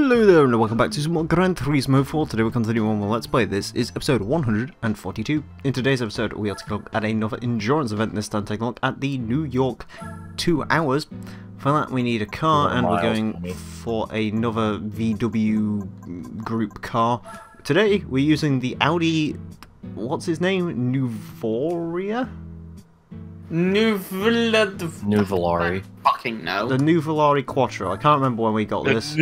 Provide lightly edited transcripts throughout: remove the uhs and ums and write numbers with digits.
Hello there and welcome back to some more Gran Turismo 4. Today we're continuing on with Let's Play. This is episode 142. In today's episode we are taking a look at another endurance event, this time taking a look at the New York 2 Hours. For that we need a car and we're going for another VW group car. Today we're using the Audi, what's his name? Nuvoria? Nuvolari. Fucking no. The Nuvolari Quattro. I can't remember when we got this.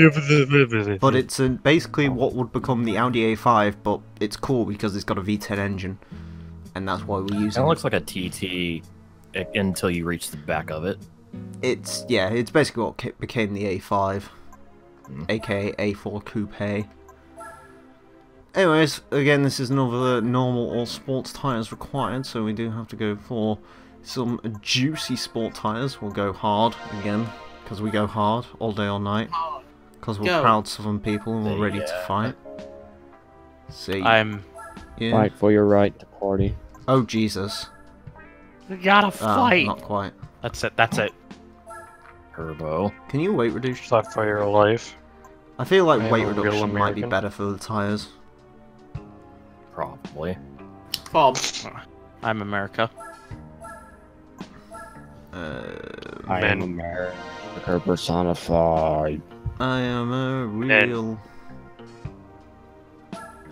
But it's basically what would become the Audi A5, but it's cool because it's got a V10 engine. And that's why we're using it. It looks like a TT until you reach the back of it. It's basically what became the A5. Aka A4 Coupe. Anyways, again, this is another normal all sports tyres required, so we do have to go for some juicy sport tyres. We'll go hard again, because we go hard all day all night. Because we're proud Southern people and we're ready to fight. See, Fight for your right to party. Oh Jesus! We gotta fight. Not quite. That's it. That's it. Turbo. Can you weight reduce? Fight for your life. I feel like weight reduction might be better for the tyres. Probably. Bob. I'm America. I am America personified. I am a real...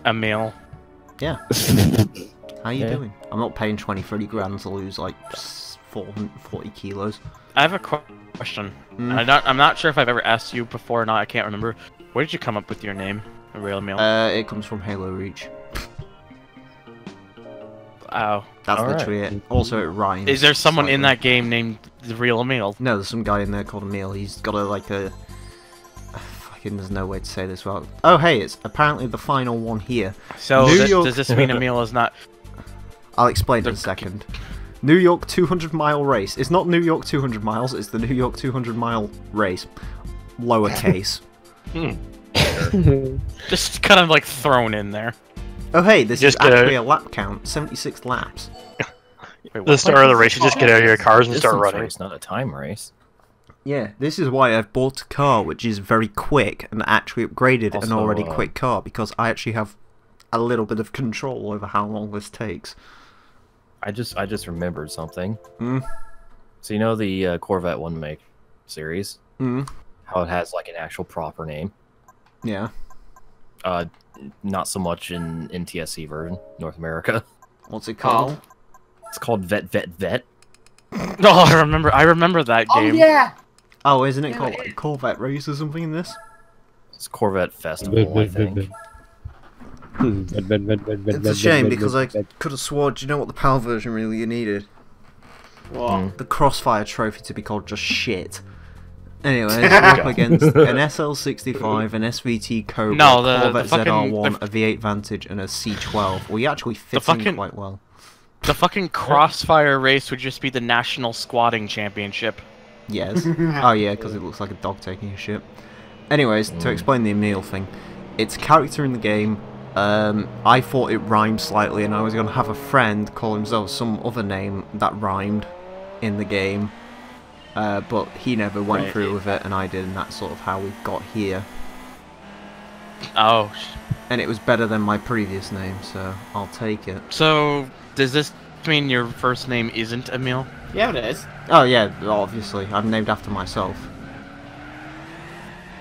Emil. Yeah. How you doing? I'm not paying 20-30 grand to lose like 40 kilos. I have a question. I'm not sure if I've ever asked you before or not. I can't remember. Where did you come up with your name, a real Emil? It comes from Halo Reach. Oh. That's literally it. Also, it rhymes. Is there someone slightly in that game named the real Emil? No, there's some guy in there called Emil. He's got a fucking, there's no way to say this well. Oh, hey, it's apparently the final one here. So does this mean Emil is not? I'll explain in a second. New York 200-mile race. It's not New York 200 miles. It's the New York 200-mile race. Lowercase. Just kind of like thrown in there. Oh hey, this is actually a lap count. 76 laps. Wait, The start of the race, you just get out of your cars and start running. Race, not a time race. Yeah, this is why I've bought a car which is very quick and actually upgraded an already quick car, because I actually have a little bit of control over how long this takes. I just remembered something. Mm. So you know the Corvette 1 make series? Mm. How it has like an actual proper name? Yeah. Not so much in NTSC version, North America. What's it called? It's called Vet. Oh, I remember that game. Oh yeah. Oh, isn't it called like Corvette Race or something in this? It's Corvette Festival, I think. It's a shame because I could have sworn, do you know what the PAL version really needed? What? The Crossfire trophy to be called just shit. Anyways, we're up against an SL65, an SVT Cobra, Corvette ZR1, a V8 Vantage, and a C12. We actually fit in quite well. The fucking Crossfire race would just be the National Squatting Championship. Yes. Oh yeah, because it looks like a dog taking a shit. Anyways, to explain the Emil thing, it's a character in the game. I thought it rhymed slightly, and I was going to have a friend call himself some other name that rhymed in the game. But he never went through with it, and I did, and that's sort of how we got here. Oh. And it was better than my previous name, so I'll take it. So, does this mean your first name isn't Emil? Yeah, it is. Oh yeah, obviously. I'm named after myself.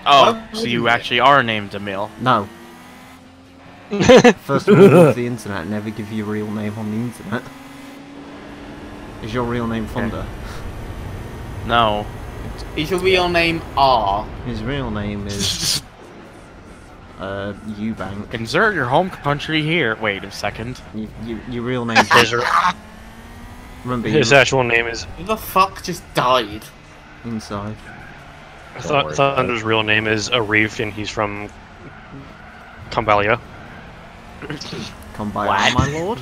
Oh, so you actually are named Emil? No. First rule of the internet, never give your real name on the internet. Is your real name Thunder? No. Is your real name R? His real name is Eubank. Insert your home country here. Wait a second. Your real name is... Remember, His actual name is... Who the fuck just died? Inside. Thunder's real name is Arif, and he's from Kambalia. Kumbaya, my lord?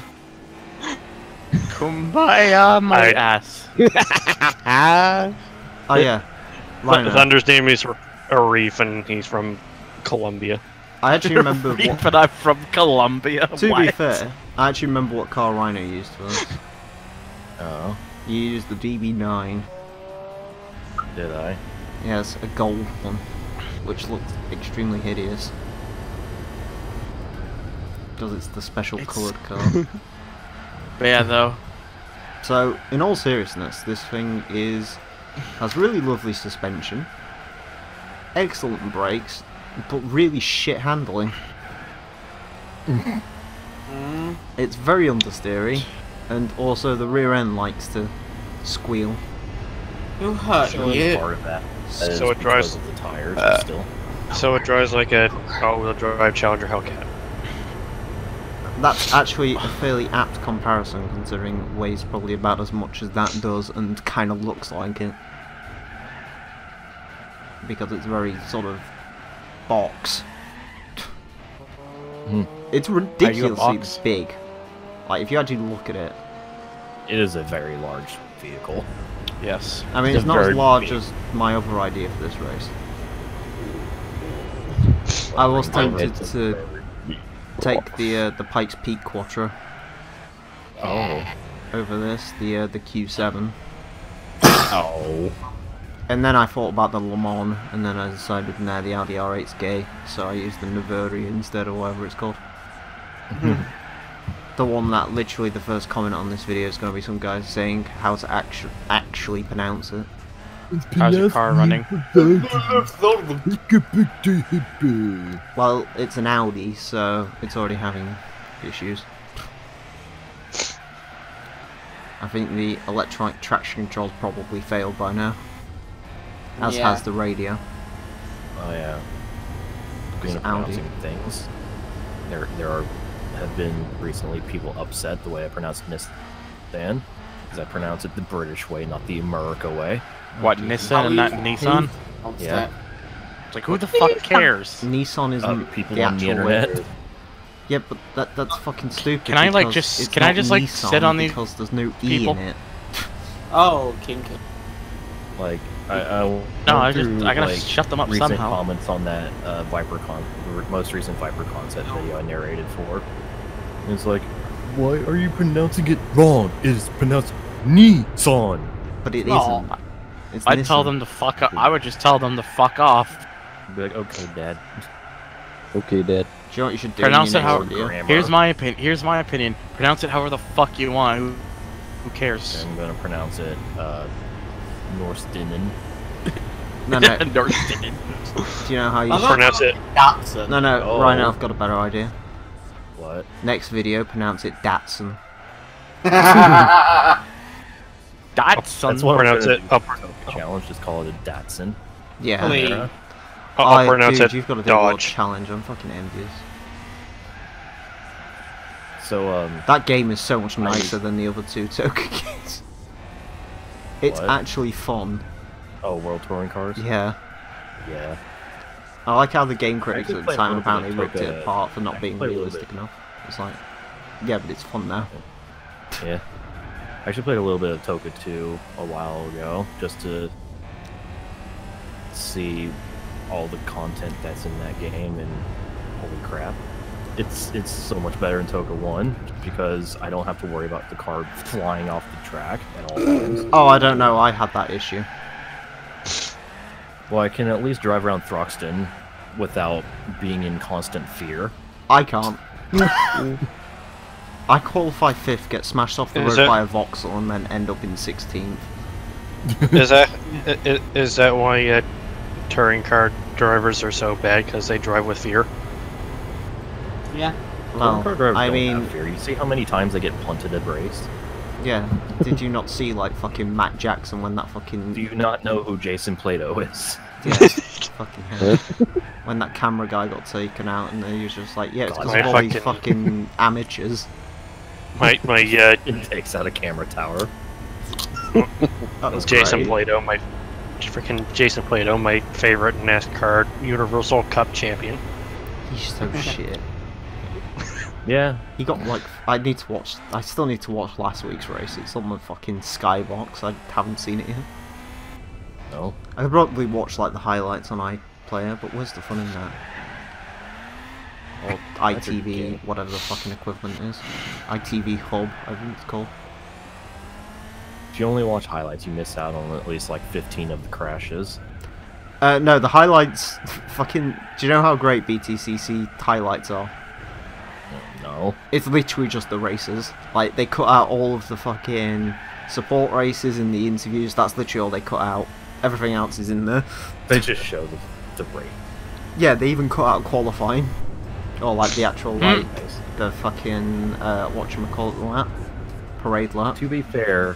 Kumbaya, my ass. Oh yeah. Thunder's name is Arif, and he's from Colombia. I actually remember what... But I'm from Colombia. To be fair, I actually remember what car Rhino used for us. Oh. You used the DB9. Did I? Yes, a gold one. which looks extremely hideous. Because it's the special coloured car. But yeah, though. So, in all seriousness, this thing has really lovely suspension, excellent brakes, but really shit handling. It's very understeery, and also the rear end likes to squeal. Who hurt Sure, you? part of that. So is it drives- because of the tires, but still. So it drives like a all-wheel drive Challenger Hellcat. That's actually a fairly apt comparison, considering it weighs probably about as much as that does, and kind of looks like it. Because it's very sort of box. It's ridiculously box? big. Like, if you actually look at it. It is a very large vehicle. Yes. I mean, It's it's not as very large big. as my other idea for this race. I was tempted to take the Pikes Peak Quattro Oh. over this, the Q7. Oh. And then I thought about the Le Mans, and then I decided, nah, the Audi R8's gay, so I used the Neveri instead, or whatever it's called. The one that literally the first comment on this video is going to be some guy saying how to actually pronounce it. How's your car running? Well, it's an Audi, so it's already having issues. I think the electronic traction control's probably failed by now. As Yeah. has the radio. Oh yeah. It's Being Audi. pronouncing things. Have been recently people upset the way I pronounce Nissan, because I pronounce it the British way, not the America way. What, Nissan and not Nissan? Yeah. It's like, who the fuck cares? Nissan isn't People the on the actual way. internet. Yeah, but that's fucking stupid. Can I, like, because just- it's can I not just, like, Nissan sit on these because there's no people? E in it. Oh, kinky. Like No, went I through, gotta like, shut them up recent somehow. comments on that most recent Viper concept video I narrated for. And it's like, why are you pronouncing it wrong? It is pronounced Nissan. But it No. isn't. It's I'd tell Nissan. them to fuck up. I would just tell them to fuck off. Be like, okay, Dad. Okay, Dad. Do you know what you should do? Pronounce in it your how- next video? Grammar. Here's my opinion. Pronounce it however the fuck you want. Who cares? I'm gonna pronounce it Norstinen. No, no. North- Do you know how you I'm should... not Pronounce it. Datsun. No, no, Oh. Ryan, I've got a better idea. What? Next video, pronounce it Datsun. Datsun. That's what I'm Pronounce gonna it do. up. Challenge. Just call it a Datsun. Yeah. Please. Yeah. I'll pronounce dude, it you've got to do a world Dodge. challenge. I'm fucking envious. So That game is so much nicer than the other two Toka games. It's What? actually fun. oh, World Touring Cars. Yeah. Yeah. I like how the game critics actually at the played a time little bit apparently of ripped it Toka- apart for not I being played a little realistic bit. enough. It's like, yeah, but it's fun now. Yeah. I actually played a little bit of Toka 2 a while ago, just to see all the content that's in that game, and holy crap. It's so much better in Toka 1, because I don't have to worry about the car flying off the track at all times. Oh, I don't know. I had that issue. Well, I can at least drive around Throxton without being in constant fear. I can't. I qualify 5th, get smashed off the Is road it- by a Vauxhall, and then end up in 16th. Is that why touring car drivers are so bad? Because they drive with fear. Yeah. Well, Car drivers I don't mean, have fear. You see how many times they get punted at race? yeah. Did you not see, like, fucking Matt Jackson when that fucking... Do you not know who Jason Plato is? Yeah, fucking hell. When that camera guy got taken out, and he was just like, yeah, it's because God, of all my these fucking- fucking amateurs. My It takes out a camera tower. That was Jason great. Plato, my freaking Jason Plato, my favorite NASCAR Universal Cup champion. He's so shit. Yeah. He got like, I still need to watch last week's race. It's on the fucking Skybox. I haven't seen it yet. No. I could probably watch like the highlights on iPlayer, but where's the fun in that? Or That's a ITV, game. whatever the fucking equivalent is. ITV Hub, I think it's called. If you only watch highlights, you miss out on at least like 15 of the crashes. No, the highlights. Fucking. Do you know how great BTCC highlights are? No. It's literally just the races. Like, they cut out all of the fucking support races in the interviews. That's literally all they cut out. Everything else is in there. They just show the rate. Yeah, they even cut out qualifying. Or, like, the actual, like, the fucking, whatchamacallit lap. Parade lap. To be fair,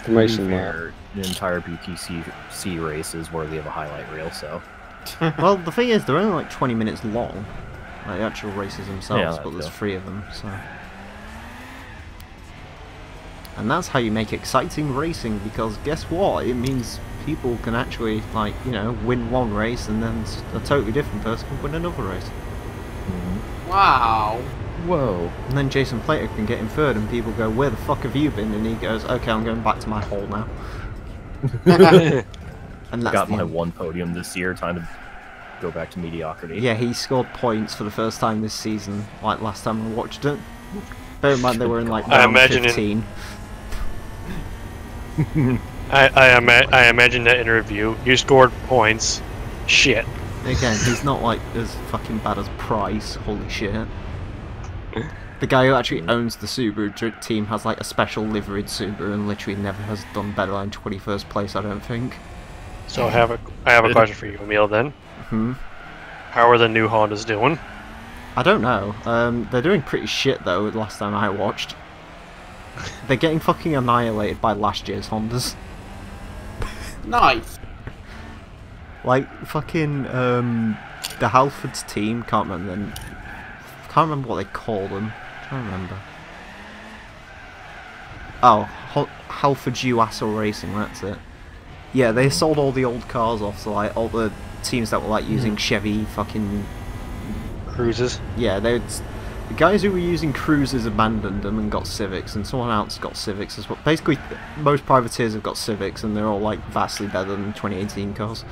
Formation lap. the entire BTCC race is worthy of a highlight reel, so. Well, the thing is, they're only like 20 minutes long. Like the actual races themselves, Yeah, but there's that's 3 of them, so. And that's how you make exciting racing, because guess what? It means people can actually, like, you know, win one race and then a totally different person can win another race. Wow. Whoa. And then Jason Plater can get in third and people go, where the fuck have you been? And he goes, okay, I'm going back to my hole now. And that's Got the my end. one podium this year, time to go back to mediocrity. Yeah, he scored points for the first time this season, like last time I watched it. Bear in mind they were in like I round imagine 15. I imagine that in review. You scored points. Shit. Again, he's not like as fucking bad as Price, holy shit. The guy who actually owns the Subaru team has like a special liveried Subaru and literally never has done better than 21st place, I don't think. So I have a question for you, Emil. Then, how are the new Hondas doing? I don't know. They're doing pretty shit though. The last time I watched, they're getting fucking annihilated by last year's Hondas. Nice. Like fucking the Halfords team. Can't remember what they call them. I don't remember. Oh, Halford UASL Racing. That's it. Yeah, they sold all the old cars off, so like all the teams that were like using Chevy fucking Cruises. yeah, the guys who were using Cruisers abandoned them and got Civics, and someone else got Civics as well. Basically, most privateers have got Civics, and they're all like vastly better than 2018 cars.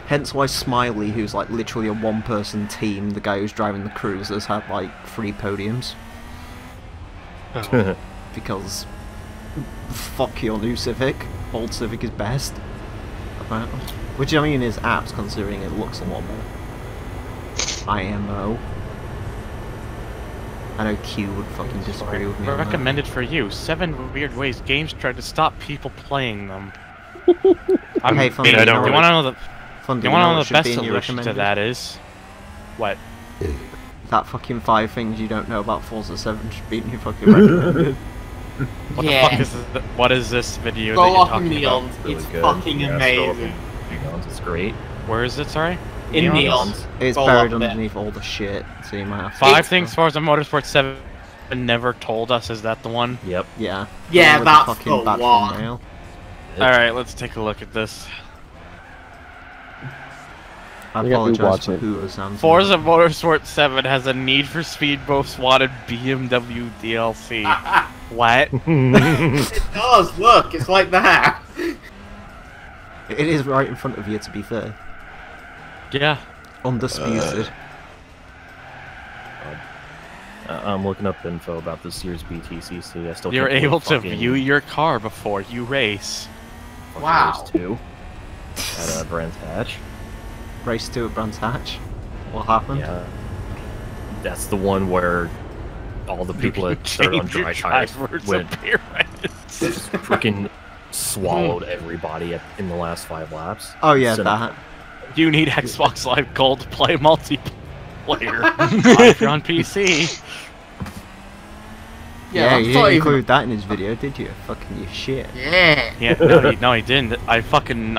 Hence why Smiley, who's like literally a one-person team, the guy who's driving the Cruisers, had like 3 podiums. Oh. Because fuck your new Civic. Old Civic is best. Apparently. Which I mean is apt considering it looks a lot better. IMO. I know Q would fucking disagree with me on that. Recommended for you. 7 weird ways games tried to stop people playing them. Hey, Fundy, I don't you want to know the Fundy, you want to know what the should best be in your solution to recommended? that is what? That fucking 5 things you don't know about Forza 7 should be in your fucking recommended. What Yeah. the fuck is what is this video Go that you're off talking about? Neons. Really It's good. fucking Yeah, amazing. Neons, it's great. Where is it? Sorry. In Neons? Neons. It's Go buried up there. underneath all the shit, so you might have to... 5 things Forza Motorsport 7 never told us. Is that the one? Yep. Yeah. Yeah, With that's fucking the bad one. thumbnail. All right, let's take a look at this. I You got to apologise rewatch for it. who it sounds Forza Motorsport 7 has a Need for Speed Most Wanted BMW DLC. What? It does, look, it's like that. It is right in front of you, to be fair. Yeah. Undisputed. I'm looking up info about this year's BTCC. I still You're can't believe able to fucking view your car before you race. fucking Wow. Race 2 at Brands Hatch. Race 2 at Brands Hatch. What happened? Yeah. That's the one where all the people that started on Change your dry tires driver's went appearance. just freaking swallowed everybody in the last 5 laps. Oh yeah, So- that. You need Xbox Live Gold to play multiplayer. Not if you're on PC. Yeah, you that's didn't not even- include that in his video, did you? Fucking you shit. Yeah. Yeah, no, he didn't. I fucking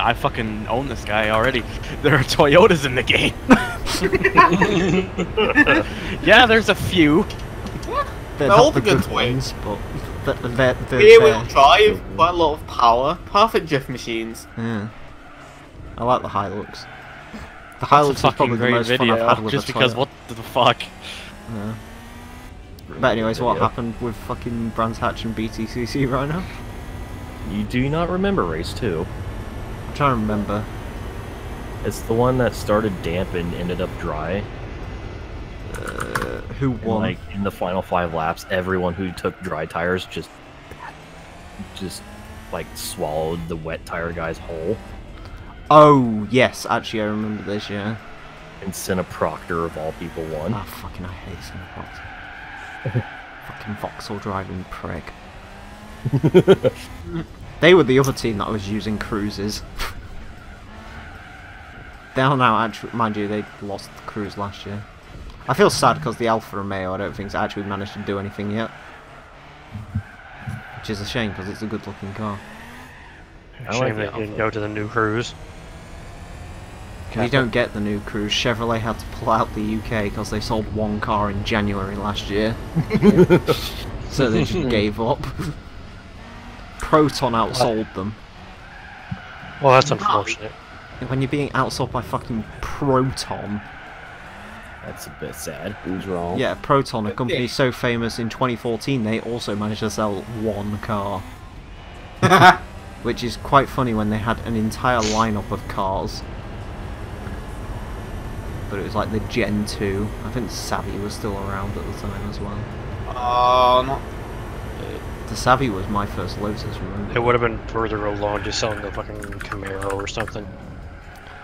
own this guy already. There are Toyotas in the game. Yeah, there's a few. They're all not the the good good ones, but they're Rear-wheel drive, quite a lot of power, perfect drift machines. yeah. I like the Hilux. The It's Hilux a is fucking probably the great most fun video. I've had with Just a because Toyota. what the fuck? Yeah. But anyways, what happened with fucking Brands Hatch and BTCC right now? You do not remember Race 2. I'm trying to remember. It's the one that started damp and ended up dry. Who And, won? like in the final 5 laps, everyone who took dry tires just like swallowed the wet tire guys whole. Oh, yes, actually I remember this, yeah. And Cinna Proctor, of all people, won. Ah, fucking I hate Cinna Proctor. Fucking Vauxhall driving prick. They were the other team that was using cruises. They are now actually, mind you, they lost the cruise last year. I feel sad because the Alfa Romeo I don't think's actually managed to do anything yet. Which is a shame because it's a good looking car. Shame they didn't go to the new cruise. You don't get the new cruise. Chevrolet had to pull out the UK because they sold one car in January last year. So they just gave up. Proton outsold them. Well, that's unfortunate. When you're being outsold by fucking Proton. That's a bit sad. Who's wrong? Yeah, Proton, a company so famous in 2014, they also managed to sell one car. Which is quite funny when they had an entire lineup of cars. But it was like the Gen 2. I think Savvy was still around at the time as well. Oh, not. The Savvy was my first Lotus, remember? It would have been further along just selling the fucking Camaro or something.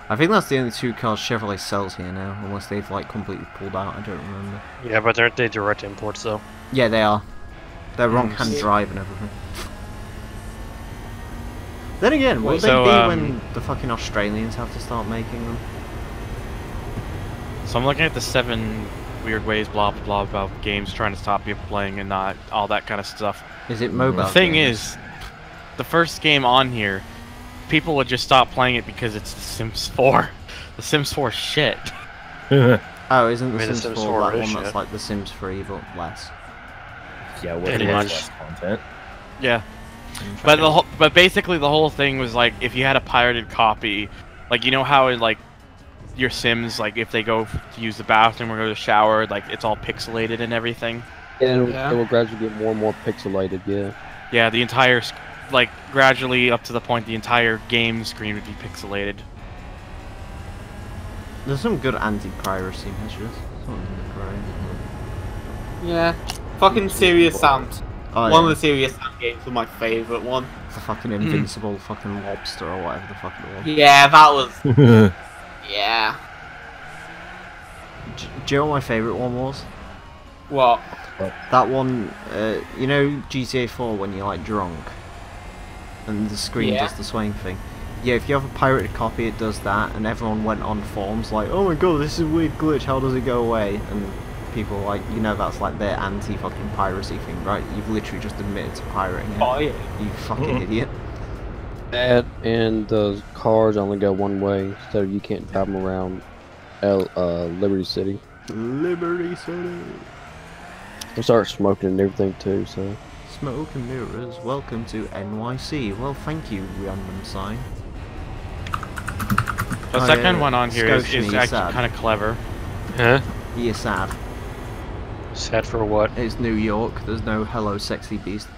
I think that's the only two cars Chevrolet sells here now, unless they've like completely pulled out, I don't remember. Yeah, but aren't they direct imports though? Yeah, they are. They're wrong-hand drive and everything. Then again, will they be when the fucking Australians have to start making them? So I'm looking at the 7 weird ways, blah blah blah, about games trying to stop people playing and not all that kind of stuff. Is it mobile? The thing games? is, the first game on here, people would just stop playing it because it's The Sims 4. The Sims 4 shit. Oh, isn't The I mean, Sims 4 that one that's like The Sims 3 but less? Yeah, with It much is. less content. Yeah. But basically the whole thing was like, if you had a pirated copy, like, you know how it, like, your Sims, like, if they go to use the bathroom or go to the shower, like, it's all pixelated and everything? And Yeah. it will gradually get more and more pixelated, yeah. Yeah, the entire, like, gradually up to the point the entire game screen would be pixelated. There's some good anti-piracy measures. Something great. Yeah. Fucking Serious Sam. Oh, One yeah. of the Serious Sam games was my favourite one. The fucking invincible fucking lobster or whatever the fuck it was. Yeah, that was. Yeah. Do you know what my favourite one was? What? That one, you know GTA 4 when you're like drunk and the screen Yeah. does the swaying thing? Yeah, if you have a pirated copy it does that, and everyone went on forums like, oh my god, this is a weird glitch, how does it go away? And people were like, you know that's like their anti-fucking piracy thing, right? You've literally just admitted to pirating it. Oh, yeah. You fucking idiot. That and the cars only go one way, so you can't drive them around Liberty City. Liberty City. They start smoking and everything too, so. Smoke and mirrors, welcome to NYC. Well, thank you, random sign. The Oh, second yeah, one on here is Scotian, actually sad. kind of clever. Huh? You're sad. Sad for what? It's New York, there's no hello sexy beast.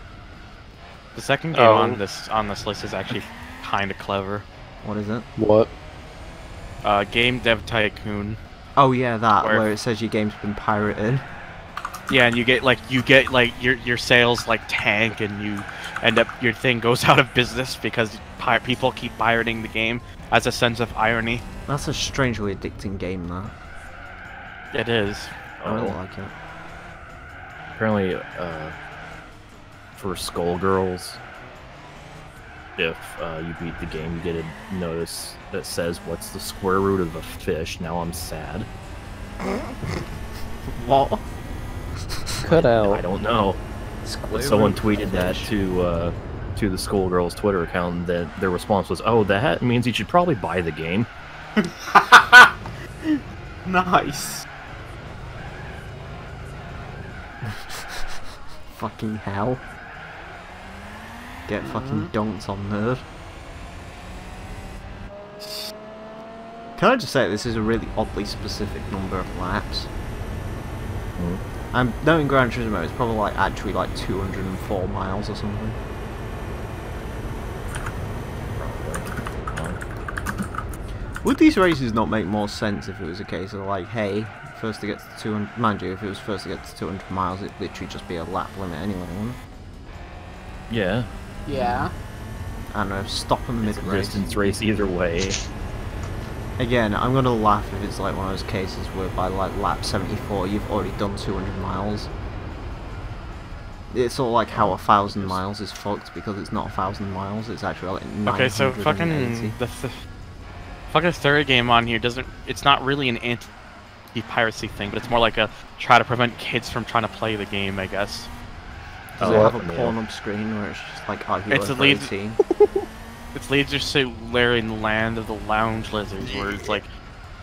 The second game Oh. on this list is actually kind of clever. What is it? What? Game Dev Tycoon. Oh yeah, that, Where- where it says your game's been pirated. Yeah, and you get like your sales like tank, and you end up your thing goes out of business because people keep pirating the game as a sense of irony. That's a strangely addicting game, though. It is. I really like it. Apparently, for Skullgirls, if you beat the game, you get a notice that says, "What's the square root of a fish?" Now I'm sad. What? Cut out. I don't know. But someone tweeted that to the Skullgirls Twitter account, and that their response was, "Oh, that means you should probably buy the game." Nice. Fucking hell. Get fucking dunked on, nerd. Can I just say this is a really oddly specific number of laps? Knowing Gran Turismo, it's probably like actually like 204 miles or something. Would these races not make more sense if it was a case of like, hey, first to get to 200, mind you, if it was first to get to 200 miles, it'd literally just be a lap limit anyway, wouldn't it? Yeah. Yeah. I don't know, stop them It's a mid-race. distance race either way. Again, I'm gonna laugh if it's like one of those cases where by like lap 74 you've already done 200 miles. It's sort of like how 1,000 miles is fucked because it's not 1,000 miles, it's actually like 980. Okay, so fucking fucking third game on here doesn't. It's not really an anti-piracy thing, but it's more like a try to prevent kids from trying to play the game, I guess. Does it have a porn-up screen where it's just like, are you It's over a lead- 18? It's Laser Suit Larry in the land of the lounge lizards, where it's like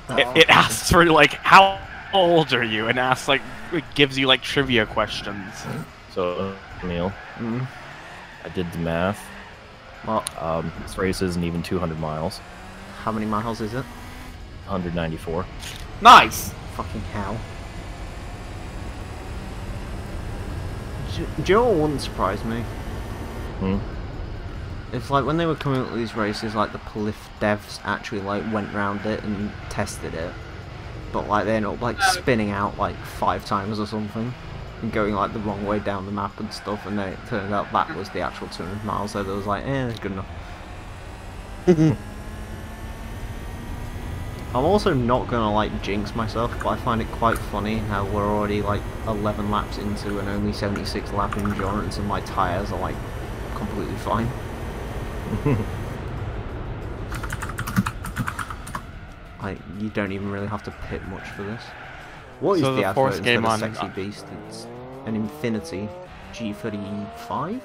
Oh, it asks for like how old are you, and asks like it gives you like trivia questions. So, Neil, Mm. I did the math. What? This race isn't even 200 miles. How many miles is it? 194. Nice. Fucking hell. Do you know what wouldn't surprise me? Hmm? If like when they were coming up with these races, like the Polyth devs actually like went round it and tested it, but like they ended up like spinning out like 5 times or something, and going like the wrong way down the map and stuff, and then it turned out that was the actual 200 miles. So there was like, good enough. I'm also not gonna like jinx myself, but I find it quite funny how we're already like 11 laps into an only 76 lap endurance, and my tires are like completely fine. Like, you don't even really have to pit much for this. What is So the the advert fourth instead game of on- Sexy Beast? It's an Infinity G35?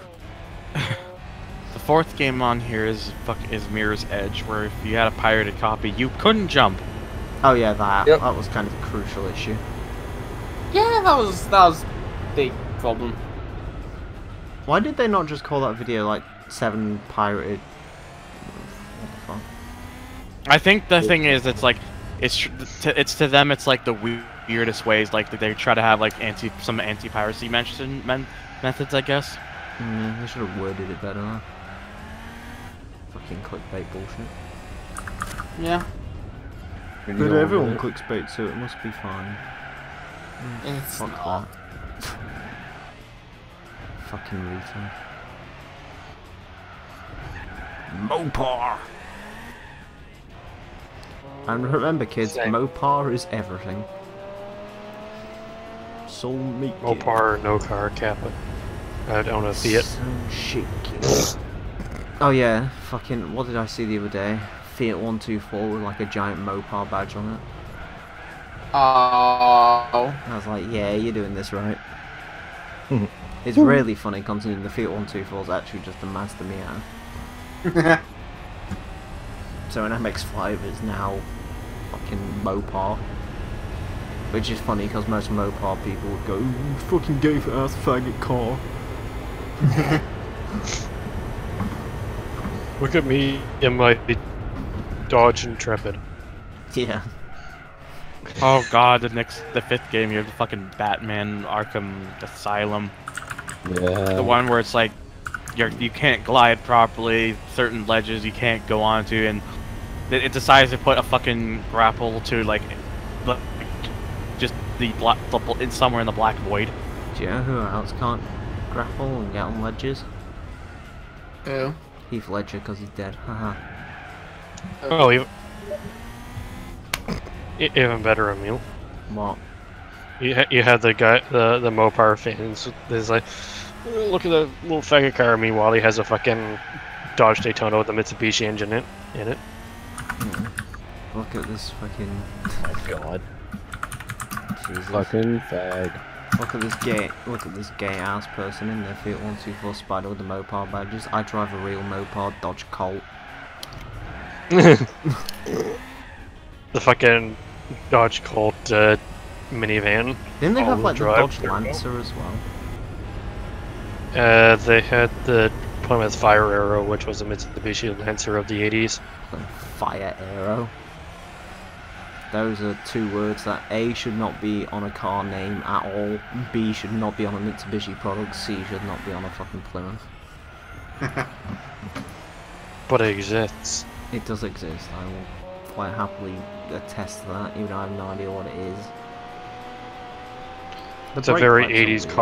The fourth game on here is Mirror's Edge, where if you had a pirated copy, you couldn't jump. Oh yeah, that. Yep. That was kind of a crucial issue. Yeah, that was big problem. Why did they not just call that video like 7 pirated? What the fuck? I think the thing is, it's like it's to them, it's like the weirdest ways. Like they try to have like some anti-piracy methods, I guess. They should have worded it better. Huh? Fucking clickbait bullshit. Yeah. But everyone clickbait, so it must be fine. It's Fuck not. that. Fucking retard. Mopar! And remember kids, Same. Mopar is everything. Soul meat. Mopar, no car, Kappa. I own a Fiat. So shaky. Oh yeah, fucking, what did I see the other day? Fiat 124 with like a giant Mopar badge on it. Oh. I was like, yeah, you're doing this right. It's really funny considering the Fiat 124 is actually just a Mazda Miata. So an MX-5 is now fucking Mopar. Which is funny because most Mopar people would go, "Ooh, fucking gay for ass faggot car." Look at me in my Dodge Intrepid. Yeah. Oh god, the fifth game, you have the fucking Batman Arkham Asylum. Yeah. The one where it's like you can't glide properly, certain ledges you can't go onto, and it decides to put a fucking grapple to like just in somewhere in the black void. Do you know who else can't grapple and get on ledges? Ew. Heath Ledger, because he's dead. Haha. Oh, even better, Emil. What? You had the guy, the Mopar fans. There's like, look at the little faggot car. Meanwhile, he has a fucking Dodge Daytona with a Mitsubishi engine in it. Look at this fucking... Oh my god. Jesus. Fucking fag. Look at this gay ass person in their Fiat 124 Spider with the Mopar badges. I drive a real Mopar Dodge Colt. The fucking Dodge Colt minivan. Didn't they have all-wheel like the drive Dodge turbo. Lancer as well? They had the Plymouth Fire Arrow, which was a Mitsubishi Lancer of the 80s. The Fire Aero. Those are 2 words that A should not be on a car name at all, B should not be on a Mitsubishi product, C should not be on a fucking Plymouth. But it exists. It does exist, I will quite happily attest to that, even though I have no idea what it is. The It's a brake very lights are 80s weird.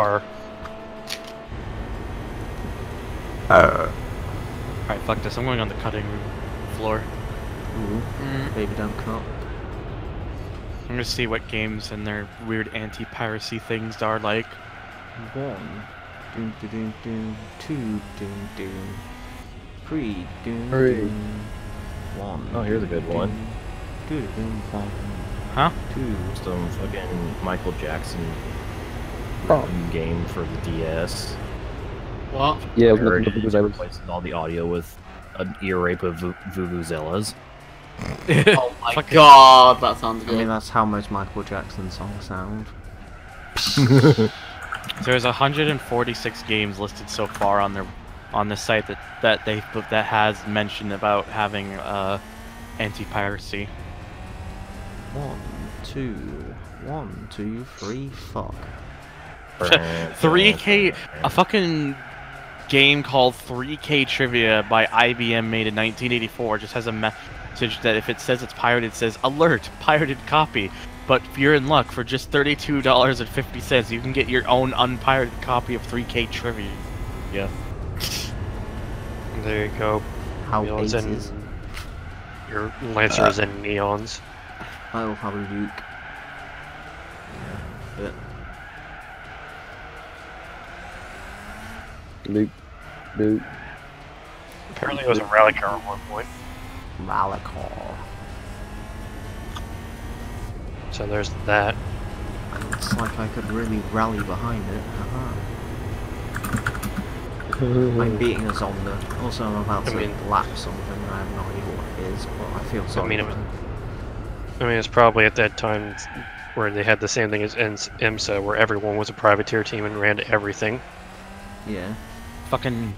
car. Alright, fuck this. I'm going on the cutting room floor. Ooh, baby don't cut. I'm gonna see what games and their weird anti-piracy things are like. 1, doom, doom, doom, doom, 2, doom, doom, 3, doom, Three. doom, 1. Oh, here's a good one. Doom, doom, doom, Huh? 2. Some fucking Michael Jackson Oh. game for the DS. What? Yeah, I heard because it I was replaces all the audio with an ear rape of vuvuzelas. Oh my Fucking- god, that sounds I mean, good. that's how most Michael Jackson songs sound. There's 146 games listed so far on the site that has mentioned about having anti-piracy. 1, 2, 1, 2, 3, fuck. 3K, a fucking game called 3K Trivia by IBM made in 1984 just has a message that if it says it's pirated, it says alert, pirated copy. But if you're in luck, for just $32.50, you can get your own unpirated copy of 3K Trivia. Yeah. There you go. How Neons and 80s. your Lancers and Neons. I will have a Luke. Yeah. Luke. Luke. Apparently it was a rally car at one point. Malachor. So there's that. It's like I could really rally behind it. I'm beating a Zonda. Also, I'm about to lap something. I have no idea what it is, but I feel sorry. mean, it for was- him. I mean, it's probably at that time where they had the same thing as IMSA, where everyone was a privateer team and ran everything. Yeah. Fucking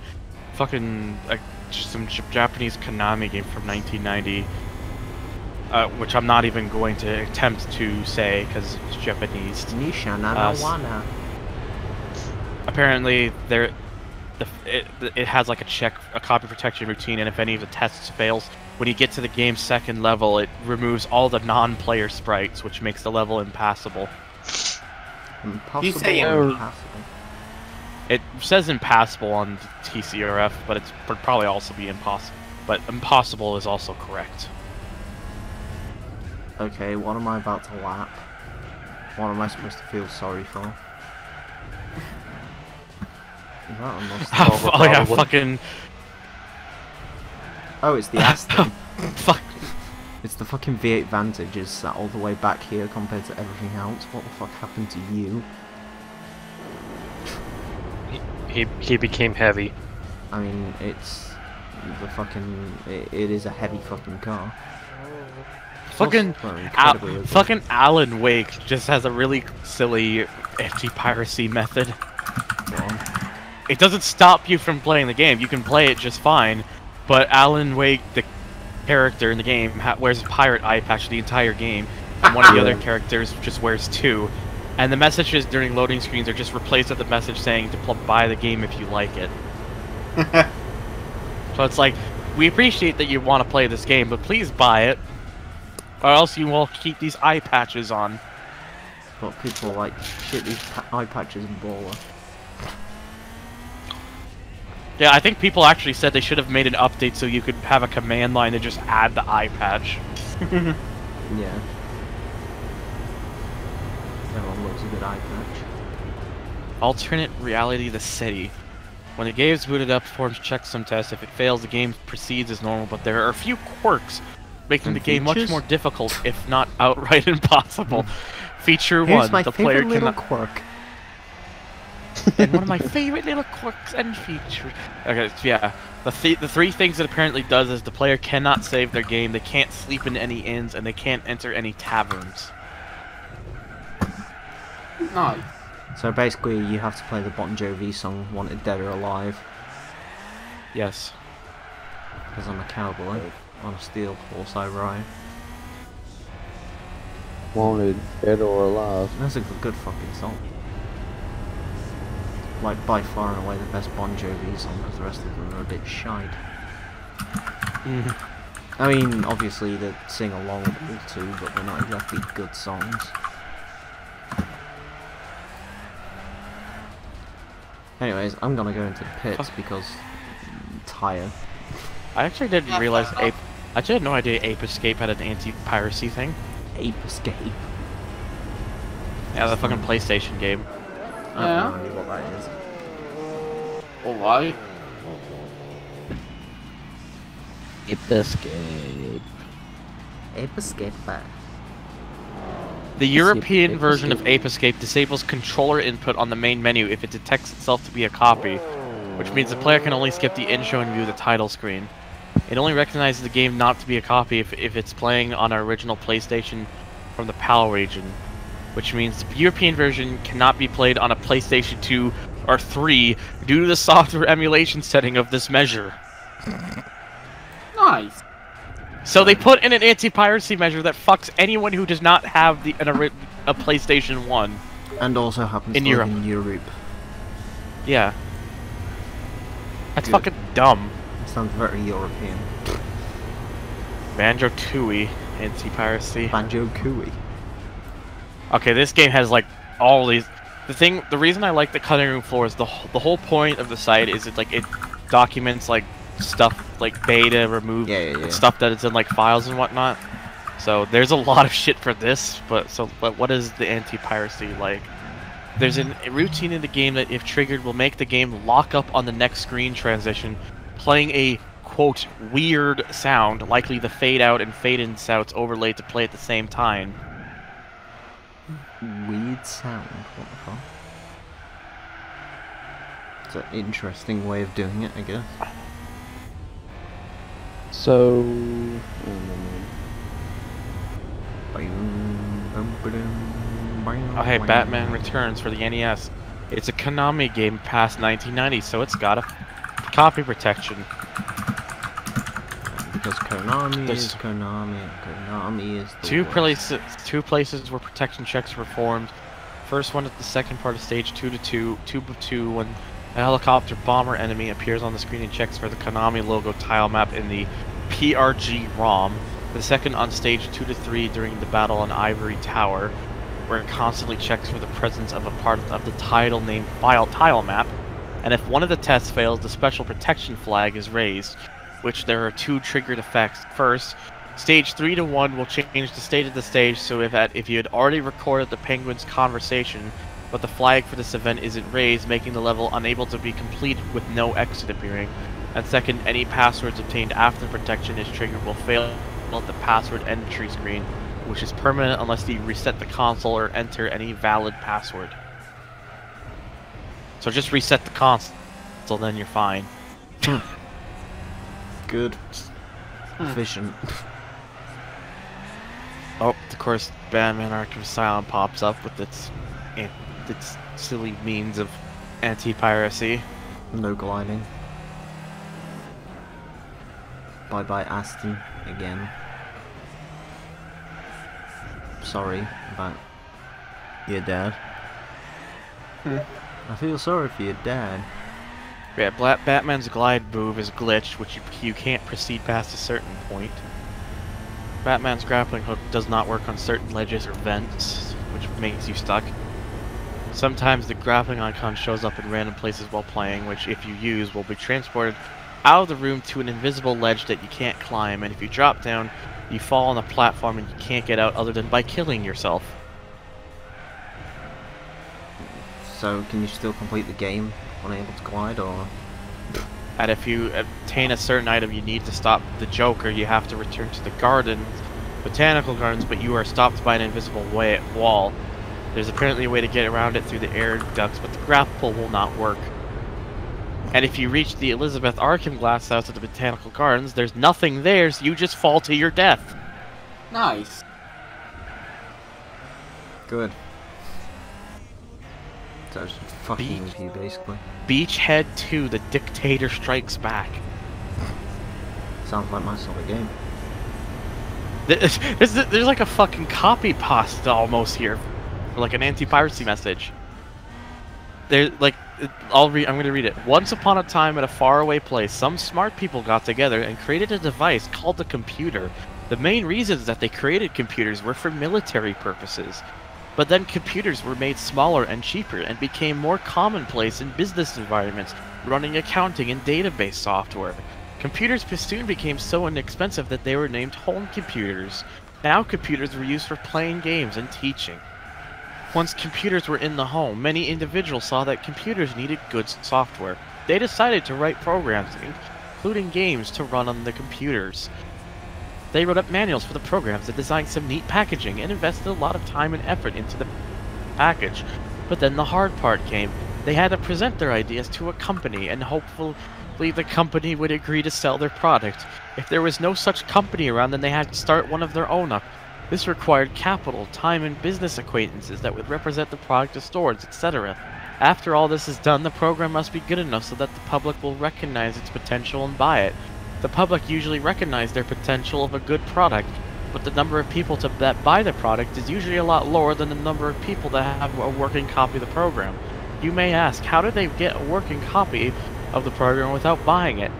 some Japanese Konami game from 1990, which I'm not even going to attempt to say because it's Japanese. Nisha s- Nanawana. Apparently, it has like a copy protection routine, and if any of the tests fails, when you get to the game's second level, it removes all the non-player sprites, which makes the level impassable. Impossible say or im- impassable? It says impassable on TCRF, but it would probably also be impossible. But impossible is also correct. Okay, what am I about to lap? What am I supposed to feel sorry for? Is that a Mustang? Oh yeah, probably. fucking Oh, it's the Aston. fuck. It's the fucking V8 Vantage is sat all the way back here compared to everything else. What the fuck happened to you? He became heavy. I mean, it's the fucking... It is a heavy fucking car. Fucking Also incredibly ugly. fucking Alan Wake just has a really silly anti-piracy method. Go on. It doesn't stop you from playing the game. You can play it just fine, but Alan Wake, the character in the game, wears a pirate eye patch the entire game, and one of the other characters just wears two. And the messages during loading screens are just replaced with the message saying to buy the game if you like it. So it's like, we appreciate that you want to play this game, but please buy it, or else you will keep these eye patches on. But people like shit these eye patches and baller. Yeah, I think people actually said they should have made an update so you could have a command line to just add the eye patch. Yeah. Everyone loves a good eye patch. Alternate reality: the city. When the game is booted up, performs checksum tests. If it fails, the game proceeds as normal, but there are a few quirks, making And the game much features? more difficult, if not outright impossible. Feature Here's 1: my the player favorite little cannot. quirk. And one of my favorite little quirks and features. Okay, so yeah. The three things it apparently does is the player cannot save their game, they can't sleep in any inns, and they can't enter any taverns. No. So basically, you have to play the Bon Jovi song "Wanted Dead or Alive" Yes. because I'm a cowboy on a steel horse I ride. Wanted, dead or alive. That's a good fucking song. Like by far and away the best Bon Jovi song, because the rest of them are a bit shite. I mean, obviously they sing along with them too, but they're not exactly good songs. Anyways, I'm gonna go into the pits because I'm tired. I actually didn't realize Ape. I actually had no idea Ape Escape had an anti-piracy thing. Ape Escape. Yeah, the fucking PlayStation game. I have no idea what that is. Well, why? Ape Escape. Ape Escape. The European Ape version Escape. of Ape Escape disables controller input on the main menu if it detects itself to be a copy, which means the player can only skip the intro and view the title screen. It only recognizes the game not to be a copy if it's playing on our original PlayStation from the PAL region, which means the European version cannot be played on a PlayStation 2 or 3 due to the software emulation setting of this measure. Nice. So they put in an anti-piracy measure that fucks anyone who does not have a PlayStation 1. And also happens In to live Europe. in Europe. Yeah. That's Good. fucking dumb. Sounds very European. Banjo-Tooie anti-piracy. Banjo-Kooie. Okay, this game has like all these. The reason I like the cutting room floor is the whole point of the site is it documents like stuff like beta, remove Yeah. stuff that is in like files and whatnot. So there's a lot of shit for this, but what is the anti-piracy like? There's a routine in the game that, if triggered, will make the game lock up on the next screen transition, playing a quote weird sound, likely the fade out and fade in sounds overlaid to play at the same time. Weird sound. What the fuck? It's an interesting way of doing it, I guess. So. Oh hey, Batman Returns for the NES. It's a Konami game past 1990, so it's got a copy protection. Because Konami There's- is Konami, and Konami is the Two places where protection checks are performed. First one at the second part of stage 2 when a helicopter bomber enemy appears on the screen and checks for the Konami logo tile map in the PRG ROM. The second on stage 2 to 3 during the battle on Ivory Tower, where it constantly checks for the presence of a part of the title name file tile map. And if one of the tests fails, the special protection flag is raised, which there are two triggered effects. First, stage 3 to 1 will change the state of the stage, so if you had already recorded the Penguin's conversation, but the flag for this event isn't raised, making the level unable to be completed with no exit appearing. And second, any passwords obtained after the protection is triggered will fail at the password entry screen, which is permanent unless you reset the console or enter any valid password. So just reset the console, then you're fine. good. Efficient. Oh, of course, Batman Arkham Asylum pops up with its silly means of anti-piracy. No gliding. Bye bye Aston again. Sorry about your dad. I feel sorry for your dad. Yeah, Batman's glide move is glitched, which you can't proceed past a certain point. Batman's grappling hook does not work on certain ledges or vents, which makes you stuck. Sometimes the grappling icon shows up in random places while playing, which if you use will be transported out of the room to an invisible ledge that you can't climb, and if you drop down, you fall on a platform and you can't get out other than by killing yourself. So, can you still complete the game unable to glide, or...? And if you obtain a certain item you need to stop the Joker, you have to return to the botanical gardens, but you are stopped by an invisible wall. There's apparently a way to get around it through the air ducts, but the grapple will not work. And if you reach the Elizabeth Arkham glass house at the botanical gardens, there's nothing there, so you just fall to your death. Nice. Good. So, it's fucking with you, basically. Beachhead 2, The Dictator Strikes Back. Sounds like my sort of game. There's like a fucking copy pasta almost here, for like an anti-piracy message. There's like, I'm gonna read it. Once upon a time, at a faraway place, some smart people got together and created a device called the computer. The main reasons that they created computers were for military purposes. But then computers were made smaller and cheaper and became more commonplace in business environments, running accounting and database software. Computers soon became so inexpensive that they were named home computers. Now computers were used for playing games and teaching. Once computers were in the home, many individuals saw that computers needed good software. They decided to write programs, including games, to run on the computers. They wrote up manuals for the programs, and designed some neat packaging, and invested a lot of time and effort into the package. But then the hard part came. They had to present their ideas to a company, and hopefully the company would agree to sell their product. If there was no such company around, then they had to start one of their own up. This required capital, time, and business acquaintances that would represent the product to stores, etc. After all this is done, the program must be good enough so that the public will recognize its potential and buy it. The public usually recognize their potential of a good product, but the number of people that buy the product is usually a lot lower than the number of people that have a working copy of the program. You may ask, how do they get a working copy of the program without buying it?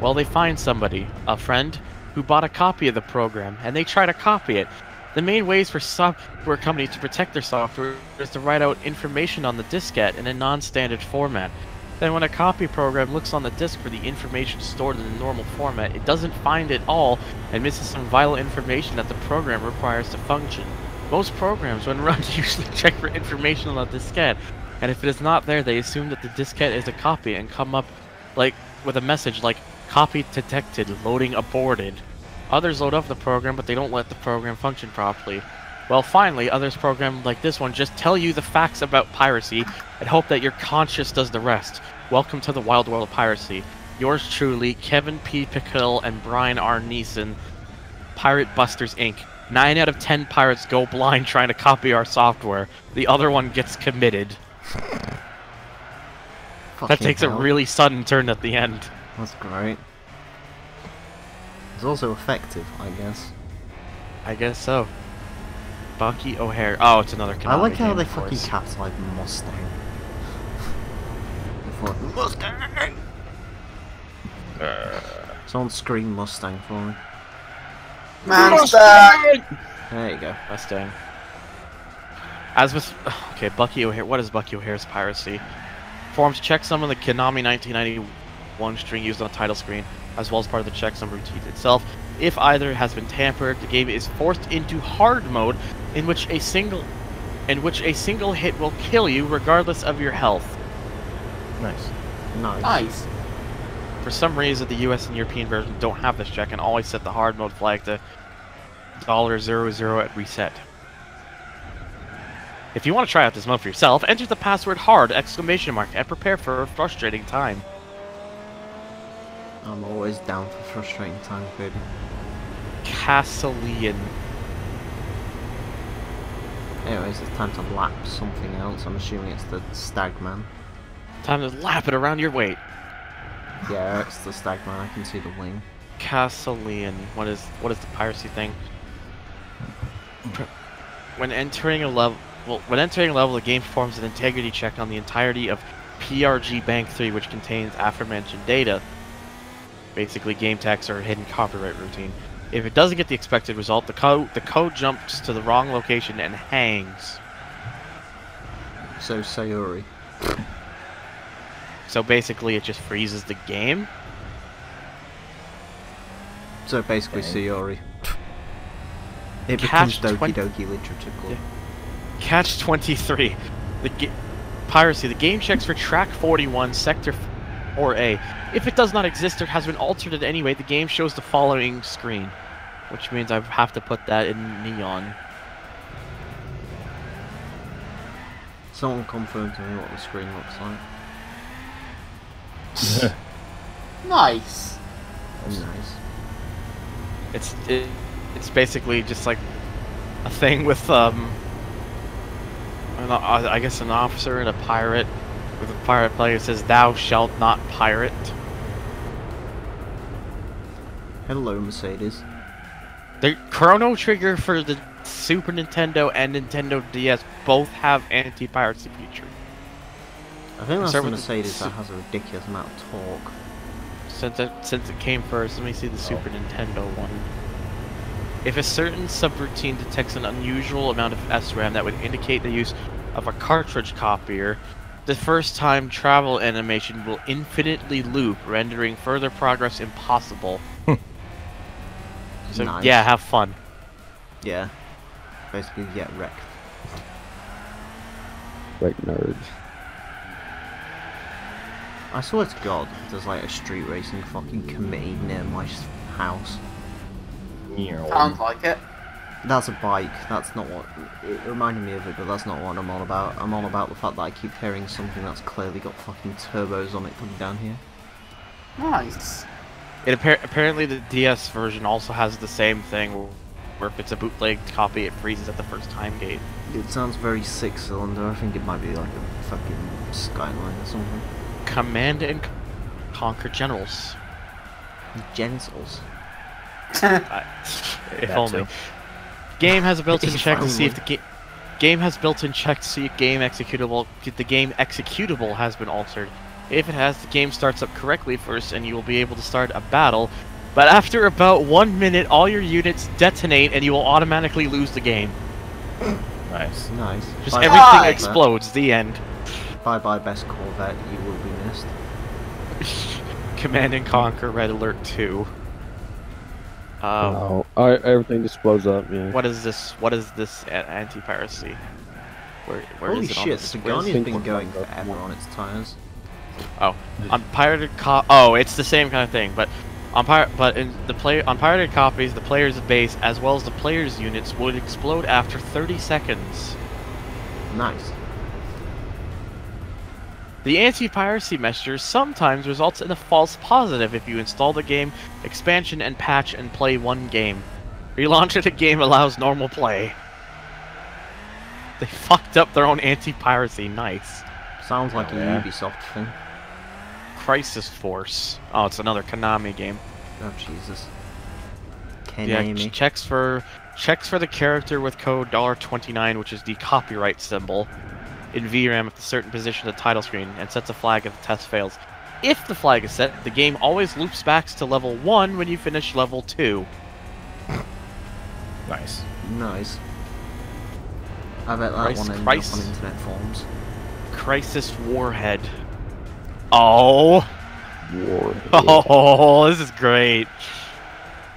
Well, they find somebody, a friend, who bought a copy of the program, and they try to copy it. The main ways for software companies to protect their software is to write out information on the diskette in a non-standard format. Then when a copy program looks on the disk for the information stored in the normal format, it doesn't find it all and misses some vital information that the program requires to function. Most programs, when run, usually check for information on the diskette, and if it is not there, they assume that the diskette is a copy and come up with a message like, "Copy detected, loading aborted." Others load up the program, but they don't let the program function properly. Well, finally, others programs like this one just tell you the facts about piracy and hope that your conscience does the rest. Welcome to the wild world of piracy. Yours truly, Kevin P. Pickle and Brian R. Neeson, Pirate Busters Inc. 9 out of 10 pirates go blind trying to copy our software. The other one gets committed. That takes a really sudden turn at the end. That's great. It's also effective, I guess. I guess so. Bucky O'Hare. Oh, it's another Konami I like how game, they of fucking course. capitalize Mustang. Mustang! Someone scream Mustang for me. Mustang! There you go. Mustang. As with... Okay, Bucky O'Hare. What is Bucky O'Hare's piracy? Forms checksum on the Konami 1991 string used on the title screen, as well as part of the checksum routine itself. If either has been tampered, the game is forced into hard mode, in which a single hit will kill you regardless of your health. Nice. Nice. Nice. For some reason, the US and European version don't have this check and always set the hard mode flag to $00 at reset. If you want to try out this mode for yourself, enter the password HARD! And prepare for a frustrating time. I'm always down for frustrating times, baby. Castilian. Anyways, it's time to lap something else. I'm assuming it's the Stagman. Time to lap it around your weight. Yeah, it's the Stagman. I can see the wing. Castilian. What is the piracy thing? When entering a level, the game performs an integrity check on the entirety of PRG Bank 3, which contains aforementioned data. Basically, game text or hidden copyright routine. If it doesn't get the expected result, the code jumps to the wrong location and hangs. So Sayuri. So basically, it just freezes the game. So basically, Dang. Sayuri. It becomes Catch Doki Doki Literature Club. Yeah. Catch 23. Piracy. The game checks for track 41, sector 4A. If it does not exist or has been altered in any way, the game shows the following screen. Which means I have to put that in neon. Someone confirm to me what the screen looks like. Nice. Nice. It's basically just like a thing with I guess an officer and a pirate, with a pirate player says "Thou shalt not pirate." Hello, Mercedes. The Chrono Trigger for the Super Nintendo and Nintendo DS both have anti-piracy feature. I think that's Start the with the Mercedes that has a ridiculous amount of torque. Since it came first, let me see the Super Nintendo one. If a certain subroutine detects an unusual amount of SRAM that would indicate the use of a cartridge copier, The first time travel animation will infinitely loop, rendering further progress impossible. So Nice. yeah, have fun. Yeah. Basically, get wrecked. Like nerds. I swear to God, there's like a street racing fucking committee near my house. Sounds like it. That's a bike. That's not what. It reminded me of it, but that's not what I'm on about. I'm on about the fact that I keep hearing something that's clearly got fucking turbos on it coming down here. Nice. It apparently the DS version also has the same thing, where if it's a bootleg copy, it freezes at the first time gate. It sounds very six-cylinder. I think it might be like a fucking Skyline or something. Command and Conquer Generals. Genitals. If That only. too. Game has a built-in If check to see only. if the game has built-in check to see if the game executable has been altered. If it has, the game starts up correctly first, and you will be able to start a battle. But after about 1 minute, all your units detonate, and you will automatically lose the game. Nice. Nice. Just Bye-bye, everything Corvette. explodes. The end. Bye-bye, best Corvette. You will be missed. Command and Conquer Red Alert 2. Oh, everything just blows up. Yeah. What is this? What is this anti-piracy? Where Holy is it on shit, this? Sigania's Pink been one going comes up. forever on its tires. Oh, on pirated oh, it's the same kind of thing, but on pirated copies, the player's base as well as the player's units would explode after 30 seconds. Nice. The anti-piracy measure sometimes results in a false positive if you install the game expansion and patch and play one game. Relaunch of the game allows normal play. They fucked up their own anti-piracy. Nice. Sounds like Oh, a yeah. Ubisoft thing. Crisis Force. Oh, it's another Konami game. Oh Jesus. Yeah, Konami. checks for the character with code $29, which is the copyright symbol, in VRAM at a certain position of the title screen, and sets a flag if the test fails. If the flag is set, the game always loops back to level 1 when you finish level 2. Nice. Nice. I bet that Christ, one ended Christ. up on internet forums. Crisis Warhead. Oh! War. Oh, this is great.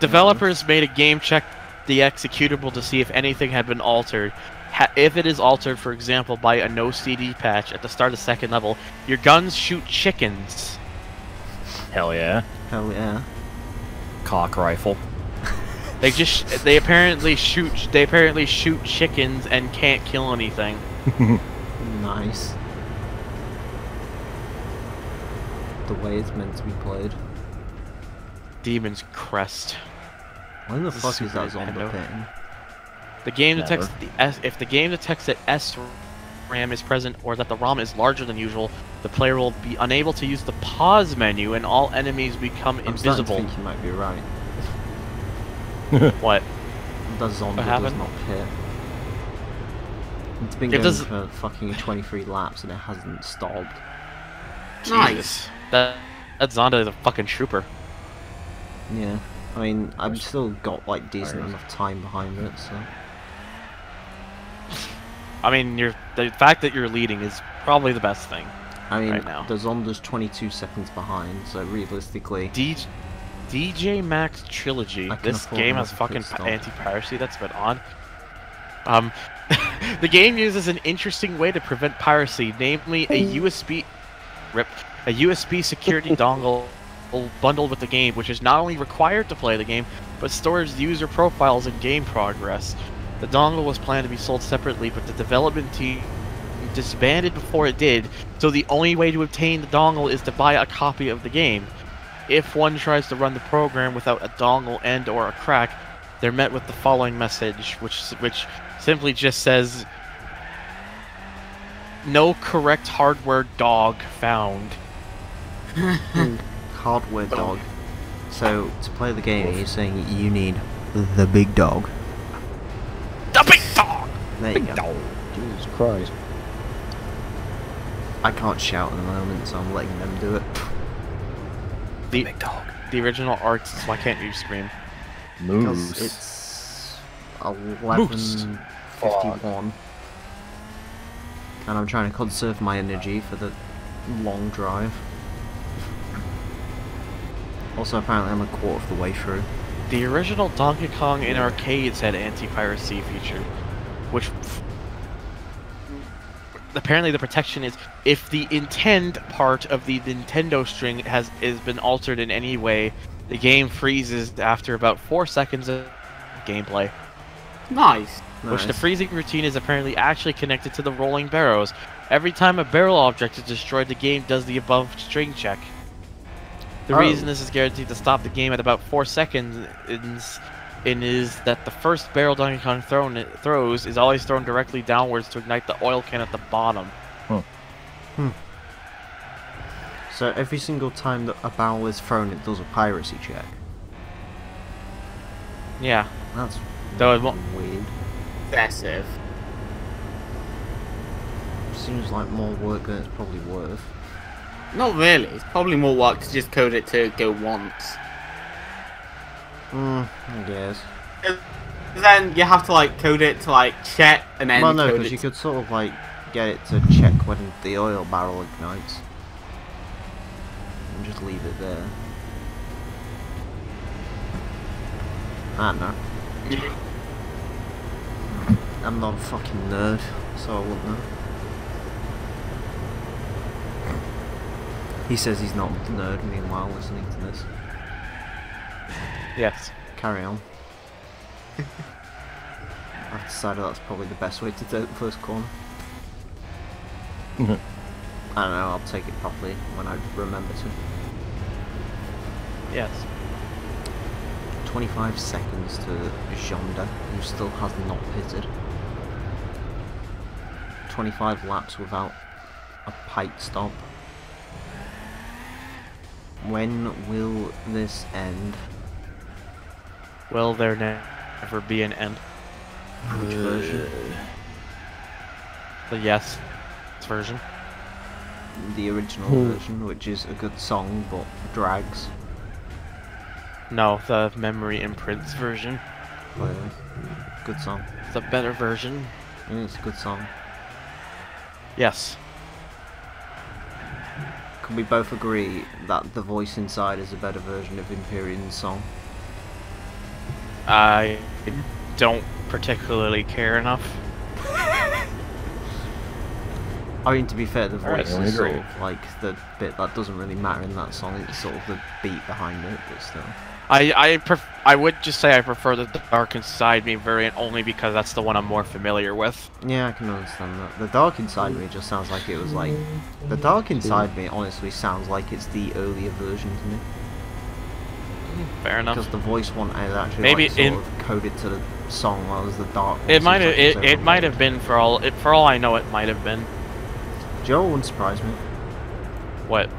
Developers made a game check the executable to see if anything had been altered. If it is altered, for example, by a no CD patch at the start of the second level, your guns shoot chickens. Hell yeah. Hell yeah. Cock rifle. They apparently shoot chickens and can't kill anything. Nice. The way it's meant to be played. Demon's Crest. When the This is fuck is Super that zombie Nintendo. thing? The game Never. detects if the game detects that SRAM is present or that the ROM is larger than usual, the player will be unable to use the pause menu and all enemies become I'm starting to invisible. think you might be right. What? The zombie does happened? not hit. It's been It going does- for fucking 23 laps and it hasn't stopped. Jesus. That Zonda is a fucking trooper. Yeah. I mean, I've still got like decent enough time behind it, so. I mean, the fact that you're leading is probably the best thing. I mean, Right now. the Zonda's 22 seconds behind, so realistically. DJ Max Trilogy. I can This afford game has another fucking pit stop. anti-piracy. That's been odd. The game uses an interesting way to prevent piracy, namely a USB security dongle bundled with the game, which is not only required to play the game, but stores user profiles and game progress. The dongle was planned to be sold separately, but the development team disbanded before it did, so the only way to obtain the dongle is to buy a copy of the game. If one tries to run the program without a dongle and or a crack, they're met with the following message, which simply just says, "No correct hardware dog found." Hardware dog. So, to play the game, you're saying you need the big dog. The big dog! There you go. Jesus Christ. I can't shout at the moment, so I'm letting them do it. The Big dog. the original arcs. Why can't you scream? Because Moose. it's 11:51. And I'm trying to conserve my energy for the long drive. Also, apparently I'm a quarter of the way through. The original Donkey Kong in arcades had anti-piracy feature, which apparently the protection is if the intend part of the Nintendo string has been altered in any way, the game freezes after about 4 seconds of gameplay. Nice. Which the freezing routine is apparently actually connected to the rolling barrels. Every time a barrel object is destroyed, the game does the above string check. The reason this is guaranteed to stop the game at about 4 seconds is that the first barrel Donkey Kong throws is always thrown directly downwards to ignite the oil can at the bottom. So every single time that a barrel is thrown, it does a piracy check. Yeah. That's Though it won't. weird. Excessive. Seems like more work than it's probably worth. Not really. It's probably more work to just code it to go once. I guess. Then you have to like code it to like check and then Well, no, code because it you could sort of like get it to check when the oil barrel ignites. And just leave it there. I don't know. I'm not a fucking nerd, so I wouldn't know. He says he's not a nerd, meanwhile listening to this. Yes. Carry on. I've decided that's probably the best way to take the first corner. I don't know, I'll take it properly when I remember to. Yes. 25 seconds to Jonda, who still has not pitted. 25 laps without a pit stop. When will this end? Will there never be an end? Which version? The yes version. The original version, which is a good song but drags. No, the Memory Imprints version. Clearly. Good song. The better version. Yeah, it's a good song. Yes. Can we both agree that the voice inside is a better version of Imperion's song? I don't particularly care enough. I mean, to be fair, the Alright, voice I is sort agree. of like the bit that doesn't really matter in that song. It's sort of the beat behind it, but still. I would just say I prefer the Dark Inside Me variant only because that's the one I'm more familiar with. Yeah, I can understand that. The Dark Inside Me just sounds like it was like... The Dark Inside Me honestly sounds like it's the earlier version to me. Fair enough. Because the voice one is actually Maybe like, sort of coded to the song, while the Dark one It might seems have like it's it over might made. have been for all I know it might have been. Joe wouldn't surprise me. What?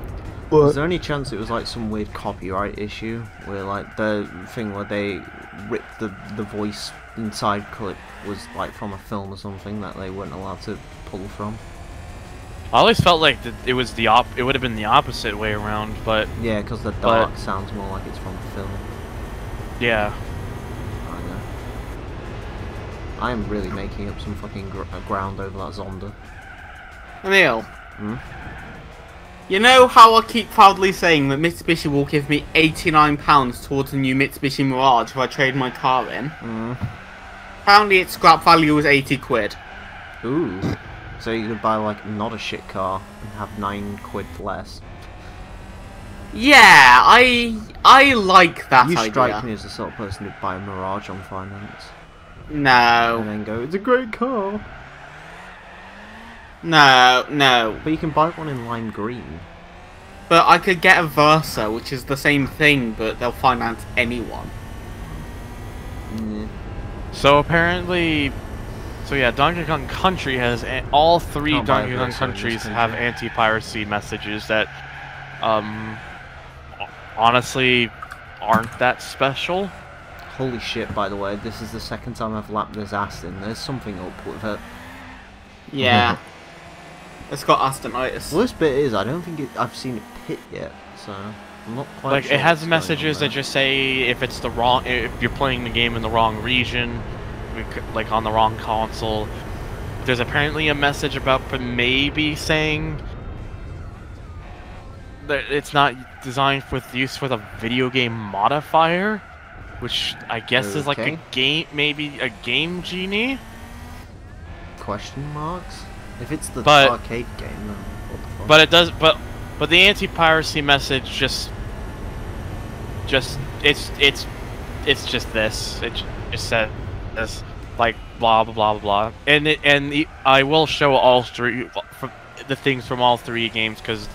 Is there any chance it was like some weird copyright issue where like the thing where they ripped the voice inside clip was like from a film or something that they weren't allowed to pull from? I always felt like it was it would have been the opposite way around, but Yeah, because the dark sounds more like it's from a film. yeah. I know. I am really making up some fucking ground over that Zonda. Neil. Hmm? You know how I keep proudly saying that Mitsubishi will give me £89 towards a new Mitsubishi Mirage if I trade my car in? Hmm. Apparently its scrap value was 80 quid. Ooh. So you could buy like not a shit car and have 9 quid less. Yeah, I like that You idea. strike me as the sort of person who'd buy a Mirage on finance. And No. then go, it's a great car. No. But you can buy one in lime green. But I could get a Versa, which is the same thing, but they'll finance anyone. Yeah. So apparently, yeah, Donkey Kong Country has all three Can't buy a Donkey Kong Versa in this countries country. have anti-piracy messages that, honestly, aren't that special. Holy shit, by the way, this is the second time I've lapped this Aston. There's something up with it. Yeah. It's got Astonitis. Well, this bit is, I don't think I've seen it pit yet, so I'm not quite Like sure it has what's going messages on that there. just say if it's if you're playing the game in the wrong region, like on the wrong console, there's apparently a message about maybe saying that it's not designed with use with a video game modifier, which I guess is like a Okay. game, maybe a game genie. Question marks? If it's the But- arcade game, then what the fuck? But it does. But the anti-piracy message just it's just this. It just says like blah blah blah blah blah. I will show all three from the things from all three games because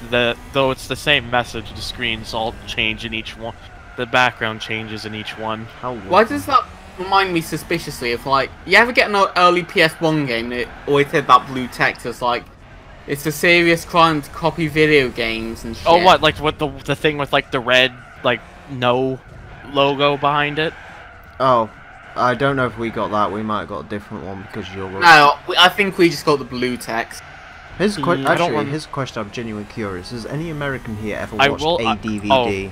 though it's the same message, the screens all change in each one. The background changes in each one. How Why does that remind me suspiciously of, like, you ever get an early PS1 game that always had that blue text? It's like, it's a serious crime to copy video games and shit. Oh, what? Like what the thing with like the red like no logo behind it? Oh, I don't know if we got that. We might have got a different one because you're. No, I think we just got the blue text. Here's a I don't actually, want- here's a question I'm genuinely curious. Has any American here ever I watched will- a DVD?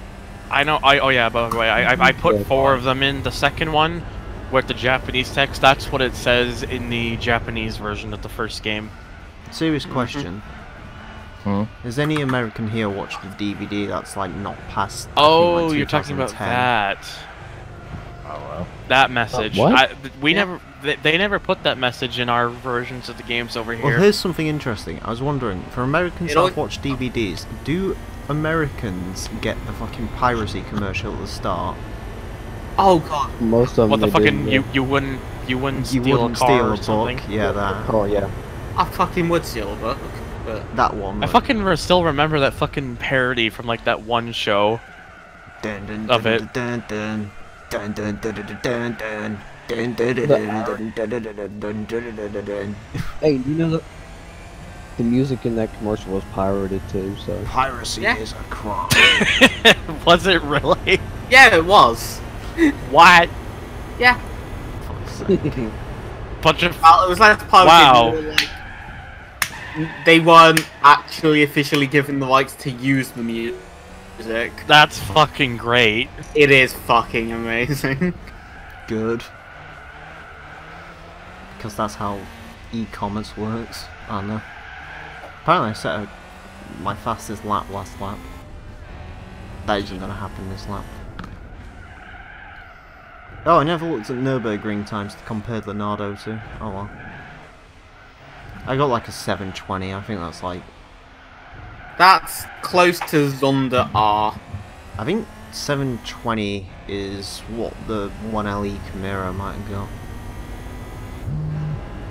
I know. Oh yeah. By the way, I put 4 of them in. The second one with the Japanese text. That's what it says in the Japanese version of the first game. Serious question. Hmm? Has any American here watched a DVD that's like not past? I think, Oh, like, you're talking about 2010? that. Oh well. That message. what? We never. They never put that message in our versions of the games over here. Well, here's something interesting. I was wondering, for Americans You that know have watched DVDs, do Americans get the fucking piracy commercial at the start? Oh god. Most of them. What the they fucking did, yeah. you wouldn't You steal wouldn't a car steal or a book. something? Yeah, that. Oh yeah. I fucking would steal a book, but... That one. I fucking still remember that fucking parody from like that one show. Dun, dun, of dun, it. dun, dun, dun, dun, dun, dun, dun, dun. Dun, dun, dun, dun, dun, dun, dun, dun, dun, dun, dun, dun. Hey, you know the music in that commercial was pirated too, so. Piracy Yeah. is a crime. Was it really? Yeah, it was. What? Yeah. Bunch of Well, it was less pirated. Wow. More like, they weren't actually officially given the rights to use the music. That's fucking great. It is fucking amazing. Good. Because that's how e-commerce works. I don't know. Apparently I set my fastest lap last lap. That isn't going to happen this lap. Oh, I never looked at Nürburgring times to compare Leonardo to. Oh well. I got like a 720, I think that's like... That's close to Zonda R. I think 720 is what the 1LE Chimera might go.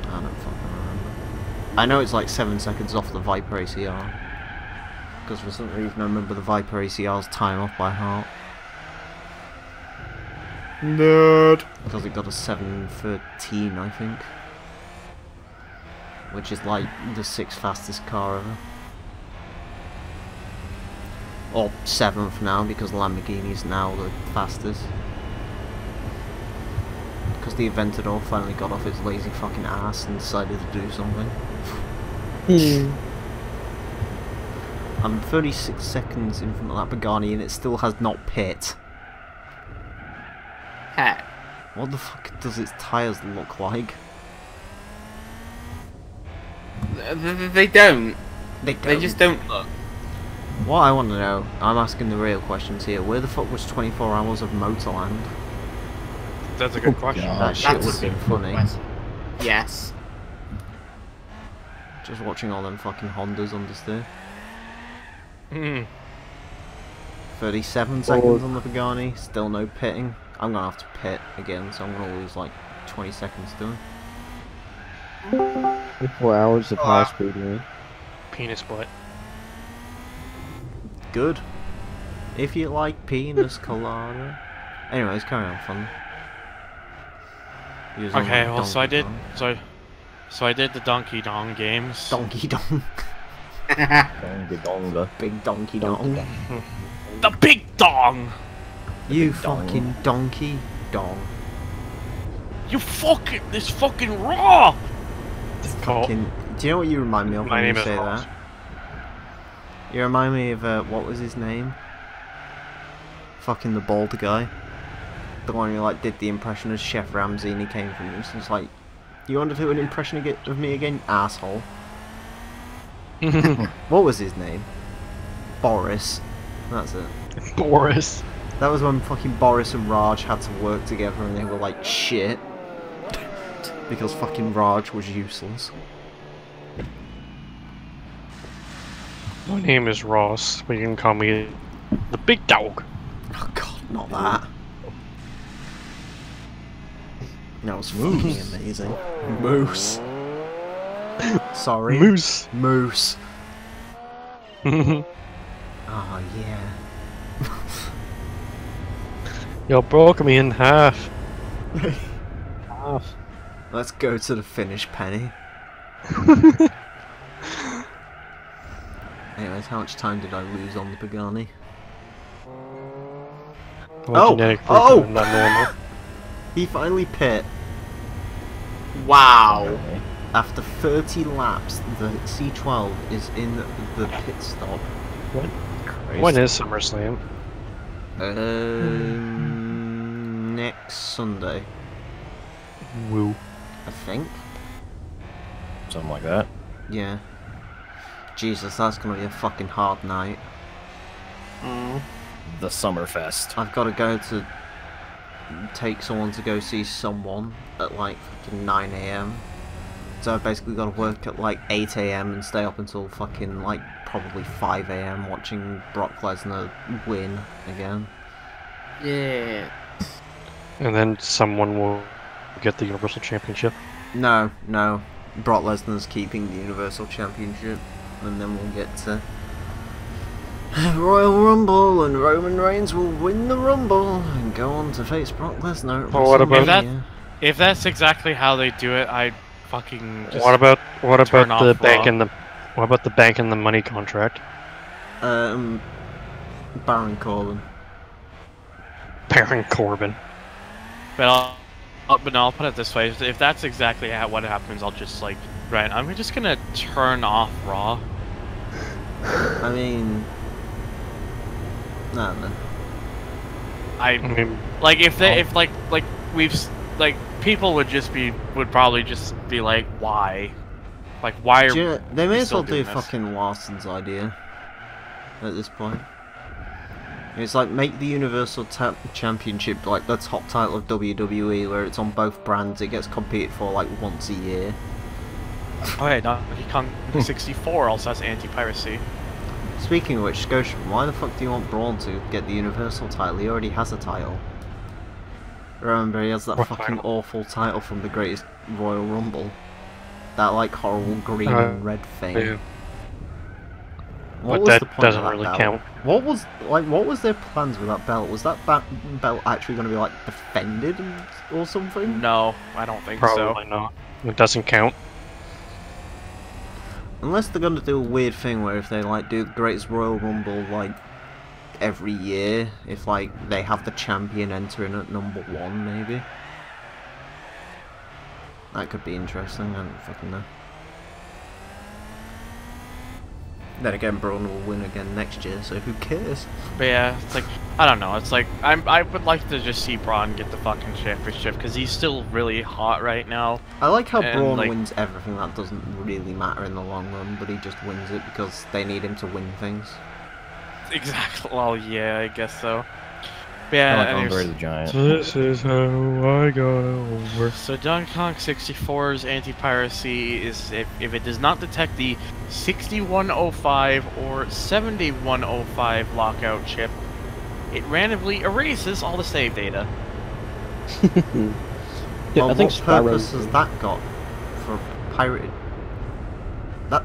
I don't fucking remember. I know it's like 7 seconds off the Viper ACR. Because for some reason I remember the Viper ACR's time off by heart. Nerd. Because it got a 713, I think. Which is like the 6th fastest car ever. Or 7th now, because Lamborghini's now the fastest. Because the Aventador finally got off its lazy fucking ass and decided to do something. I'm 36 seconds in front of that Pagani and it still has not pit. Heck. What the fuck does its tyres look like? They don't. They They just don't look. What I want to know, I'm asking the real questions here. Where the fuck was 24 hours of Motorland? That's a good question. That shit That's would have been funny. Yes. Just watching all them fucking Hondas understeer. Hmm. 37 seconds on the Pagani, still no pitting. I'm gonna have to pit again, so I'm gonna lose like 20 seconds doing. 4 hours of high speed, man. Penis butt. Good. If you like penis colada. Anyways, carry on, fun. Use all Okay, my well, so I Donkey did, so I did the Donkey Kong games. Donkey Dong. Donga donga. Big Donkey Dong. The big dong! You Big dong. fucking donkey dong. You fucking, this fucking raw! Cool. Fucking, do you know what you remind me of My when you name is say Ross. that? You remind me of, what was his name? Fucking the bald guy. The one who, like, did the impression of Chef Ramsay and he came from, it's just like, You want to do an impression of me again, asshole? What was his name? Boris. That's it. Boris. That was when fucking Boris and Raj had to work together and they were like shit. Because fucking Raj was useless. My name is Ross, but you can call me the big dog. Oh god, not that. That was fucking amazing. Moose. Sorry. Moose. Moose. Oh yeah. You broke me in half. Let's go to the finish, Penny. Anyways, how much time did I lose on the Pagani? Well, genetic proof that I'm not normal. He finally pit. Wow. After 30 laps, the C12 is in the pit stop. When is SummerSlam? Next Sunday, Woo. I think. Something like that. Yeah. Jesus, that's gonna be a fucking hard night. The Summerfest. I've got to go to take someone to go see someone at like fucking 9 AM. So I've basically got to work at like 8 AM and stay up until fucking like probably 5 AM watching Brock Lesnar win again. Yeah. And then someone will get the Universal Championship. No, no. Brock Lesnar's keeping the Universal Championship, and then we'll get to Royal Rumble, and Roman Reigns will win the Rumble and go on to face Brock Lesnar. at Well, what about- WrestleMania. If that's exactly how they do it, I'd fucking just What about turn the off bank Raw. and the what about the bank and the money contract? Baron Corbin. Baron Corbin. But I'll put it this way: if that's exactly what happens, I'll just like, right, I'm just gonna turn off Raw. I mean, no. I mean, Like if people would probably just be like, why? Like why are Do you know, they may we as well still do doing this? fucking Larson's idea at this point. It's like make the Universal Championship like the top title of WWE, where it's on both brands. It gets competed for like once a year. Oh yeah, Donkey Kong 64 also has anti-piracy. Speaking of which, Scotian, why the fuck do you want Braun to get the Universal title? He already has a title. Remember, he has that What fucking title? awful title from the Greatest Royal Rumble. That like horrible green and red thing. yeah. What But was that the point doesn't of that really belt? count. What was their plans with that belt? Was that belt actually going to be like defended or something? No, I don't think Probably not. It doesn't count. Unless they're going to do a weird thing where if they like do the Greatest Royal Rumble like every year, if like they have the champion enter in at number 1, maybe. That could be interesting. I don't fucking know. Then again, Braun will win again next year, so who cares? so. But yeah, it's like I don't know. It's like I would like to just see Braun get the fucking championship because he's still really hot right now. I like how And, Braun like- wins everything. That doesn't really matter in the long run, but he just wins it because they need him to win things. Exactly. Well, yeah, I guess so. But yeah, I like anyways, Andre the Giant. This is how I got over. so Donkey Kong 64's anti-piracy is if it does not detect the 6105 or 7105 lockout chip, it randomly erases all the save data. Yeah, Well, I think what purpose Spyro. has that got for pirated? That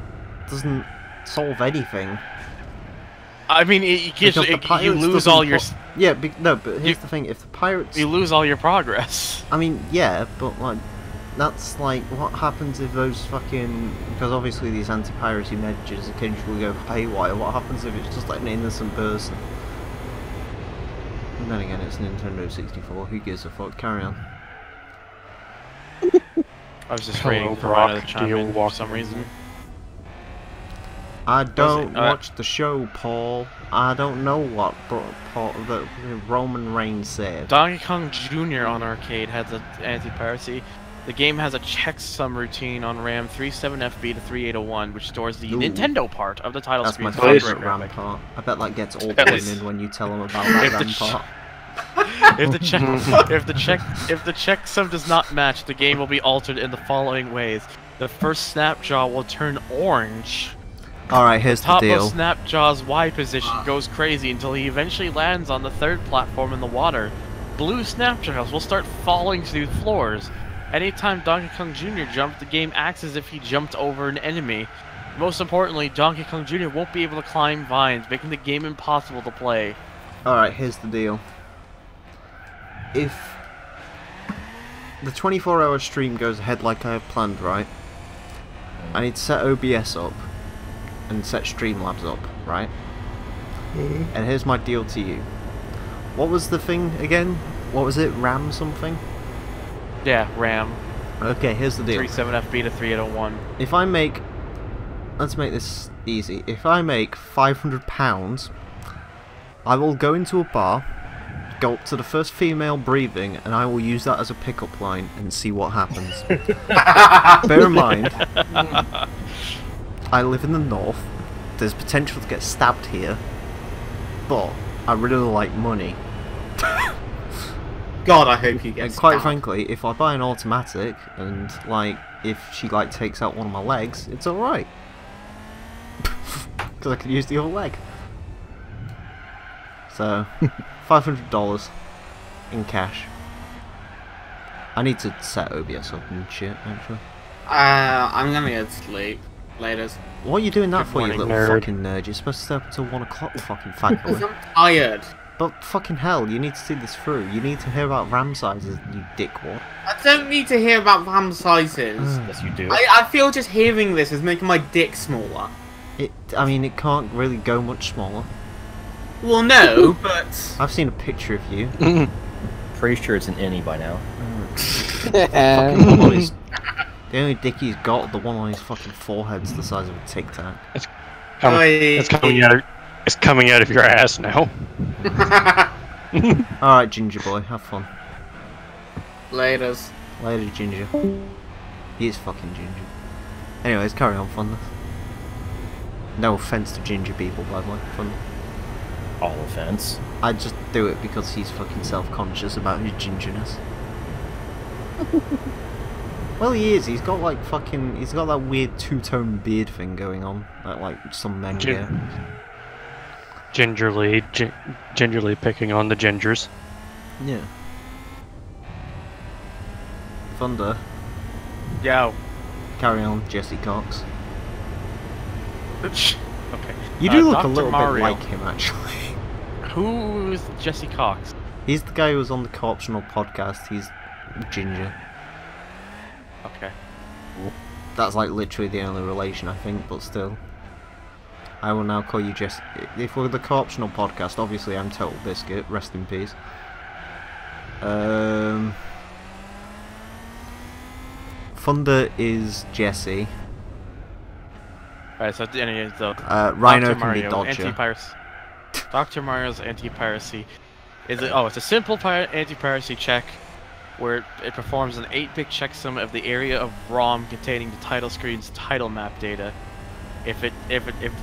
doesn't solve anything. I mean, it gives Because the you pirates lose doesn't all your Yeah, no, but here's You- the thing: if the pirates, you lose all your progress. I mean, yeah, but like, that's like, what happens if those fucking? Because obviously these anti-piracy measures occasionally go haywire. What happens if it's just like an innocent person? And then again, it's Nintendo 64. Who gives a fuck? Carry on. I was just Hello, waiting for Brock. Rhino to Do chime you in for walk some in? reason. I don't it? watch the show, Paul. I don't know what Roman Reigns said. Donkey Kong Jr. on arcade had the anti-piracy. The game has a checksum routine on RAM 37FB to 3801, which stores the Ooh. Nintendo part of the title That's my screen. favourite RAM part. I bet that gets all At least- women when you tell them about that If the RAM ch- part. If the checksum does not match, the game will be altered in the following ways. The first Snapjaw will turn orange. Alright, here's the Top of deal. Snapjaw's Y position goes crazy until he eventually lands on the third platform in the water. Blue Snapjaws will start falling through floors. Anytime Donkey Kong Jr. jumps, the game acts as if he jumped over an enemy. Most importantly, Donkey Kong Jr. won't be able to climb vines, making the game impossible to play. Alright, here's the deal. If the 24-hour stream goes ahead like I have planned, right? I need to set OBS up and set Streamlabs up, right? And here's my deal to you. What was the thing again? What was it? RAM something? Yeah, RAM Okay, here's the deal. 37FB to 3801. If I make... Let's make this easy. If I make £500, I will go into a bar, go up to the first female breathing, and I will use that as a pickup line and see what happens. Bear in mind, I live in the north. There's potential to get stabbed here, but I really like money. God, I hope you get And quite stabbed. frankly, if I buy an automatic and like if she like takes out one of my legs, it's alright. Because I could use the other leg. So, $500 in cash. I need to set OBS up and shit, actually. I'm gonna go to sleep. Laters. What are you doing that Good for, you morning, little nerd. fucking nerd? You're supposed to stay up until 1 o'clock, you fucking fat Because boy. I'm tired. But fucking hell, you need to see this through. You need to hear about RAM sizes, you dickwad. I don't need to hear about RAM sizes. Yes, you do. I feel just hearing this is making my dick smaller. I mean, it can't really go much smaller. Well, no, but... I've seen a picture of you. Pretty sure it's an innie by now. Fucking one on his, the only dick he's got, the one on his fucking forehead's the size of a Tic Tac. It's coming out of your ass now. Alright, Ginger Boy, have fun. Laters. Later, Ginger. He is fucking Ginger. Anyways, carry on, Funness. No offense to Ginger people, by the way. Fun. All offense. I just do it because he's fucking self-conscious about his gingerness. Well, he is. He's got like fucking. He's got that weird two-tone beard thing going on, that like some men get. Gingerly picking on the gingers. Yeah. Thunder. Yo. Carry on, Jesse Cox. Okay. You do look Dr. a little Mario. bit like him, actually. Who's Jesse Cox? He's the guy who was on the Co-optional podcast. He's ginger. Okay. That's like literally the only relation, I think, but still. I will now call you Jesse. If we're the Co-optional podcast, obviously I'm Total Biscuit. Rest in peace. Thunder is Jesse. Alright, so anyway, so Rhino Dr. can Mario, be Dodger. anti-piracy. Dr. Mario's anti-piracy is it's a simple anti-piracy check where it performs an 8-bit checksum of the area of ROM containing the title screen's title map data. If the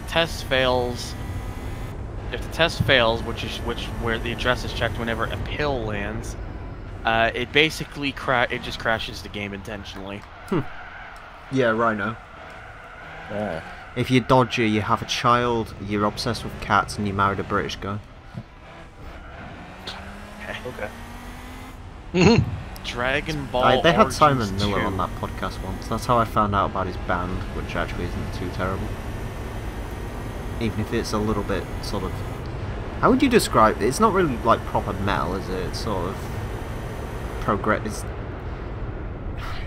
test fails, where the address is checked whenever a pill lands, it basically just crashes the game intentionally. Yeah, Rhino. Yeah. If you're Dodger, you have a child, you're obsessed with cats, and you married a British guy. Okay. Dragon Ball. They had Origins Simon Miller 2. on that podcast once. That's how I found out about his band, which actually isn't too terrible. Even if it's a little bit sort of... How would you describe it? It's not really like proper metal, is it? It's sort of...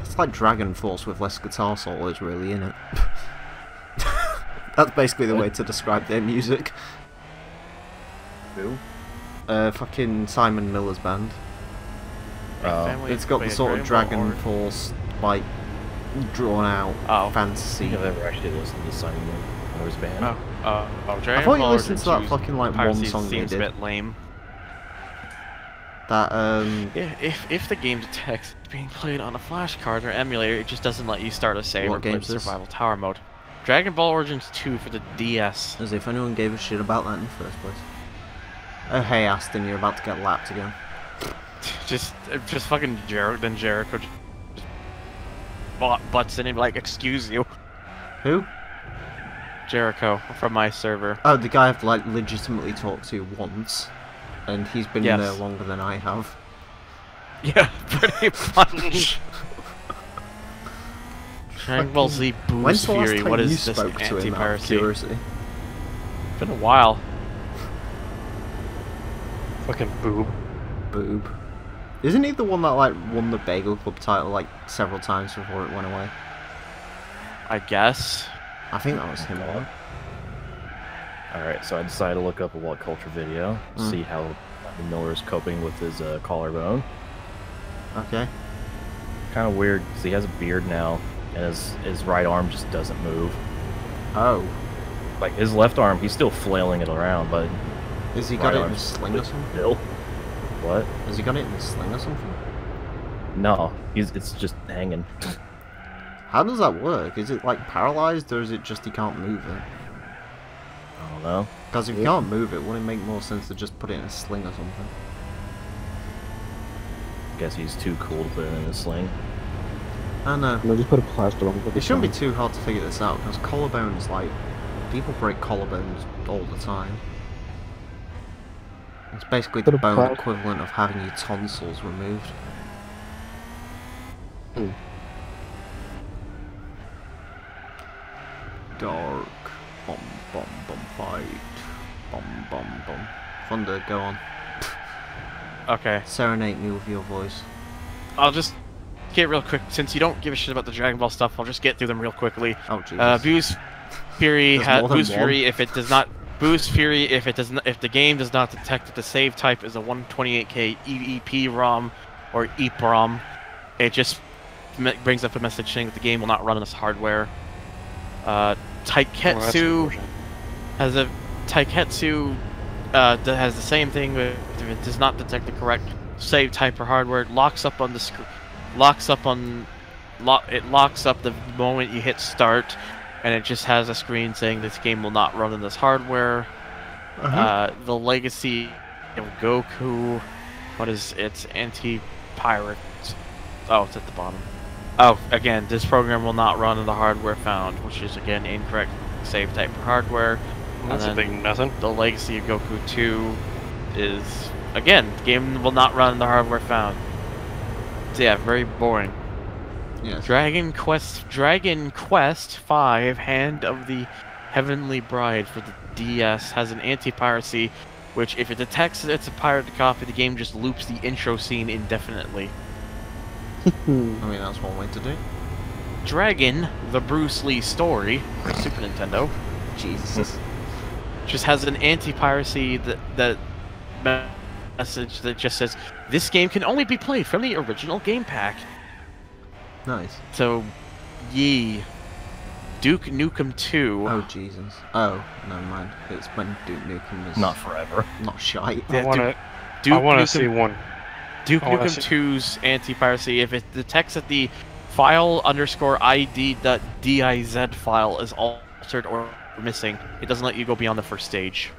It's like Dragon Force with less guitar solos really in it. That's basically the way to describe their music. Who? Fucking Simon Miller's band. Family It's got the Wait, sort of Dragon Ball Dragon Force, like, drawn out Oh. I fantasy. think I've ever actually listened to Simon Miller's band. Dragon I thought you Ball listened to that Origins fucking like one piracy song they seems a did. bit lame. That If the game's text is being played on a flashcard or emulator, it just doesn't let you start a save What or play game is this? survival tower mode. Dragon Ball Origins 2 for the DS. as if anyone gave a shit about that in the first place. Oh hey Aston, you're about to get lapped again. Just fucking Jericho just butts in and be like, excuse you. Who? Jericho from my server. Oh, the guy I've like legitimately talked to once, and he's been Yes. there longer than I have. Yeah, pretty much. Dragon Ball Z When's Boost the last Fury, time what you is this spoke to him out of anti-piracy? curiosity? It's been a while. Fucking boob. Boob. Isn't he the one that like won the Bagel Club title like several times before it went away? I guess. I think that was him. Alright, so I decided to look up a What Culture video, see how Miller's coping with his collarbone. Okay. Kind of weird, because he has a beard now, and his right arm just doesn't move. Oh. Like, his left arm, he's still flailing it around, but... Has he right got it in a arm's sling or something? still. What? Has he got it in a sling or something? No, it's just hanging. How does that work? Is it like paralyzed or is it just he can't move it? I don't know. Because if you can't move it, wouldn't it make more sense to just put it in a sling or something? Guess he's too cool to put it in a sling. I don't know. No, just put a plaster on it. It shouldn't be too hard to figure this out because collarbones, like, people break collarbones all the time. It's basically the Put a bone plaster- equivalent of having your tonsils removed. Dark. Bum bum bum fight. Bum bum bum. Thunder, go on. Okay. Serenade me with your voice. I'll just get real quick. Since you don't give a shit about the Dragon Ball stuff, I'll just get through them real quickly. Oh Jesus. Boost Fury There's has more than Boost one. Fury if it does not Boost Fury if the game does not detect that the save type is a 128K EEPROM or EEPROM. It just brings up a message saying that the game will not run on this hardware. Taiketsu has a Taiketsu that has the same thing. But if it does not detect the correct save type or hardware, it locks up on the screen. It locks up the moment you hit start, and it just has a screen saying this game will not run on this hardware. The legacy of Goku, what is its anti-pirate? Oh, it's at the bottom. Oh, again, this program will not run on the hardware found, which is again incorrect save type for hardware. That's a And big then nothing. the legacy of Goku 2 is again, the game will not run on the hardware found. So yeah, very boring. Yes. Dragon Quest V, Hand of the Heavenly Bride for the DS has an anti-piracy, which if it detects that it's a pirated copy, the game just loops the intro scene indefinitely. I mean, that's one way to do it. Dragon, the Bruce Lee story for Super Nintendo, Jesus. just has an anti-piracy that message that just says this game can only be played from the original game pack. Nice. So, yee. Duke Nukem 2. Oh Jesus. Oh, never mind. It's when Duke Nukem was Not forever. not shite. Yeah, I want Duke to Nukem, see one. Duke I wanna Nukem see- 2's anti-piracy, if it detects that the file_id.diz file is altered or missing, it doesn't let you go beyond the first stage.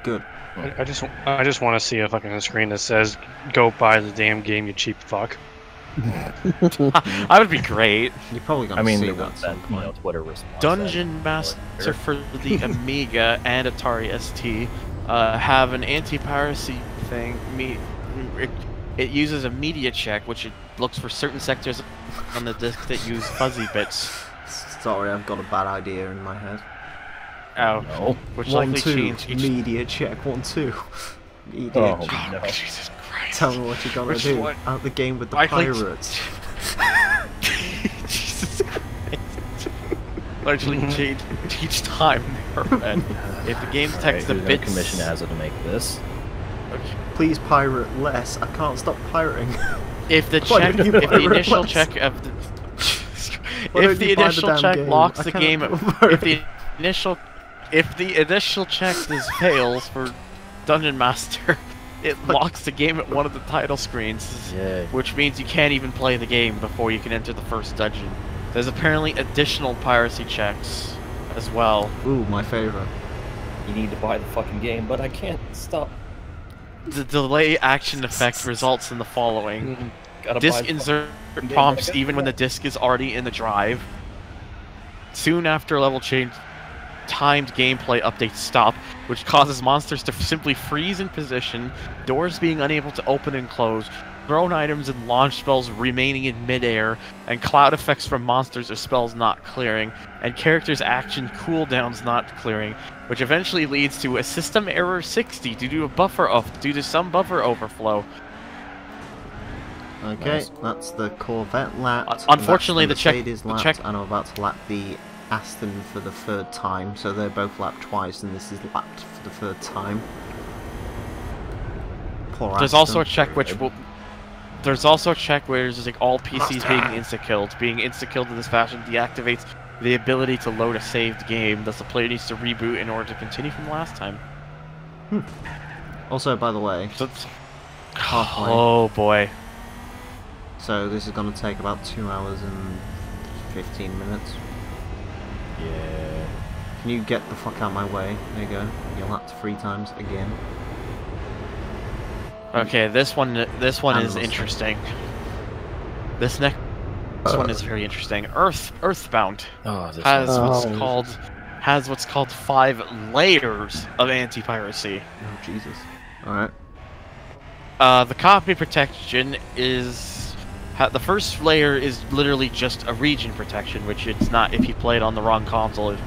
Good. I just want to see a fucking screen that says, "Go buy the damn game, you cheap fuck." That would be great. You're probably gonna I mean, see there that was at that, some you know, point. Twitter response. Dungeon Master for the Amiga and Atari ST have an anti-piracy thing. It uses a media check, which it looks for certain sectors on the disk that use fuzzy bits. Sorry, I've got a bad idea in my head. Oh, No. which 1, likely 2, change each. media check. 1, 2. Media Oh, check. no. Jesus Christ! Tell me what you're gonna Which do. one? Out the game with the Likely- pirates. Jesus Christ! Largely change each time. And if the game detects the Alright, who's gonna bits, commission Azza to make this? okay. Please pirate less. I can't stop pirating. If the Why check, don't you if the pirate initial less? check of the, Why if don't the you buy the initial damn check game? locks I the can't game, afford if the initial check fails for Dungeon Master, it locks the game at one of the title screens, Yeah. which means you can't even play the game before you can enter the first dungeon. There's apparently additional piracy checks as well. Ooh, my favorite. You need to buy the fucking game, but I can't stop. The delay action effect results in the following. Gotta buy Disk the insert fucking game, prompts but I gotta even when do the disk is already in the drive. Soon after level change, timed gameplay updates stop, which causes monsters to simply freeze in position, doors being unable to open and close, thrown items and launch spells remaining in midair, and cloud effects from monsters or spells not clearing, and characters' action cooldowns not clearing, which eventually leads to a system error 60 due to some buffer overflow. Okay, Nice. that's the Corvette lapped. Unfortunately, that's the Mercedes lapped, and I'm about to lap the Aston for the 3rd time, so they're both lapped twice, and this is lapped for the 3rd time. Poor There's Aston. also a check which will. There's also a check where there's like all PCs being insta-killed. Being insta-killed in this fashion deactivates the ability to load a saved game, thus the player needs to reboot in order to continue from last time. Also, by the way, So it's... halfway. Oh boy. So this is going to take about 2 hours and 15 minutes. Yeah. Can you get the fuck out of my way? There you go. You're lapped 3 times again. Okay, this one And is the interesting. This next one is very interesting. Earthbound Oh, this has one. what's called 5 layers of anti-piracy. Oh, Jesus. Alright. The copy protection is... the first layer is literally just a region protection, which it's not if you play it on the wrong console. You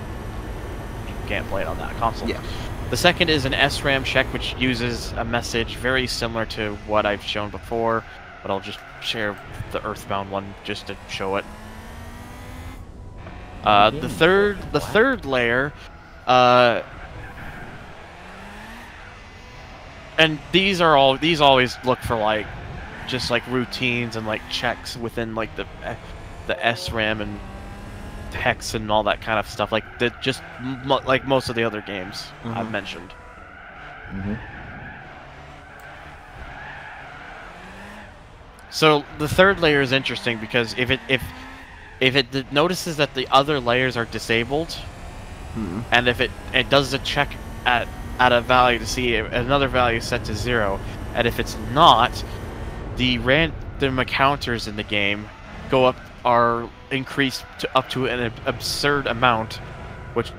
can't play it on that console. Yeah. The second is an SRAM check, which uses a message very similar to what I've shown before, but I'll just share the Earthbound one just to show it. The third layer, and these always look for like just like routines and like checks within like the SRAM and hex and all that kind of stuff, like just like most of the other games I've mentioned. So the third layer is interesting because if it notices that the other layers are disabled, and if it does a check at a value to see if another value is set to 0, and if it's not, the random encounters in the game are increased up to an absurd amount, which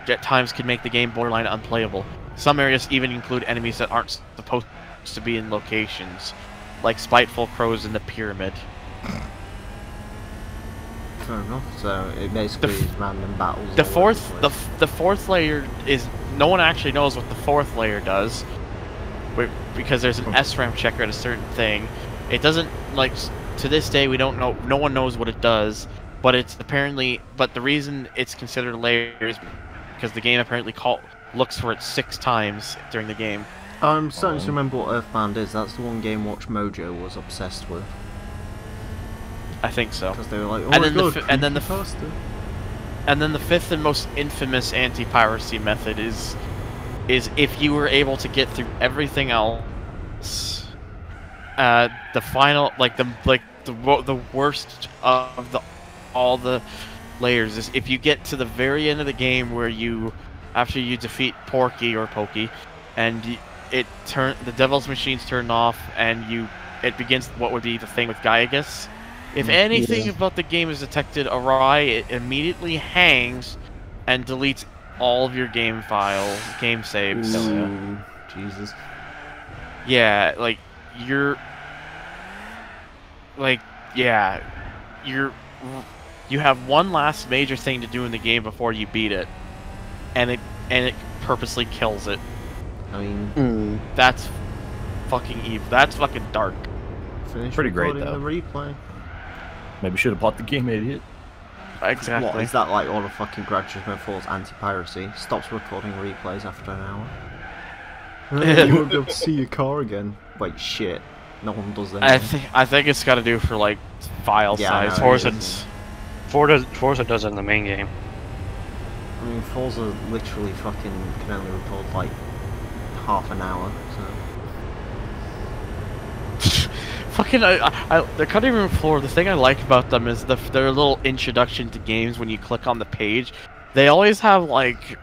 at times can make the game borderline unplayable. Some areas even include enemies that aren't supposed to be in locations, like spiteful crows in the pyramid. Fair enough. So it basically is random battles. The all over fourth, place. the fourth layer is no one actually knows what the fourth layer does, because there's an SRAM checker at a certain thing. It doesn't like to this day we don't know. No one knows what it does, but it's apparently. But the reason it's considered a layer is because the game apparently looks for it 6 times during the game. I'm starting to remember what Earthbound is. That's the one Game Watch Mojo was obsessed with. I think so. Because they were like, oh And my then god, and then the creepypasta. And then the fifth and most infamous anti-piracy method is if you were able to get through everything else, the final, the worst of all the layers is if you get to the very end of the game where after you defeat Porky or Pokey, and the Devil's Machines turn off, and it begins what would be the thing with Gygus. If anything about the game is detected awry, it immediately hangs and deletes all of your game saves. Ooh, Jesus. Yeah, you have one last major thing to do in the game before you beat it, and it purposely kills it. I mean, That's fucking evil. That's fucking dark. finish Pretty great, recording though. the replay. Maybe should have bought the game, idiot. Exactly. What, is that like all of fucking Gran Turismo 4's anti-piracy? Stops recording replays after an hour. You won't be able to see your car again. Wait, shit. No one does that. I think it's got to do for like file Yeah, I size. know. Forza does it in the main game. I mean, Forza literally fucking can only record like half an hour, so... fucking they're cutting room floor. The thing I like about them is their little introduction to games. When you click on the page, they always have like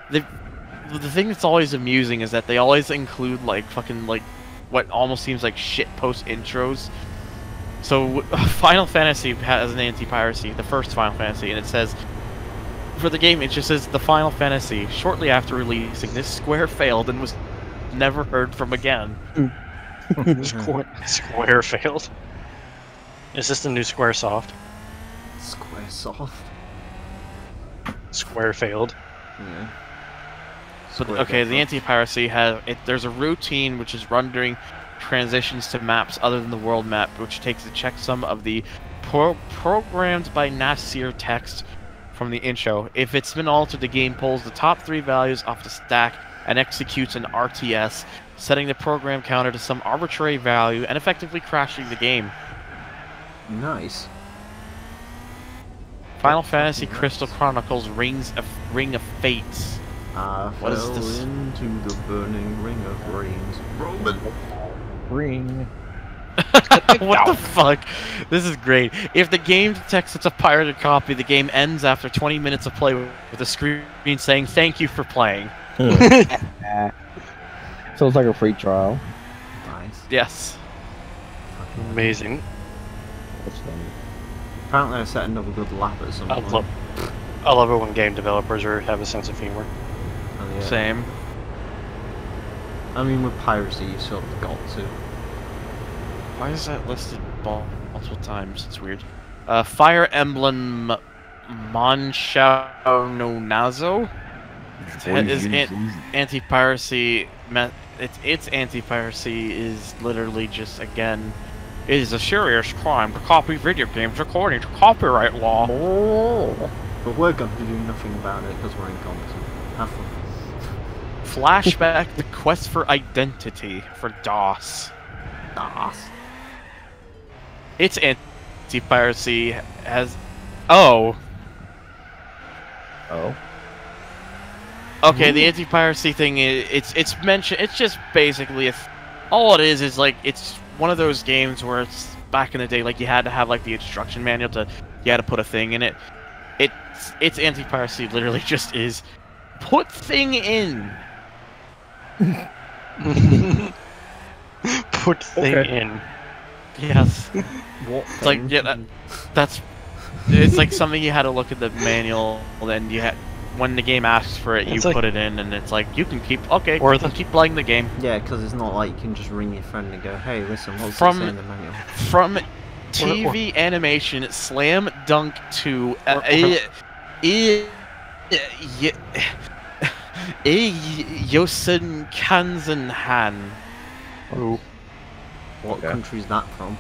the thing that's always amusing is that they always include like fucking like what almost seems like shit post intros. So Final Fantasy has an anti-piracy, the first Final Fantasy, and it says for the game it just says the Final Fantasy. Shortly after releasing, this Square failed and was never heard from again. Square failed. Is this the new Squaresoft? Squaresoft. Square failed. Yeah. But okay, the anti-piracy has there's a routine which is run during transitions to maps other than the world map, which takes a checksum of the programmed by Nasir text from the intro. If it's been altered, the game pulls the top 3 values off the stack and executes an RTS, setting the program counter to some arbitrary value and effectively crashing the game. Nice. Final Fantasy Crystal Chronicles Ring of Fates. What is this? Into the burning ring of rains. Roman. Ring. What the fuck? This is great. If the game detects it's a pirated copy, the game ends after 20 minutes of play with a screen saying "Thank you for playing." So it's like a free trial. Nice. Yes. Amazing. That's funny. Apparently I set another good lap at some I point. love it when game developers have a sense of humor. Oh, yeah. Same. I mean, with piracy, you sort of got to. Why is that listed multiple times? It's weird. Fire Emblem Manshao no Nazo is anti-piracy. Its anti-piracy is literally just, again, it is a serious crime to copy video games according to copyright law. But we're going to do nothing about it because we're incompetent. Have fun. Flashback: The Quest for Identity for DOS. DOS. Its anti-piracy has... Oh. Oh. Okay, the anti-piracy thing, it's mentioned, it's just basically, all it is like, it's one of those games where it's, back in the day, like, you had to have, like, the instruction manual you had to put a thing in it. Its anti-piracy literally just is, put thing in. Put thing in. Yes. What? It's like, yeah, it's like something you had to look at the manual, then you had, when the game asks for it, you It's like, put it in, and it's like, you can keep, okay, or you can keep playing the game. Yeah, because it's not like you can just ring your friend and go, hey, listen, what's From- this say in the manual? From TV animation, Slam Dunk 2, Yosen Kanzenhan, oh, What country's that from?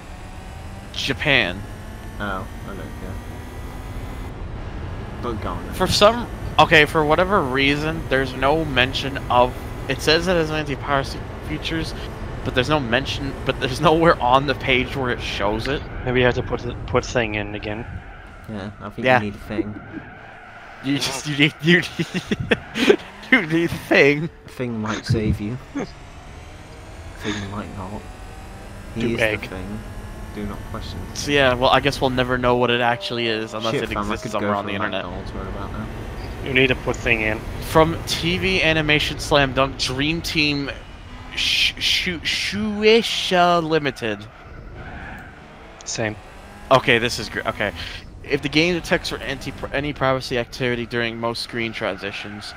Japan. Oh, I don't care. But go on. For for whatever reason, there's no mention of, it says it has anti-piracy features, but there's no mention, but there's nowhere on the page where it shows it. maybe you have to put thing in again. Yeah, I think Yeah. you need a thing. You need you need a thing. Thing might save you. Thing might not. He Do is egg. the thing. Do not question it. So yeah, well, I guess we'll never know what it actually is unless Shit, it fam, I exists could somewhere go on the for internet. McDonald's right about now. You need to put thing in. From TV animation Slam Dunk Dream Team Shueisha Limited. Same. Okay, this is great. Okay. If the game detects for any privacy activity during most screen transitions,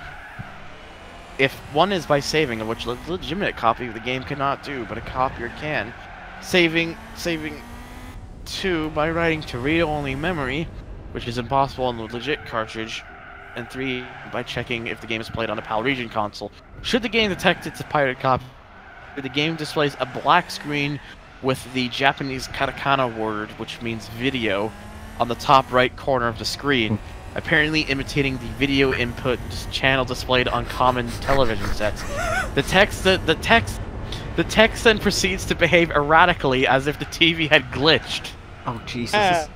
if one is by saving, of which a legitimate copy of the game cannot do, but a copier can, saving 2 by writing to read-only memory, which is impossible on the legit cartridge, and 3 by checking if the game is played on a PAL Region console. Should the game detect it's a pirated copy, the game displays a black screen with the Japanese katakana word, which means video, on the top right corner of the screen, apparently imitating the video input channel displayed on common television sets. The text then proceeds to behave erratically as if the TV had glitched. Oh, Jesus.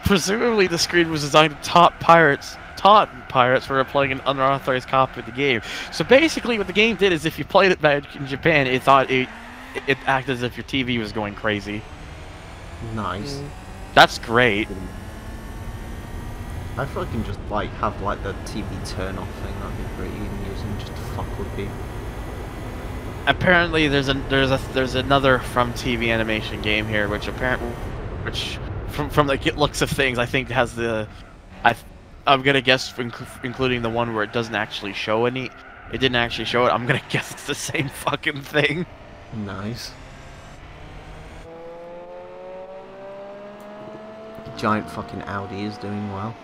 Presumably, the screen was designed to taunt pirates for playing an unauthorized copy of the game. So basically, what the game did is, if you played it back in Japan, it thought it acted as if your TV was going crazy. Nice. That's great. I feel like I can just like have like the TV turn off thing. That'd be pretty amusing just to fuck with people. Apparently, there's another From TV animation game here, which from the looks of things, I think has the, I'm gonna guess including the one where it doesn't actually show any. It didn't actually show it. I'm gonna guess it's the same fucking thing. Nice. Giant fucking Audi is doing well.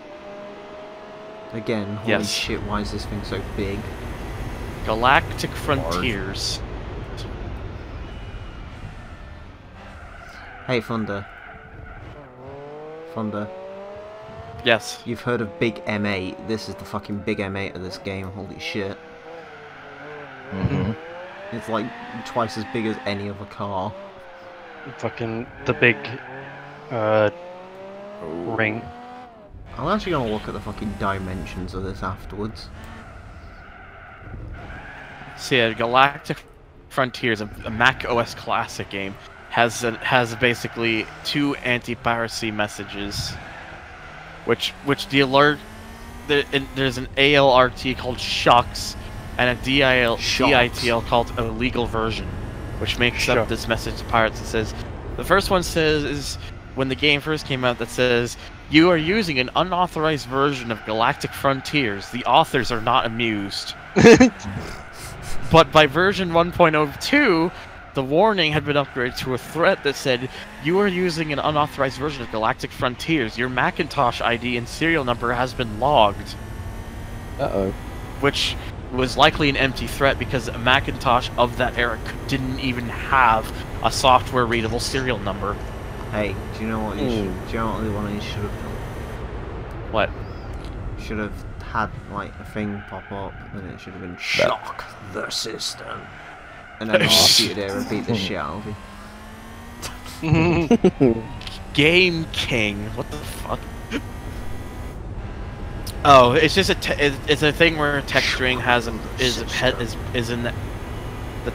Again, holy Yes. shit, why is this thing so big? Galactic Frontiers. Hey, Thunder. Thunder. Yes. You've heard of Big M8. This is the fucking Big M8 of this game, holy shit. Mm-hmm. It's like twice as big as any other car. Fucking the big ring. I'm actually gonna look at the fucking dimensions of this afterwards. So yeah, Galactic Frontiers, a Mac OS classic game, has basically 2 anti-piracy messages, which the alert there's an ALRT called Shocks and a DITL called Illegal Version, which makes up this message to pirates. It says, the first one says is when the game first came out, that says, you are using an unauthorized version of Galactic Frontiers. The authors are not amused. But by version 1.02, the warning had been upgraded to a threat that said, you are using an unauthorized version of Galactic Frontiers. Your Macintosh ID and serial number has been logged. Uh-oh. Which was likely an empty threat because a Macintosh of that era didn't even have a software-readable serial number. Hey, do you know what you should? Do you know what one of you should have done? What? You should have had like a thing pop up, and it should have been shock the system, and then ask you to repeat the shit out of you. Game King. What the fuck? Oh, it's just it's a thing where text string is in that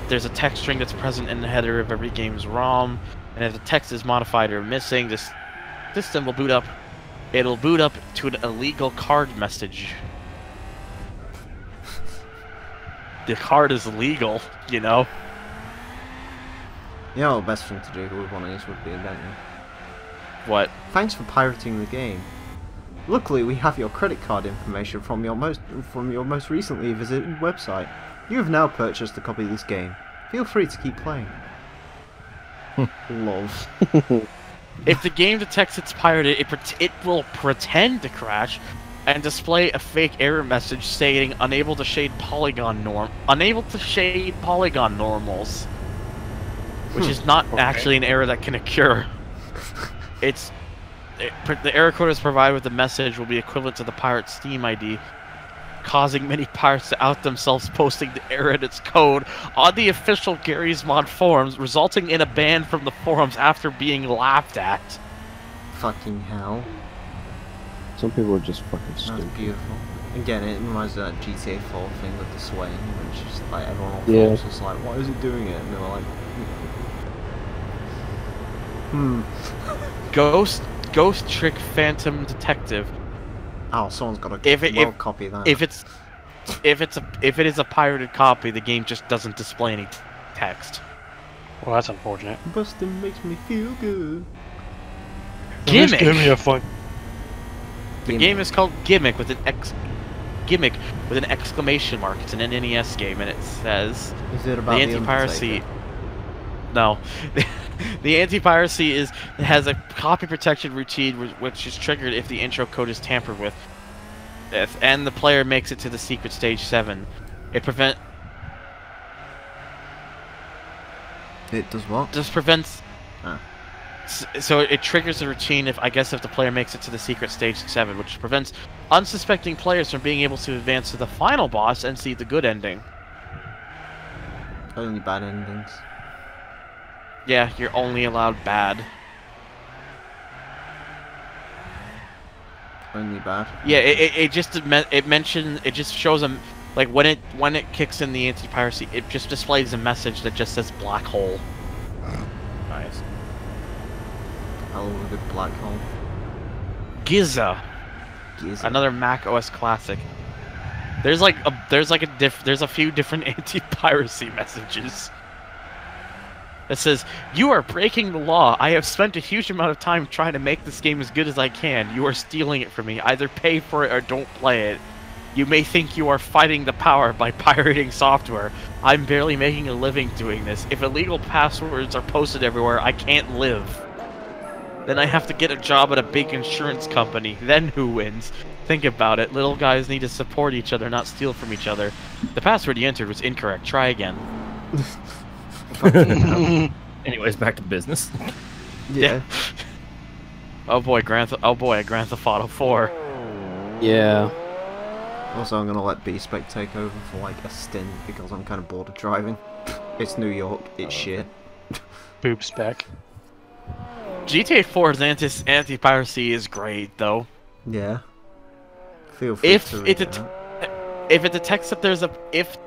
there's a text string that's present in the header of every game's ROM, and if the text is modified or missing, this system will boot up. It'll boot up to an illegal card message. The card is illegal, you know. You know, the best thing to do with one of these would be, don't you? What? Thanks for pirating the game. Luckily, we have your credit card information from your most recently visited website. You have now purchased a copy of this game. Feel free to keep playing. Love. If the game detects it's pirated, it will pretend to crash and display a fake error message stating unable to shade polygon normals, which is not actually an error that can occur. The error code is provided with the message will be equivalent to the pirate's Steam ID, causing many pirates to out themselves posting the error in its code on the official Garry's Mod forums, resulting in a ban from the forums after being laughed at. Fucking hell. Some people are just fucking That's stupid. beautiful. Again, it reminds me of that GTA 4 thing with the swaying, which is like everyone on Yeah. forums was like, why is it doing it? And they were like, Ghost Trick Phantom Detective. oh, someone's got to copy that. If it is a pirated copy, the game just doesn't display any text. Well, that's unfortunate. Busting makes me feel good. Gimmick. Give me a fun. The game is called Gimmick with an exclamation mark. It's an NES game, and it says Is it the about the anti-piracy. Undertaker? No, the anti-piracy has a copy protection routine which is triggered if the intro code is tampered with, and the player makes it to the secret stage 7. It It does what? just prevents. Ah. So it triggers the routine if the player makes it to the secret stage 7, which prevents unsuspecting players from being able to advance to the final boss and see the good ending. Only bad endings. Yeah, you're only allowed bad. Only bad. Yeah, it just shows them, like when it kicks in the anti-piracy, it just displays a message that just says black hole. Nice. I love a good black hole. Giza. Giza. Another Mac OS classic. There's a few different anti-piracy messages. It says, "You are breaking the law. I have spent a huge amount of time trying to make this game as good as I can. You are stealing it from me. Either pay for it or don't play it. You may think you are fighting the power by pirating software. I'm barely making a living doing this. If illegal passwords are posted everywhere, I can't live. Then I have to get a job at a big insurance company. Then who wins? Think about it. Little guys need to support each other, not steal from each other. The password you entered was incorrect. Try again." Anyways, back to business. Yeah. Oh boy, Grand Theft Auto 4. Yeah. Also, I'm gonna let B-Spec take over for like a stint because I'm kind of bored of driving. It's New York. It's shit. Boob spec. GTA 4's anti-piracy is great, though. Yeah. Feel free If to it read det- that. if it detects that there's a if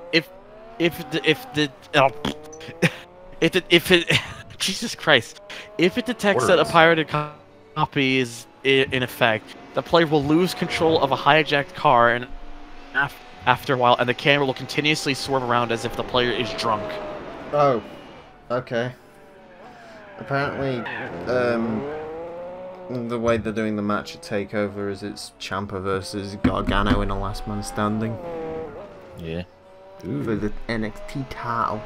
it Jesus Christ, if it detects that a Words. pirated copy is in effect, the player will lose control of a hijacked car and after a while, and the camera will continuously swerve around as if the player is drunk. Oh. Okay. Apparently, the way they're doing the match at Takeover is it's Ciampa versus Gargano in a last man standing Yeah. for the NXT title.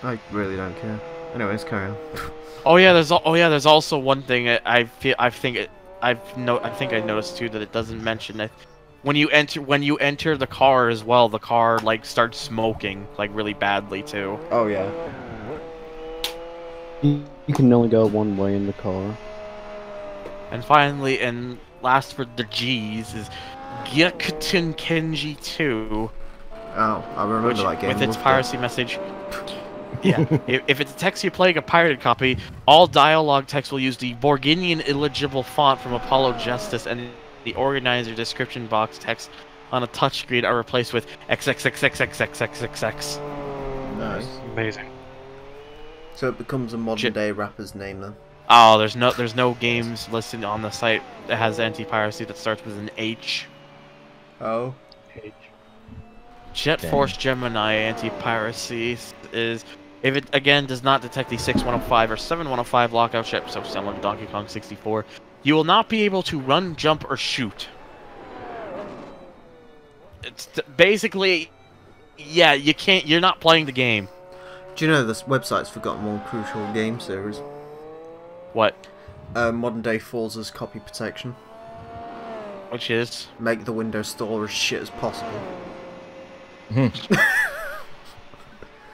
I really don't care. Anyways, carry on. There's also one thing I think I noticed too that it doesn't mention it. When you enter the car as well, the car like starts smoking like really badly too. Oh yeah. You can only go one way in the car. And finally, and last for the G's is Gyakuten Kenji 2, Oh, I remember which that game. with its Loved it. piracy message. Yeah, if it detects you playing a pirated copy, all dialogue text will use the Borginian illegible font from Apollo Justice, and the organizer description box text on a touchscreen are replaced with XXXXXXXXX. Nice. Amazing. So it becomes a modern day rapper's name then. Oh, there's no games listed on the site that has anti-piracy that starts with an H. Oh. Jet Dang. Force Gemini anti-piracy is if it again does not detect the 6105 or 7105 lockout chip, so similar to Donkey Kong 64, you will not be able to run, jump, or shoot. It's basically, yeah, you can't. You're not playing the game. Do you know this website's forgotten one crucial game series? What? Modern day Forza's copy protection. Which is? Make the Windows Store as shit as possible.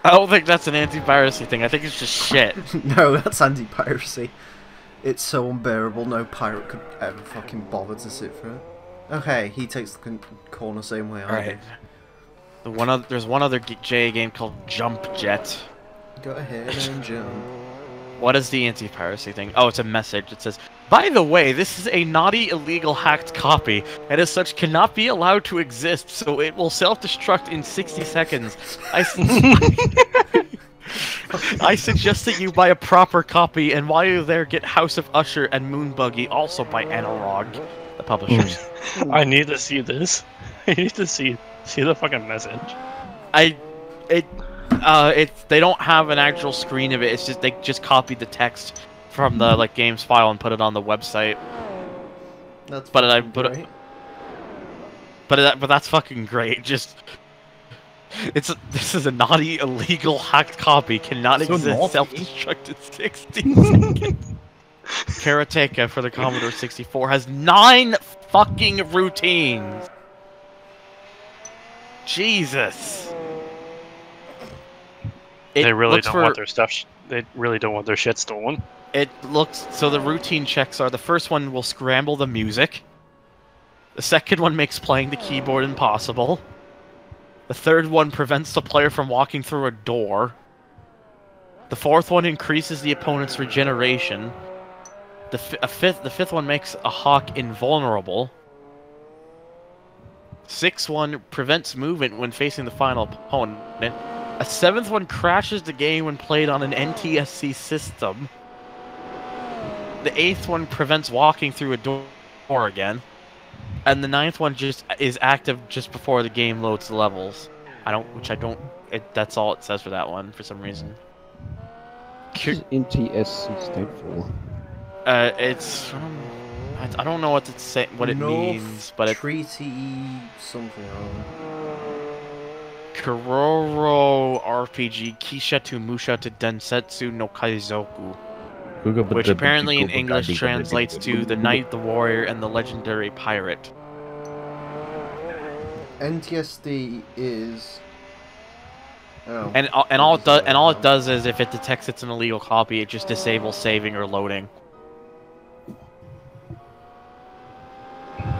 I don't think that's an anti-piracy thing. I think it's just shit. No, that's anti-piracy. It's so unbearable, no pirate could ever fucking bother to sit for it. Okay, he takes the corner same way I Alright. There's one other JA game called Jump Jet. do. Go ahead and jump. What is the anti-piracy thing? Oh, it's a message. It says, "By the way, this is a naughty, illegal, hacked copy, and as such cannot be allowed to exist, so it will self-destruct in 60 seconds. I suggest that you buy a proper copy, and while you're there, get House of Usher and Moonbuggy, also by Analog, the publishers." I need to see this. I need to see the fucking message. They don't have an actual screen of it. It's just they just copied the text from the games file and put it on the website. That's But fucking great. But that's fucking great. Just this is a naughty, illegal, hacked copy. Cannot So exist. naughty. Self-destruct in 60 seconds. Karateka for the Commodore 64 has 9 fucking routines. Jesus. It They really looks don't for- want their stuff. They really don't want their shit stolen. It looks so the routine checks are the first one will scramble the music. The second one makes playing the keyboard impossible. The third one prevents the player from walking through a door. The fourth one increases the opponent's regeneration. The fifth one makes a hawk invulnerable. Sixth one prevents movement when facing the final opponent. A A 7th one crashes the game when played on an NTSC system. The 8th one prevents walking through a door again. And the 9th one just is active just before the game loads the levels. That's all it says for that one for some reason. What does NTSC stand for? It's I don't know what it means, but it's Treaty something. Kororo RPG Kisha to Musha to Densetsu no Kaizoku, which apparently in English translates to The Knight, the Warrior, and the Legendary Pirate. NTSD is. Oh. And all it does is if it detects it's an illegal copy, it just disables saving or loading.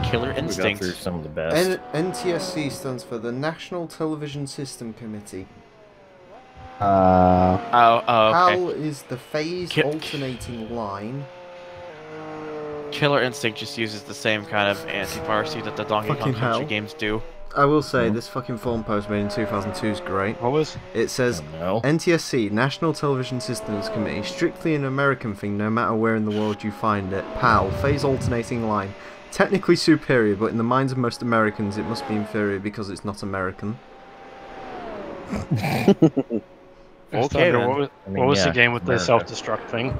Killer We got Instinct. through some of the best. NTSC stands for the National Television System Committee. Oh, okay. PAL is the phase Ki- alternating line. Killer Instinct just uses the same kind of anti-piracy that the Donkey Kong Fucking Country hell. games do. I will say, this fucking forum post made in 2002 is great. What was? It says, No. NTSC, National Television Systems Committee, strictly an American thing no matter where in the world you find it. PAL, phase alternating line. Technically superior, but in the minds of most Americans it must be inferior because it's not American. Okay, then. What was, I mean, what was yeah, the game with the America. self-destruct thing?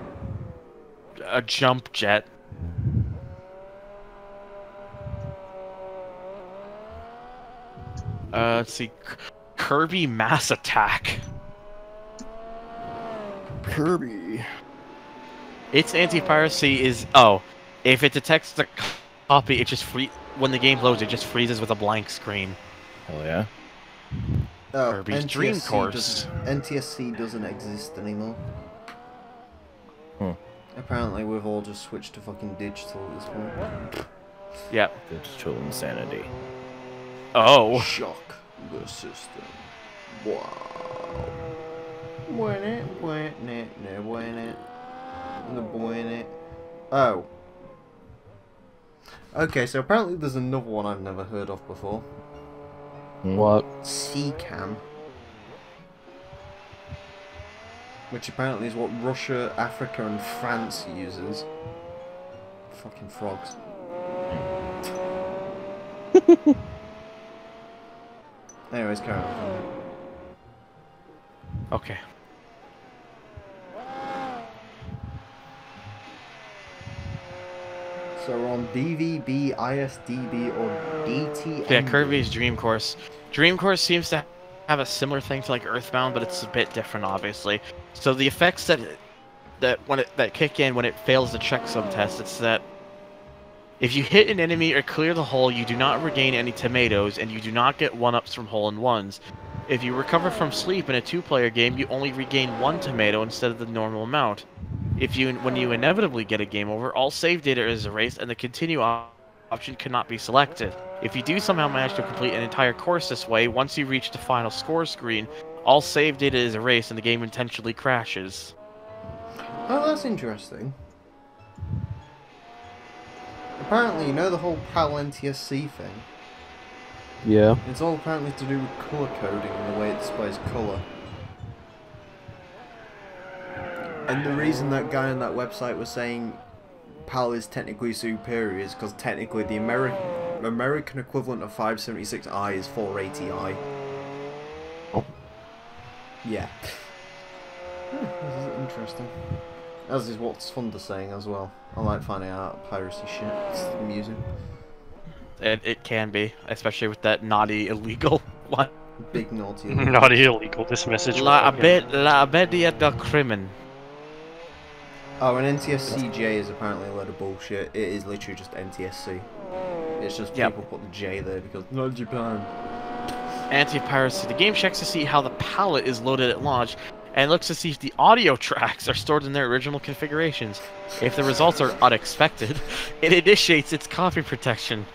A jump jet. Let's see. Kirby Mass Attack. Kirby. Its anti-piracy is if it detects the copy, it just when the game loads, it just freezes with a blank screen. Hell yeah. Oh, Kirby's Dream Course. NTSC doesn't exist anymore. Apparently we've all just switched to fucking digital at this point. Yep. Digital insanity. Oh. Shock the system. Wow. When it. Oh. Okay, so apparently there's another one I've never heard of before. What? CCAM. Which apparently is what Russia, Africa and France uses. Fucking frogs. Anyways, carry on. Okay. So we're on DVB, ISDB, or DTM. Yeah, Kirby's Dream Course. Dream Course seems to have a similar thing to like Earthbound, but it's a bit different, obviously. So the effects that kick in when it fails the checksum test, it's that if you hit an enemy or clear the hole, you do not regain any tomatoes, and you do not get 1-ups from hole-in-ones. If you recover from sleep in a 2-player game, you only regain 1 tomato instead of the normal amount. When you inevitably get a game over, all save data is erased, and the continue option cannot be selected. If you do somehow manage to complete an entire course this way, once you reach the final score screen, all save data is erased and the game intentionally crashes. Oh, that's interesting. Apparently, you know the whole PAL NTSC thing? Yeah. It's all apparently to do with colour coding and the way it displays colour. And the reason that guy on that website was saying PAL is technically superior is because technically the American equivalent of 576i is 480i. Oh. Yeah. This is interesting. As is what's Thunder saying as well. I like finding out piracy shit. It's amusing. It can be, especially with that naughty illegal one. Big naughty. Not illegal. This message. La was fucking- Abedia del Crimen. Oh, and NTSCJ is apparently a load of bullshit. It is literally just NTSC. It's just Yep. people put the J there because not Japan. Anti-piracy. The game checks to see how the palette is loaded at launch, and looks to see if the audio tracks are stored in their original configurations. If the results are unexpected, it initiates its copy protection.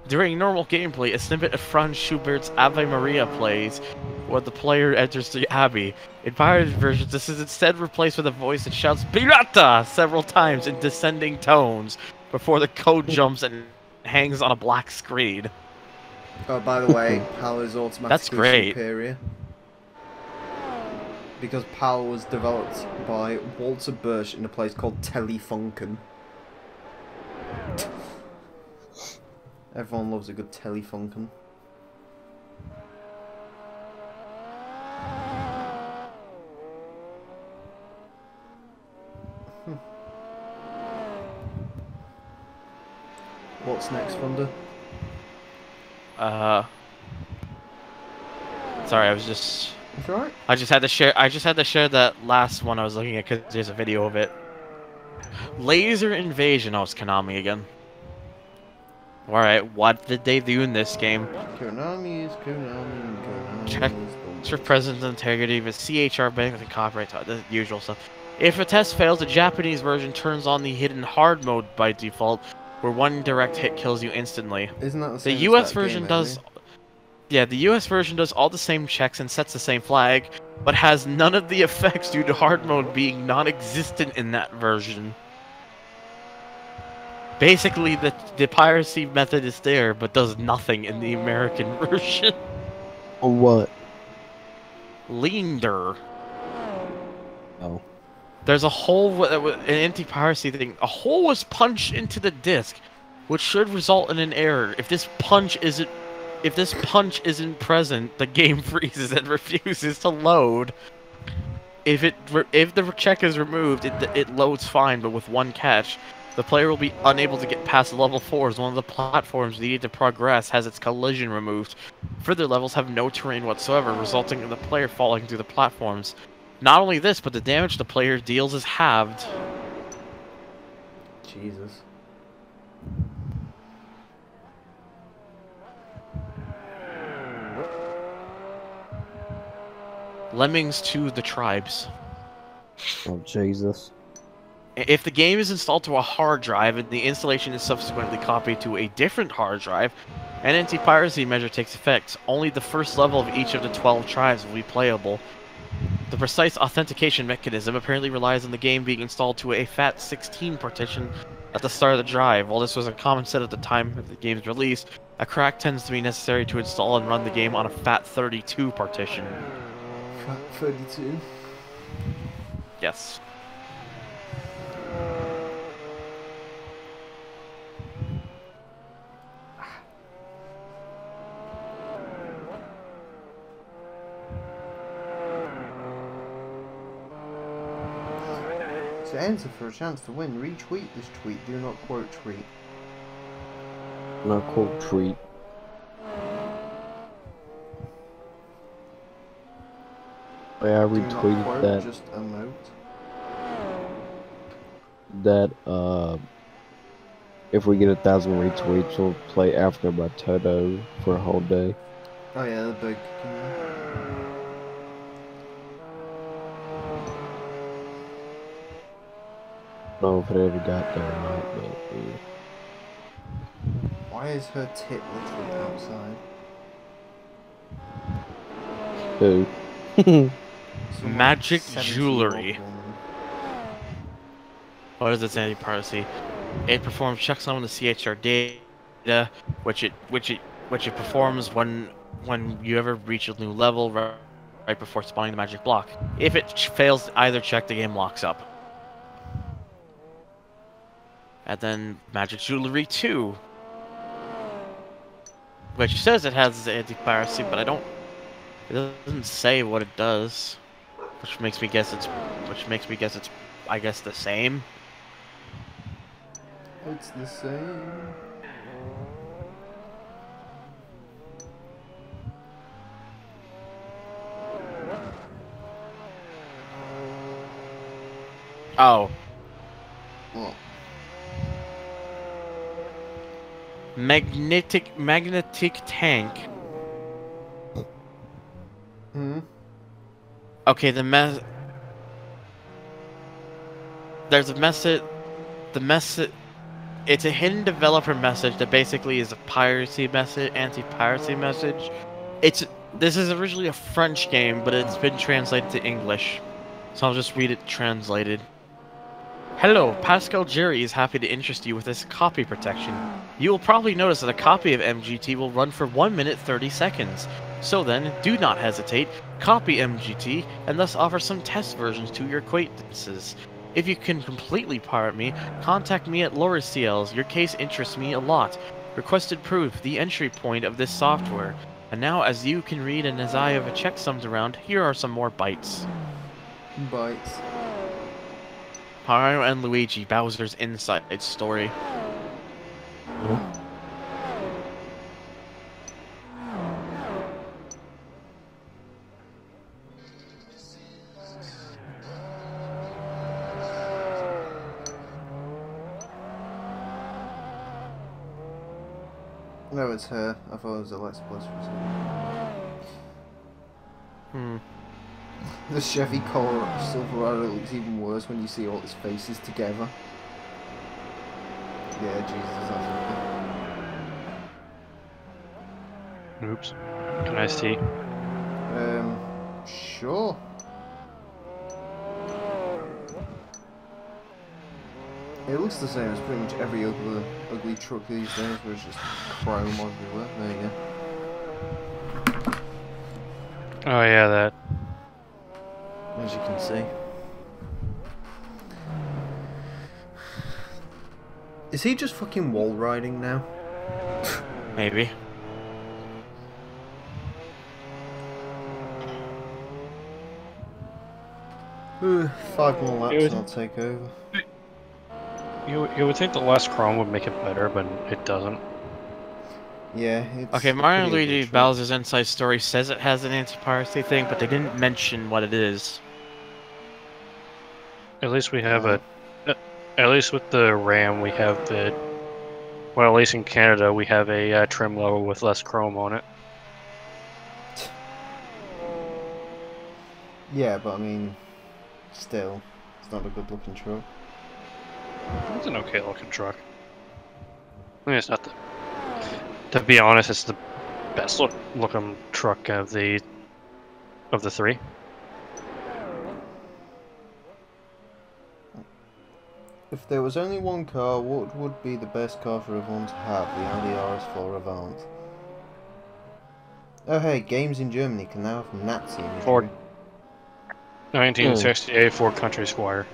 During normal gameplay, a snippet of Franz Schubert's Ave Maria plays when the player enters the Abbey. In pirated versions, this is instead replaced with a voice that shouts "Pirata" several times in descending tones before the code jumps and hangs on a black screen. Oh, by the way, PAL is automatically That's great. superior. because PAL was developed by Walter Birch in a place called Telefunken. Everyone loves a good Telefunken. What's next, Thunder? Sorry, I was just. It's alright. I just had to share that last one I was looking at because there's a video of it. Laser Invasion. Oh, it's Konami again. All right, what did they do in this game? Konami is Konami. Konami Check is for presence integrity, but CHR bank with the copyright, the usual stuff. If a test fails, the Japanese version turns on the hidden hard mode by default, where one direct hit kills you instantly. Isn't that the The same US as that version game, does. Andy? Yeah, the US version does all the same checks and sets the same flag, but has none of the effects due to hard mode being non-existent in that version. Basically, the piracy method is there, but does nothing in the American version. On what? Leander. Oh. There's a hole, an anti-piracy thing. A hole was punched into the disc, which should result in an error. If this punch isn't present, the game freezes and refuses to load. If the check is removed, it loads fine, but with one catch. The player will be unable to get past level 4 as one of the platforms needed to progress has its collision removed. Further levels have no terrain whatsoever, resulting in the player falling through the platforms. Not only this, but the damage the player deals is halved. Jesus. Lemmings to the Tribes. Oh, Jesus. If the game is installed to a hard drive and the installation is subsequently copied to a different hard drive, an anti-piracy measure takes effect. Only the first level of each of the 12 tribes will be playable. The precise authentication mechanism apparently relies on the game being installed to a FAT16 partition at the start of the drive. While this was a common set at the time of the game's release, a crack tends to be necessary to install and run the game on a FAT32 partition. FAT32? Yes. To enter for a chance to win, retweet this tweet. Do not quote tweet. No quote tweet. I Do not retweeted quote, that. just emote. If we get 1,000 retweets, we'll play Africa by Toto for a whole day. Oh yeah, the big. I don't know if it ever got there or not, but yeah. Why is her tit literally outside? Who? Some, Magic 70-year-old jewelry. woman. What is this anti-piracy? It performs checks on the CHR data, which it performs when you ever reach a new level right before spawning the magic block. If it fails either check, the game locks up. And then Magic Jewelry 2, which says it has anti-piracy, but it doesn't say what it does, which makes me guess it's I guess the same. It's the same. Oh. What? Magnetic tank. Hmm? Okay, there's a message. It's a hidden developer message that basically is a piracy message, anti-piracy message. This is originally a French game, but it's been translated to English, so I'll just read it translated. Hello, Pascal Jury is happy to interest you with this copy protection. You will probably notice that a copy of MGT will run for 1 minute 30 seconds. So then, do not hesitate, copy MGT, and thus offer some test versions to your acquaintances. If you can completely pirate me, contact me at LoreCLs. Your case interests me a lot. Requested proof, the entry point of this software. And now, as you can read and as I have checked sums around, here are some more bytes. Bites. Mario and Luigi, Bowser's Inside Story. No, it's her. I thought it was a Let's Play. The Chevy Silverado looks even worse when you see all its faces together. Yeah, Jesus, that's Oops. Can I see? Sure. It looks the same as pretty much every ugly truck these days, where it's just chrome everywhere. There you go. Oh yeah, that. As you can see. Is he just fucking wall riding now? Maybe. Ooh, 5 more laps and I'll take over. You would think the less chrome would make it better, but it doesn't. Yeah, it's Okay, Mario and pretty Luigi ugly truck. Bowser's Inside Story says it has an anti-piracy thing, but they didn't mention what it is. At least we have a. At least with the RAM, we have the. Well, at least in Canada, we have a trim level with less chrome on it. Yeah, but I mean, still, it's not a good looking truck. It's an okay looking truck. I mean, it's not the. To be honest, it's the best looking truck of the three. If there was only one car, what would be the best car for everyone to have? The Audi RS4 Avant. Oh hey, games in Germany can now have Nazi imagery. Ford. 1968 Ford Country Squire.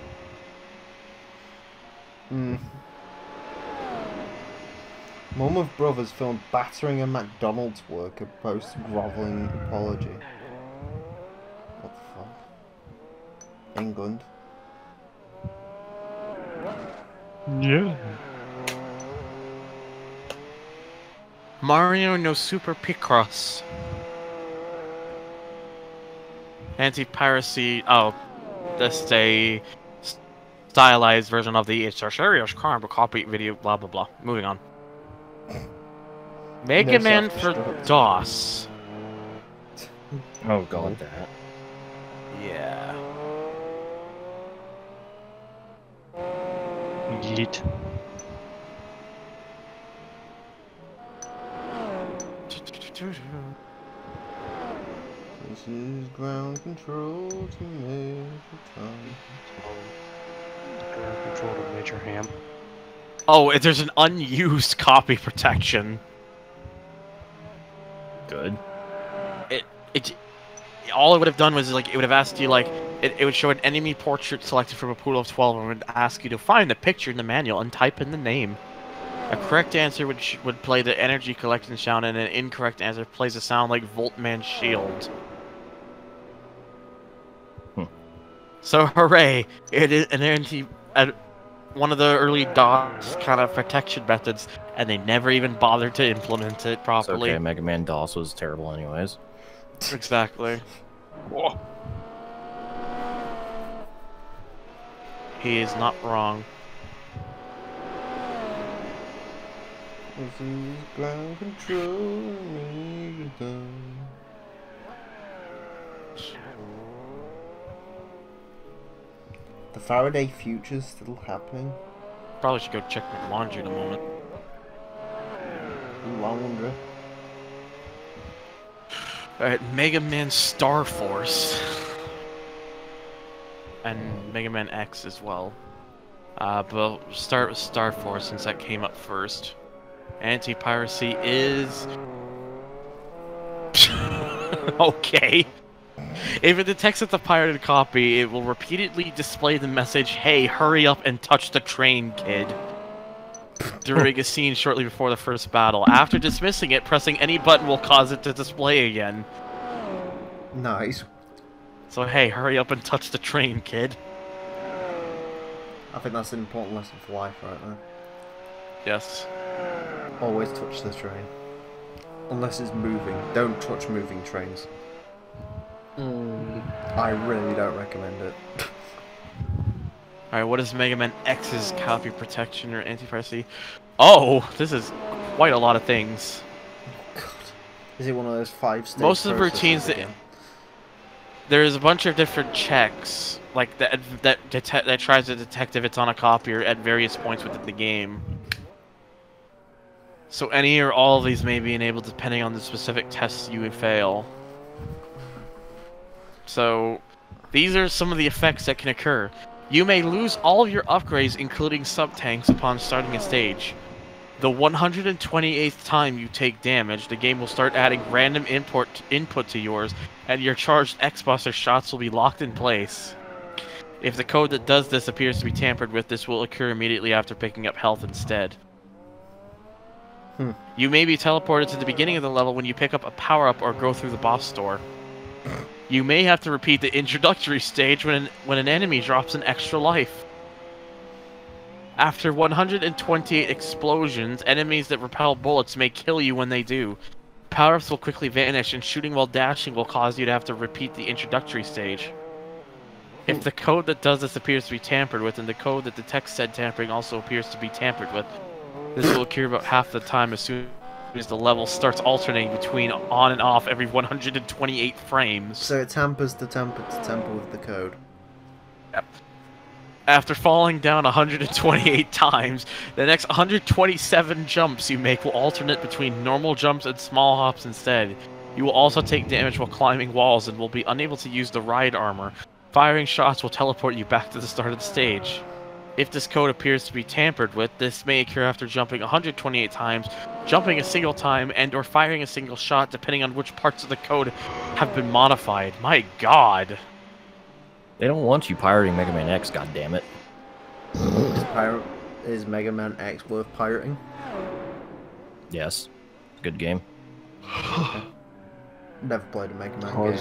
Mum of Brothers filmed battering a McDonald's worker post grovelling apology. What the fuck? England. Yeah. Mario no Super Picross. Anti-piracy. Oh, this is a stylized version of the It's a Serious Crime copy video. Blah blah blah. Moving on. Mega Man for DOS. Oh god, that. Yeah. Yeet. This is ground control to Major Tom. Ground control to Major Ham. Oh, there's an unused copy protection. Good. It all it would have done was like it would have asked you like it would show an enemy portrait selected from a pool of 12 and would ask you to find the picture in the manual and type in the name. A correct answer would play the energy collection sound, and an incorrect answer plays a sound like Voltman Shield. So hooray! It is an one of the early DOS kind of protection methods, and they never even bothered to implement it It's properly. okay, Mega Man DOS was terrible anyways. Exactly. Whoa. He is not wrong. This is ground control to Major Tom. The Faraday Future's still happening? Probably should go check my laundry in a moment. Ooh, I wonder. Alright, Mega Man Star Force. And Mega Man X as well. But we'll start with Star Force since that came up first. Anti-piracy is... okay. If it detects it's a pirated copy, it will repeatedly display the message, "Hey, hurry up and touch the train, kid," during a scene shortly before the first battle. After dismissing it, pressing any button will cause it to display again. Nice. So, hey, hurry up and touch the train, kid. I think that's an important lesson for life right there. Yes. Always touch the train. Unless it's moving. Don't touch moving trains. I really don't recommend it. Alright, what is Mega Man X's copy protection or anti-piracy? Oh, this is quite a lot of things. God. Is it one of those 5-stage Most of the routines again? There's a bunch of different checks, like that tries to detect if it's on a copy or at various points within the game. So any or all of these may be enabled depending on the specific tests you would fail. So these are some of the effects that can occur. You may lose all of your upgrades, including sub-tanks, upon starting a stage. The 128th time you take damage, the game will start adding random input to yours, and your charged X-Buster shots will be locked in place. If the code that does this appears to be tampered with, this will occur immediately after picking up health instead. You may be teleported to the beginning of the level when you pick up a power-up or go through the boss store. You may have to repeat the introductory stage when an enemy drops an extra life. After 128 explosions, enemies that repel bullets may kill you when they do. Power-ups will quickly vanish, and shooting while dashing will cause you to have to repeat the introductory stage. If the code that does this appears to be tampered with, and the code that detects said tampering also appears to be tampered with, this will occur about half the time as soon as the level starts alternating between on and off every 128 frames. So it tampers the tamper with the code. Yep. After falling down 128 times, the next 127 jumps you make will alternate between normal jumps and small hops instead. You will also take damage while climbing walls and will be unable to use the ride armor. Firing shots will teleport you back to the start of the stage. If this code appears to be tampered with, this may occur after jumping 128 times, jumping a single time, and or firing a single shot, depending on which parts of the code have been modified. My god. They don't want you pirating Mega Man X, goddammit. Is Mega Man X worth pirating? Yes. Good game. Never played a Mega Man game.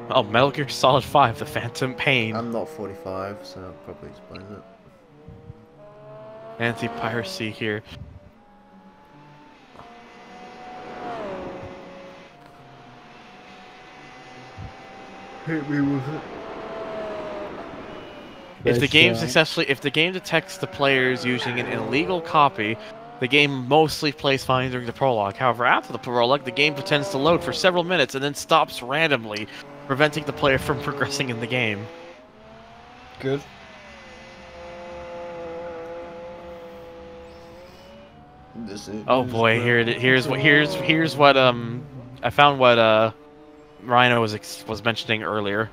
Oh, Metal Gear Solid 5, The Phantom Pain. I'm not 45, so that probably explains it. Anti-piracy here. Hit me with it. If the game detects the players using an illegal copy, the game mostly plays fine during the prologue. However, after the prologue, the game pretends to load for several minutes and then stops randomly, preventing the player from progressing in the game. Good. Oh boy, here's what I found what Rhino was mentioning earlier.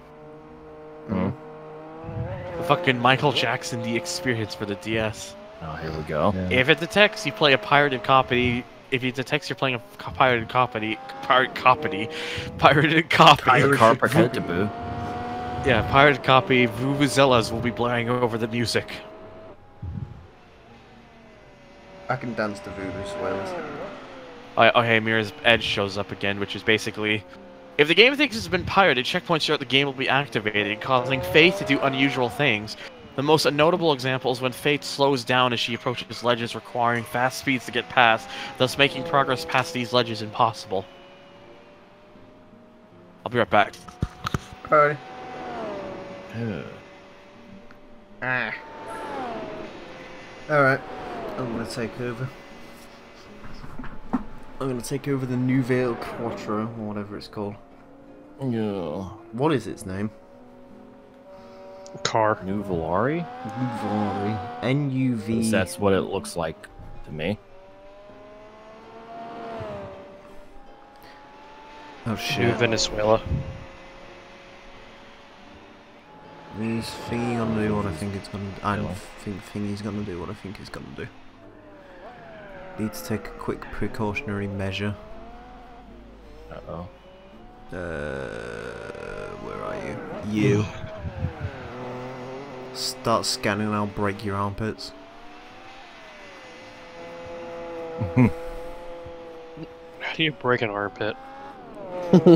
Hmm. The fucking Michael Jackson The Experience for the DS. Oh, here we go. Yeah. If it detects you play a pirated copy, if it detects you're playing a pirated copy, pirated copy, Pirated yeah, pirated copy, vuvuzelas will be blaring over the music. I can dance to voodoo swells. Oh hey, Mirror's Edge shows up again, which is basically, if the game thinks it's been pirated, checkpoints throughout the game will be activated, causing Faith to do unusual things. The most notable example is when Faith slows down as she approaches ledges requiring fast speeds to get past, thus making progress past these ledges impossible. I'll be right back. Alright. Alright. I'm gonna take over. I'm gonna take over the Nouvelle Quattro, or whatever it's called. Yeah. What is its name? Car. New Volari? Nuvolari. N-U-V... That's what it looks like to me. Oh New shit. Venezuela. Is Thingy gonna do what I think it's gonna do? I Yeah. think Thingy's gonna do what I think it's gonna do. Need to take a quick precautionary measure. Uh-oh. Where are you? You. Start scanning and I'll break your armpits. How do you break an armpit?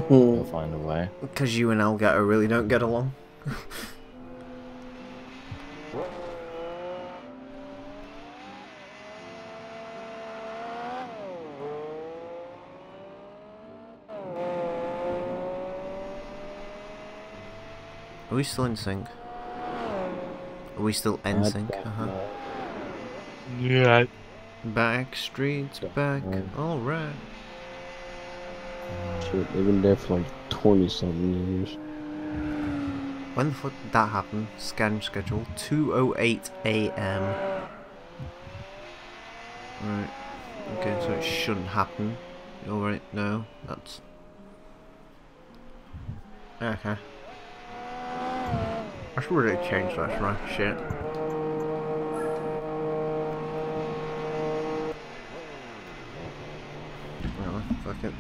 We'll find a way. Because you and Elgato really don't get along. Are we still in sync? Are we still in sync? Yeah. Back streets back. Alright. Shit, they've been there for like 20-something years. When the fuck did that happen? Scan schedule 2:08 AM. Right. Okay, so it shouldn't happen. Alright, no, that's okay. I should really change that, right? Shit. Well, fuck it.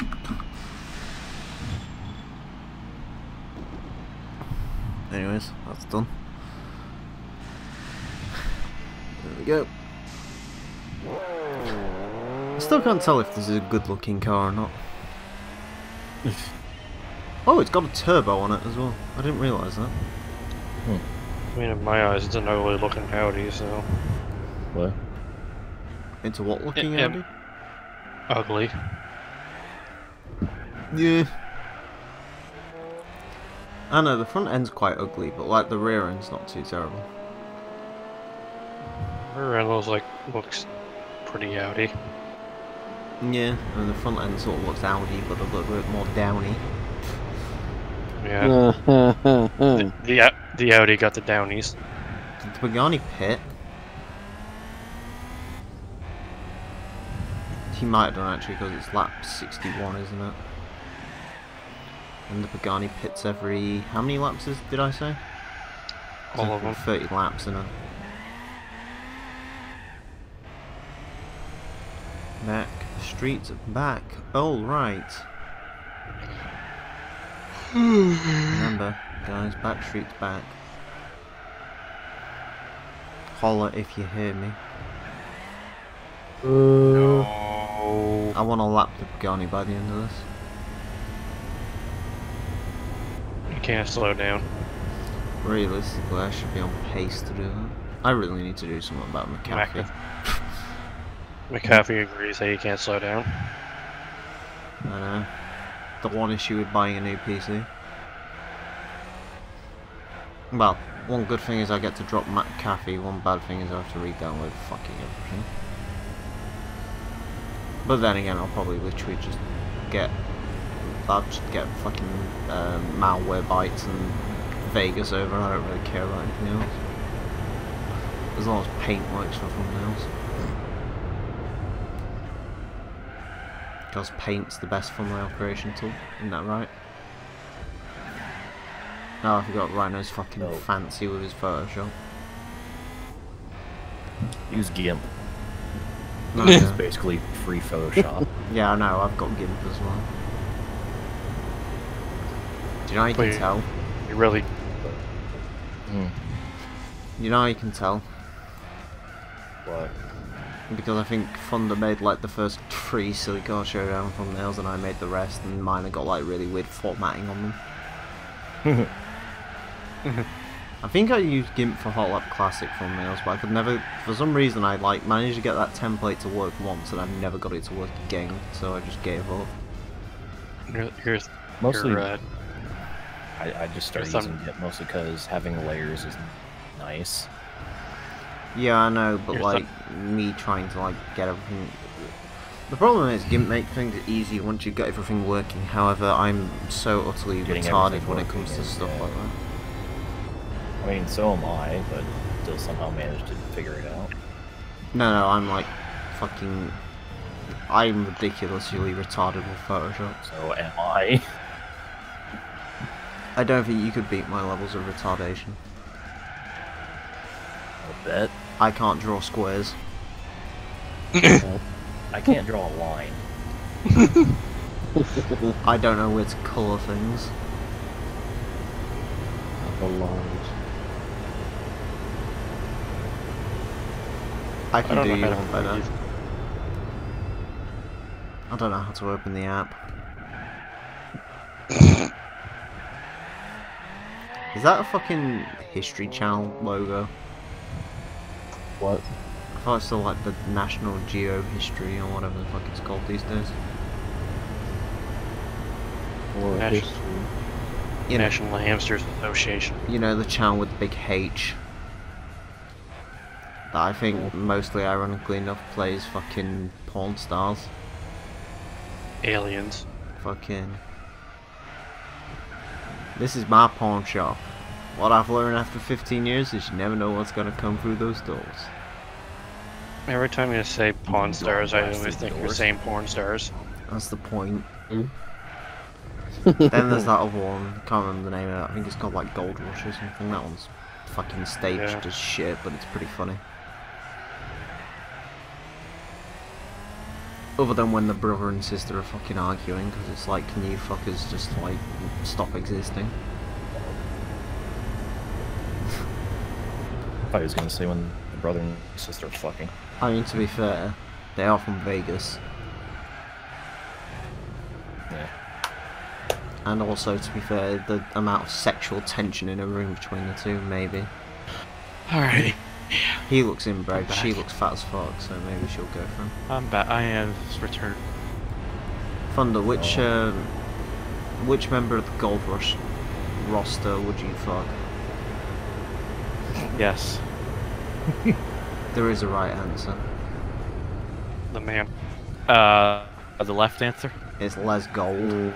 Anyways, that's done. There we go. I still can't tell if this is a good looking car or not. Oh, it's got a turbo on it as well. I didn't realise that. I mean, in my eyes, it's an ugly looking Audi, so. What? Into what looking Yeah, Audi? Ugly. Yeah. I know, the front end's quite ugly, but like the rear end's not too terrible. Rear end looks pretty Audi. Yeah, and the front end sort of looks Audi, but a little bit more downy. Yeah. The Audi got the downies. Did the Pagani pit? He might have done actually, because it's lap 61, isn't it? And the Pagani pits every... how many laps did I say? All of them. 30 laps, isn't it? Back streets back. Oh right. Remember, guys, back streets back. Holler if you hear me. I want to lap the Pagani by the end of this. You can't slow down. Realistically, I should be on pace to do that. I really need to do something about McAfee. McAfee agrees that you can't slow down. I know. The one issue with buying a new PC. Well, one good thing is I get to drop McAfee, one bad thing is I have to re-download fucking everything. But then again, I'll probably literally just get... I'll just get fucking malware bytes and Vegas over, I don't really care about anything else. As long as Paint works for thumbnails. Because Paint's the best thumbnail creation tool, isn't that right? Oh, I forgot Rhino's fucking fancy with his Photoshop. Use GIMP. No, It's yeah. basically free Photoshop. Yeah, I know, I've got GIMP as well. Do you know how you can Wait. tell? You really. You know how you can tell? What? Because I think Thunder made like the first 3 Silly Car Showdown thumbnails and I made the rest, and mine have got like really weird formatting on them. I think I used GIMP for Hot Lap Classic thumbnails, but I could never, for some reason I like managed to get that template to work once and I never got it to work again, so I just gave up. Mostly, You're, I just started There's using GIMP mostly because having layers is nice. Yeah, I know, but Here's like me trying to like get everything. The problem is GIMP makes things easy once you get everything working. However, I'm so utterly Getting retarded everything when it working comes to is, stuff yeah. like that. I mean, so am I, but still somehow managed to figure it out. No, I'm like fucking. I'm ridiculously retarded with Photoshop. So am I. I don't think you could beat my levels of retardation. bet. I can't draw squares. I can't draw a line. I don't know where to colour things. The lines. I can do you know how one to better. read. I don't know how to open the app. Is that a fucking History Channel logo? What? I thought it's still like the National Geo History or whatever the fuck it's called these days. Or National- history. You know, National Hamsters Association. you know the channel with the big H. That I think mostly ironically enough plays fucking porn stars. Aliens. Fucking. This is my pawn shop. What I've learned after 15 years is you never know what's gonna come through those doors. Every time you say Pawn Stars, I Blasted always think you're doors. saying porn stars. That's the point. Mm. Then there's that other one, I can't remember the name of it, I think it's called like Gold Rush or something. That one's fucking staged Yeah. as shit, but it's pretty funny. Other than when the brother and sister are fucking arguing, because it's like, can you fuckers just like stop existing? I thought he was gonna say when the brother and sister are fucking. I mean, to be fair, they are from Vegas. Yeah. And also, to be fair, the amount of sexual tension in a room between the two, maybe. Alrighty, He looks inbred, I'm she back. looks fat as fuck, so maybe she'll go for him. I'm back. I have returned. Thunder, which member of the Gold Rush roster would you fuck? Yes. There is a right answer. The man. The left answer. It's Les Gold,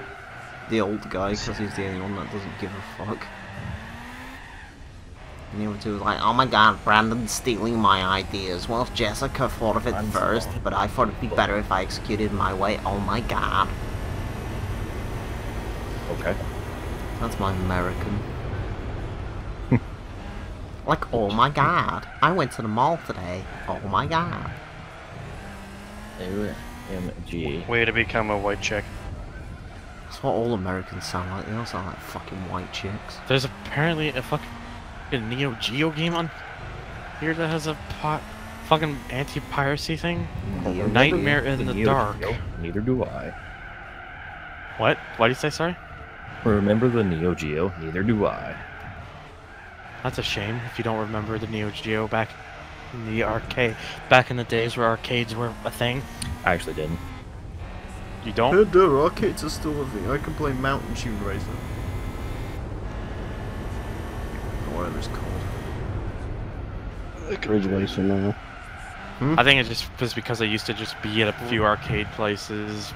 the old guy, because he's the only one that doesn't give a fuck. And the other two was like, oh my god, Brandon's stealing my ideas. Well, Jessica thought of it I'm first, sorry. but I thought it'd be better if I executed my way. Oh my god. Okay. That's my American. Like, oh my god, I went to the mall today. Oh my god. MG. Way to become a white chick. That's what all Americans sound like. They all sound like fucking white chicks. There's apparently a fucking Neo Geo game on here that has a fucking anti-piracy thing. Nightmare in the Dark. Neither do I. What? What did you say? Sorry. Remember the Neo Geo? Neither do I. That's a shame if you don't remember the Neo Geo back in the arcade, back in the days where arcades were a thing. I actually didn't. You don't? Duh, arcades are still a thing. I can play Mountain Tune Racer. Or whatever it's called. Ridge Racer now. I think it just was because I used to just be at a few arcade places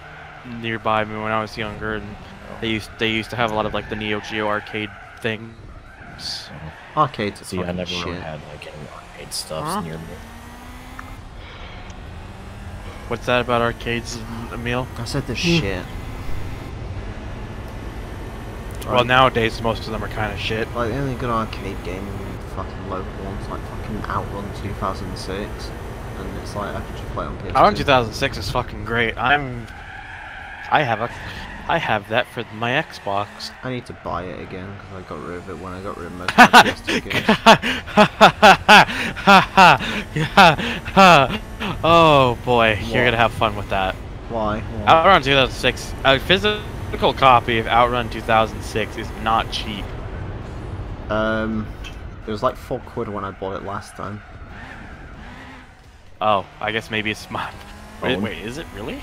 nearby me when I was younger, and they used to have a lot of like the Neo Geo arcade things. Arcades are See, I fucking never shit. had like any arcade stuff Huh? near me. What's that about arcades, Emil? I said this shit. Well, nowadays most of them are kind of shit. Like, the only good arcade game in the fucking local one's like fucking Outrun 2006. And it's like, I could just play it on PS2. Outrun 2006 is fucking great. I have that for my Xbox. I need to buy it again, because I got rid of it when I got rid of most of my PS2 games. Oh boy, What? you're gonna have fun with that. Why? Outrun 2006, a physical copy of Outrun 2006 is not cheap. It was like £4 when I bought it last time. Oh, I guess maybe it's my. Wait, Oh. wait, is it really?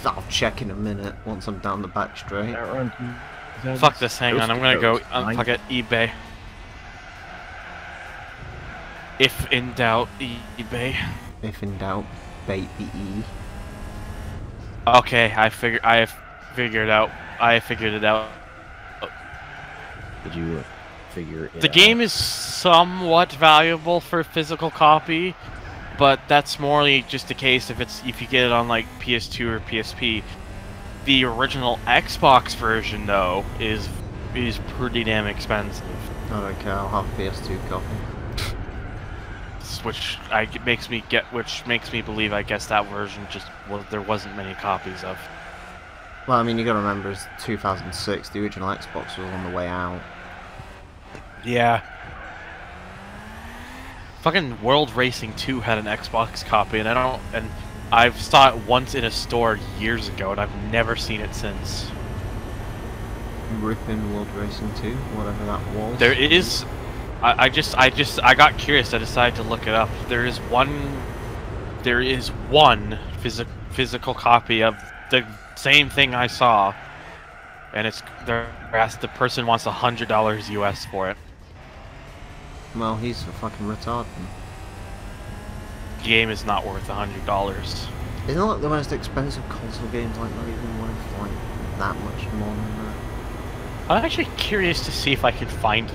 I'll check in a minute once I'm down the back straight. Outrun Fuck this, hang on, I'm gonna go Nine- fuck it, eBay. If in doubt, eBay. If in doubt, bait the E. Okay, I figured it out. Did you figure it The out? game is somewhat valuable for physical copy, but that's more just the case if you get it on like PS2 or PSP. The original Xbox version though is pretty damn expensive. I don't care, I'll have a PS2 copy. which makes me believe I guess that version there wasn't many copies of. Well, I mean, you gotta remember, it's 2006. The original Xbox was on the way out. Yeah. Fucking World Racing 2 had an Xbox copy, and I saw it once in a store years ago, and I've never seen it since. Ripping World Racing 2, whatever that was. There is. I got curious. I decided to look it up. There is one physical copy of the same thing I saw, and the person wants $100 US for it. Well, he's a fucking retard. The game is not worth $100. Isn't like the most expensive console games like not even worth like that much more than that? I'm actually curious to see if I can find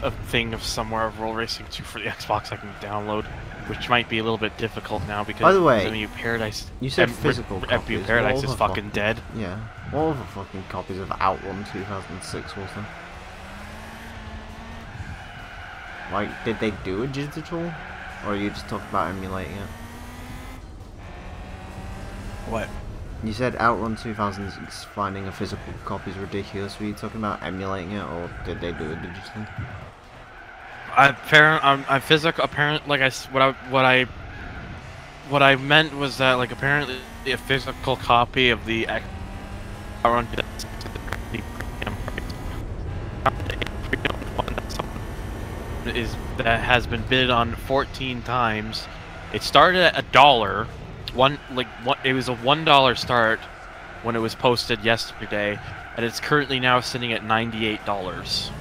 a thing of somewhere of World Racing 2 for the Xbox I can download, which might be a little bit difficult now because by the way, MU Paradise. You said physical copies. MU Paradise is fucking dead. Yeah. What other fucking copies of Outrun 2006 was there? Like, did they do a digital? Or are you just talking about emulating it? What? You said Outrun 2006 finding a physical copy is ridiculous. Were you talking about emulating it, or did they do it digitally? Apparently, like what I meant was that like apparently a physical copy of the Outrun that has been bid on 14 times. It started at $1. It was a $1 start when it was posted yesterday, and it's currently now sitting at $98.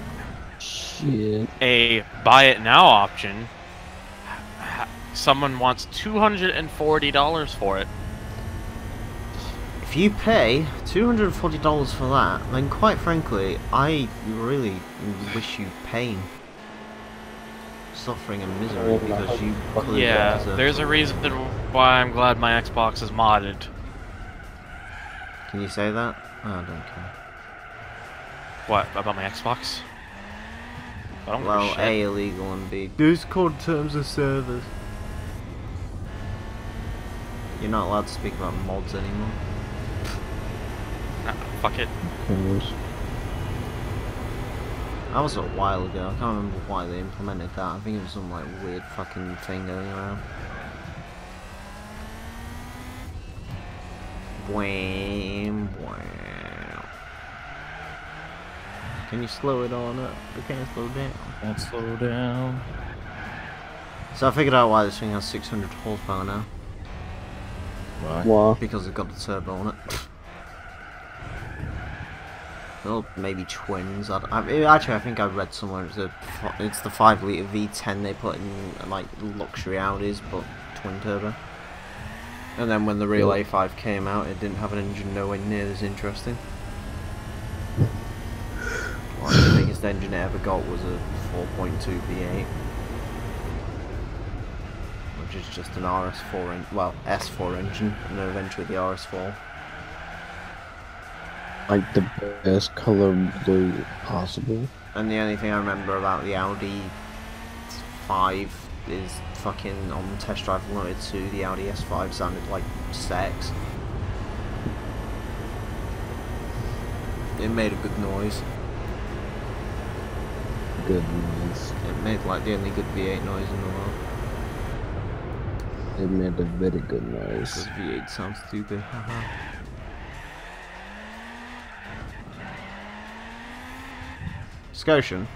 Shit. A buy it now option. Someone wants $240 for it. If you pay $240 for that, then quite frankly, I really wish you pain, suffering and misery, because you clearly Yeah, deserve there's to a win. reason why I'm glad my Xbox is modded. Can you say that? Oh, I don't care. What about my Xbox? I don't give a Well, shit. A, illegal, and B, Discord terms of service. You're not allowed to speak about mods anymore. Nah, fuck it. That was a while ago. I can't remember why they implemented that. I think it was some like weird fucking thing going around. Wham, wham. Can you slow it on up? Or can you slow down? Can't slow down. So I figured out why this thing has 600 horsepower now. Why? Wow. Because it's got the turbo on it. Well, maybe twins. Actually, I think I read somewhere it's the 5-litre V10 they put in like luxury Audis, but twin turbo. And then when the real A5 came out, it didn't have an engine nowhere near as interesting. Like, the biggest engine it ever got was a 4.2 V8, which is just an RS4 S4 engine, and then eventually the RS4. Like the best color blue possible. And the only thing I remember about the Audi 5 is fucking on Test Drive Unlimited 2, the Audi S5 sounded like sex. It made a good noise. Good noise. It made like the only good V8 noise in the world. It made a very good noise. Because V8 sounds stupid. Haha. Scotian,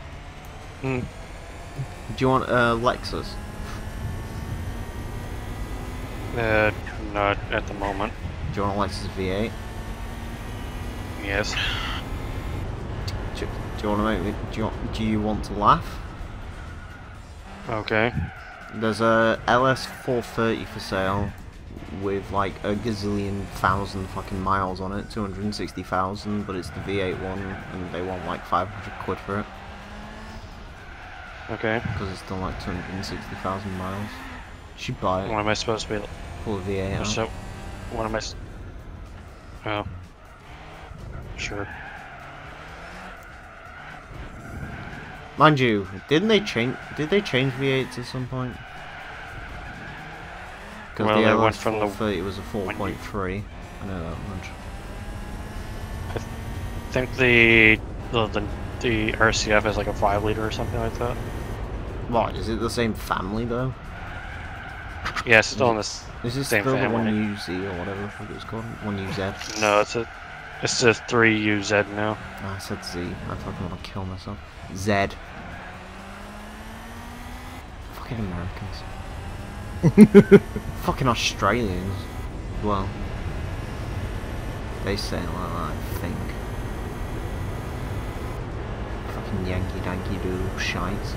Hmm. do you want a Lexus? Not at the moment. Do you want a Lexus V8? Yes. Do you want to make me? Do you want to laugh? Okay. There's a LS 430 for sale with like a gazillion thousand fucking miles on it, 260,000, but it's the V8 one, and they want like 500 quid for it Okay. because it's done like 260,000 miles. You should buy What it. am I supposed to be? Pull the V8 out. So, what am I? Oh. Sure. Mind you, did they change V8s at some point? Because Well, the they LS went from the 430 was a 4.3. I know that much. I think the RCF is like a 5 liter or something like that. What, is it the same family though? Yeah, it's still in this. Is this Same still the family. 1UZ or whatever the fuck it was called? 1UZ? No, it's a 3UZ now. Oh, I said Z. I fucking want to kill myself. Z. Fucking Americans. Fucking Australians. Well, they say it like that, I think. Fucking Yankee Danky Doodle shites.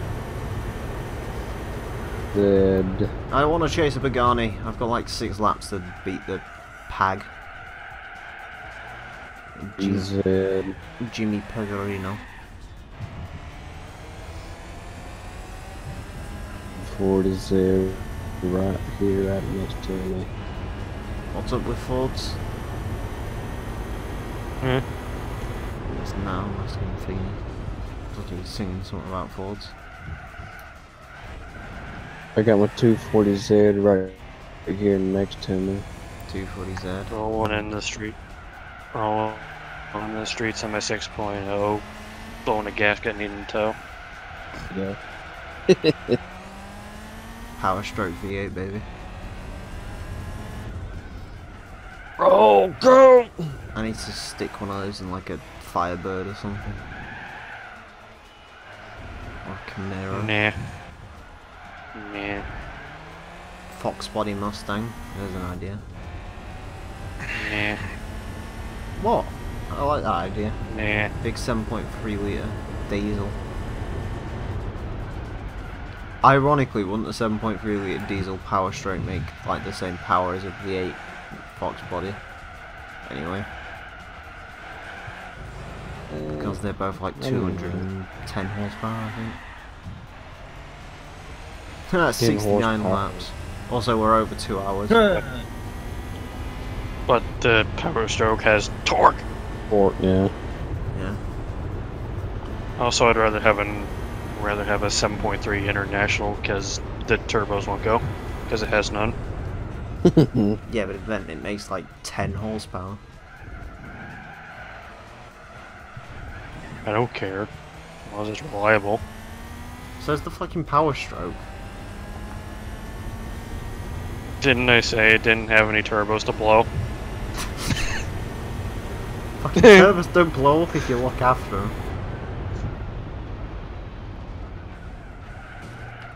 Dead. I want to chase a Pagani. I've got like 6 laps to beat the Pag. Zed. Jimmy Pagarino. Ford is there, right here, right next to me. What's up with Fords? Hmm. It's now asking Feeney. I thought he was singing something about Fords. I got my 240Z right here next to me. 240Z. Rolling in the street. Rolling on the streets on my 6.0. Blowing a gasket needing tow. Yeah. Power stroke V8, baby. Oh, go! I need to stick one of those in like a Firebird or something. Or a Camaro. Nah. Nah. Fox body Mustang. There's an idea. Nah. What? I like that idea. Nah. Big 7.3 litre diesel. Ironically, wouldn't the 7.3 litre diesel Power Stroke make like the same power as a V8 Fox body? Anyway. Because they're both like 210 horsepower, I think. That's 10 69 horsepower. laps. Also, we're over 2 hours. But the Power Stroke has torque. Ford, yeah. Yeah. Also, I'd rather have a 7.3 International because the turbos won't go because it has none. Yeah, but then it makes like 10 horsepower. I don't care as long as it's reliable. So is the fucking Power Stroke. Didn't I say it didn't have any turbos to blow? Fucking turbos don't blow up if you look after them.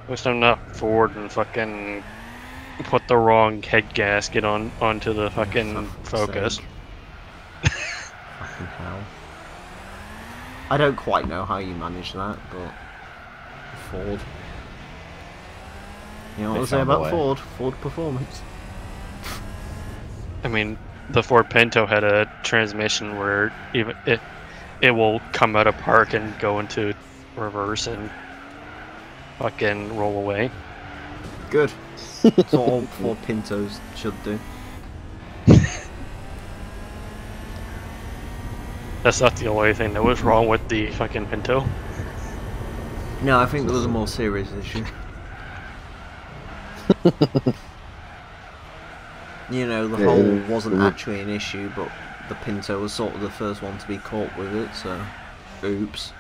At least I'm not Ford and fucking put the wrong head gasket onto the fucking For fuck's Focus. sake. Fucking hell. I don't quite know how you manage that, but Ford. You know what They I say found a about way. Ford? Ford performance. I mean, the Ford Pinto had a transmission where even it will come out of park and go into reverse and fucking roll away. Good. That's what all Ford Pintos should do. That's not the only thing that was wrong with the fucking Pinto. No, I think there was a more serious issue. You know, the Yeah, hole wasn't yeah. actually an issue, but the Pinto was sort of the first one to be caught with it, so... Oops.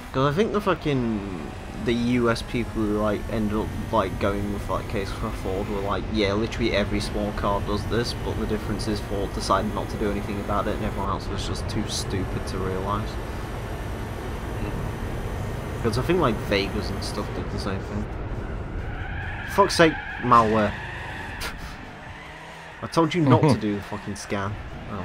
Because I think the US people who like ended up like going with that case for Ford were like, yeah, literally every small car does this, but the difference is Ford decided not to do anything about it and everyone else was just too stupid to realise. Because I think like Vegas and stuff did the same thing. Fuck's sake, malware. I told you not to do the fucking scan. Oh.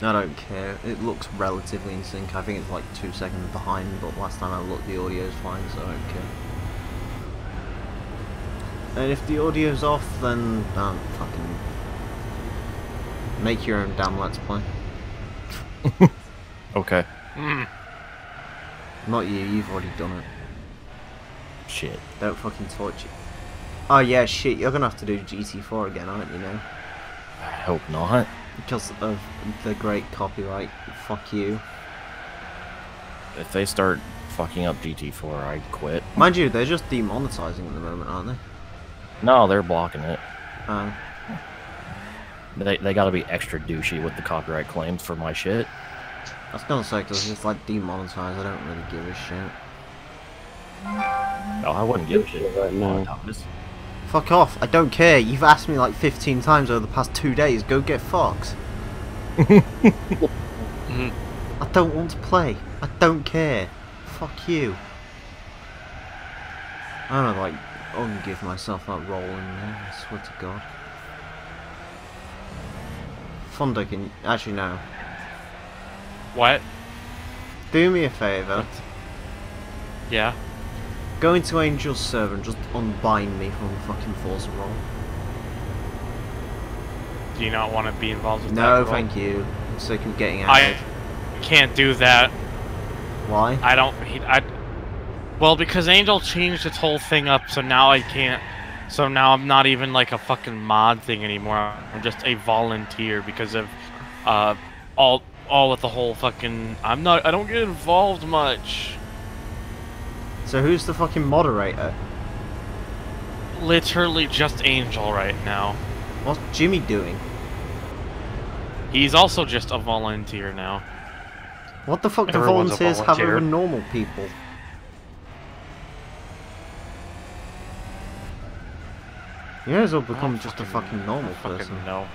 I don't care. It looks relatively in sync. I think it's like 2 seconds behind, but last time I looked the audio's fine, so I don't care. And if the audio's off, then fucking make your own damn Let's Play. Okay. Not you, you've already done it. Shit. Don't fucking torch it. Oh yeah, shit, you're gonna have to do GT4 again, aren't you now? I hope not. Because of the great copyright. Fuck you. If they start fucking up GT4, I quit. Mind you, they're just demonetizing at the moment, aren't they? No, they're blocking it. Oh. They gotta be extra douchey with the copyright claims for my shit. I was gonna say, because it's like demonetized, I don't really give a shit. No, I wouldn't give a shit. Right now. Fuck off, I don't care. You've asked me like 15 times over the past 2 days, go get fucked. I don't want to play. I don't care. Fuck you. I'm gonna like ungive myself that roll in there, I swear to God. Fonda can actually no. What? Do me a favour. Yeah. Go into Angel's server and just unbind me from the fucking Forza roll. Do you not want to be involved with that? No, role? thank you. I'm sick of getting out. I can't do that. Why? I don't. Well, because Angel changed its whole thing up, so now I can't. So now I'm not even like a fucking mod thing anymore. I'm just a volunteer because of all with the whole fucking. I don't get involved much. So who's the fucking moderator? Literally just Angel right now. What's Jimmy doing? He's also just a volunteer now. What the fuck do Everyone's a volunteers have volunteer. over normal people? You may as well become just a fucking normal person. No.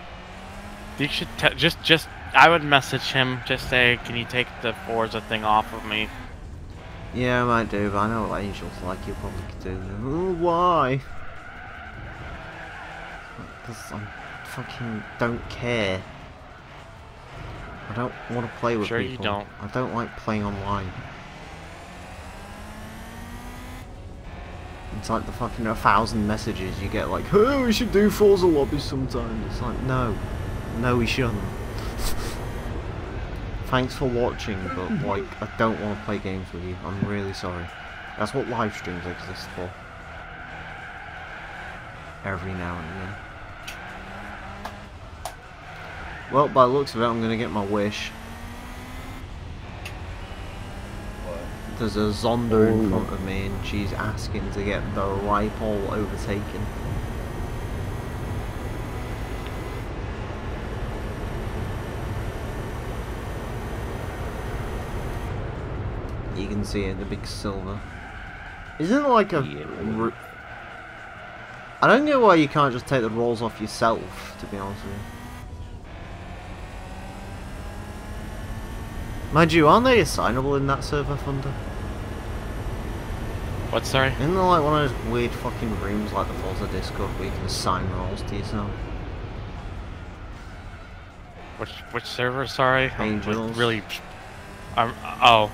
You should just. I would message him. Just say, can you take the Forza thing off of me? Yeah, I might do, but I know what Angel's like, you probably could do. Oh, why? Because I fucking don't care. I don't want to play with Sure people. you don't. I don't like playing online. It's like the fucking 1,000 messages you get like, hey, we should do Forza lobbies sometime. It's like, no. No, we shouldn't. Thanks for watching, but like, I don't want to play games with you. I'm really sorry. That's what live streams exist for. Every now and then. Well, by the looks of it, I'm gonna get my wish. There's a Zonda in front of me, and she's asking to get the Ripole overtaken. You can see it, the big silver. Isn't it like a... I don't get why you can't just take the rolls off yourself, to be honest with you. Mind you, aren't they assignable in that server, Thunder? What, sorry? Isn't there like one of those weird fucking rooms like the Forza Discord where you can assign roles to yourself? Which server, sorry? Angels. Really... oh.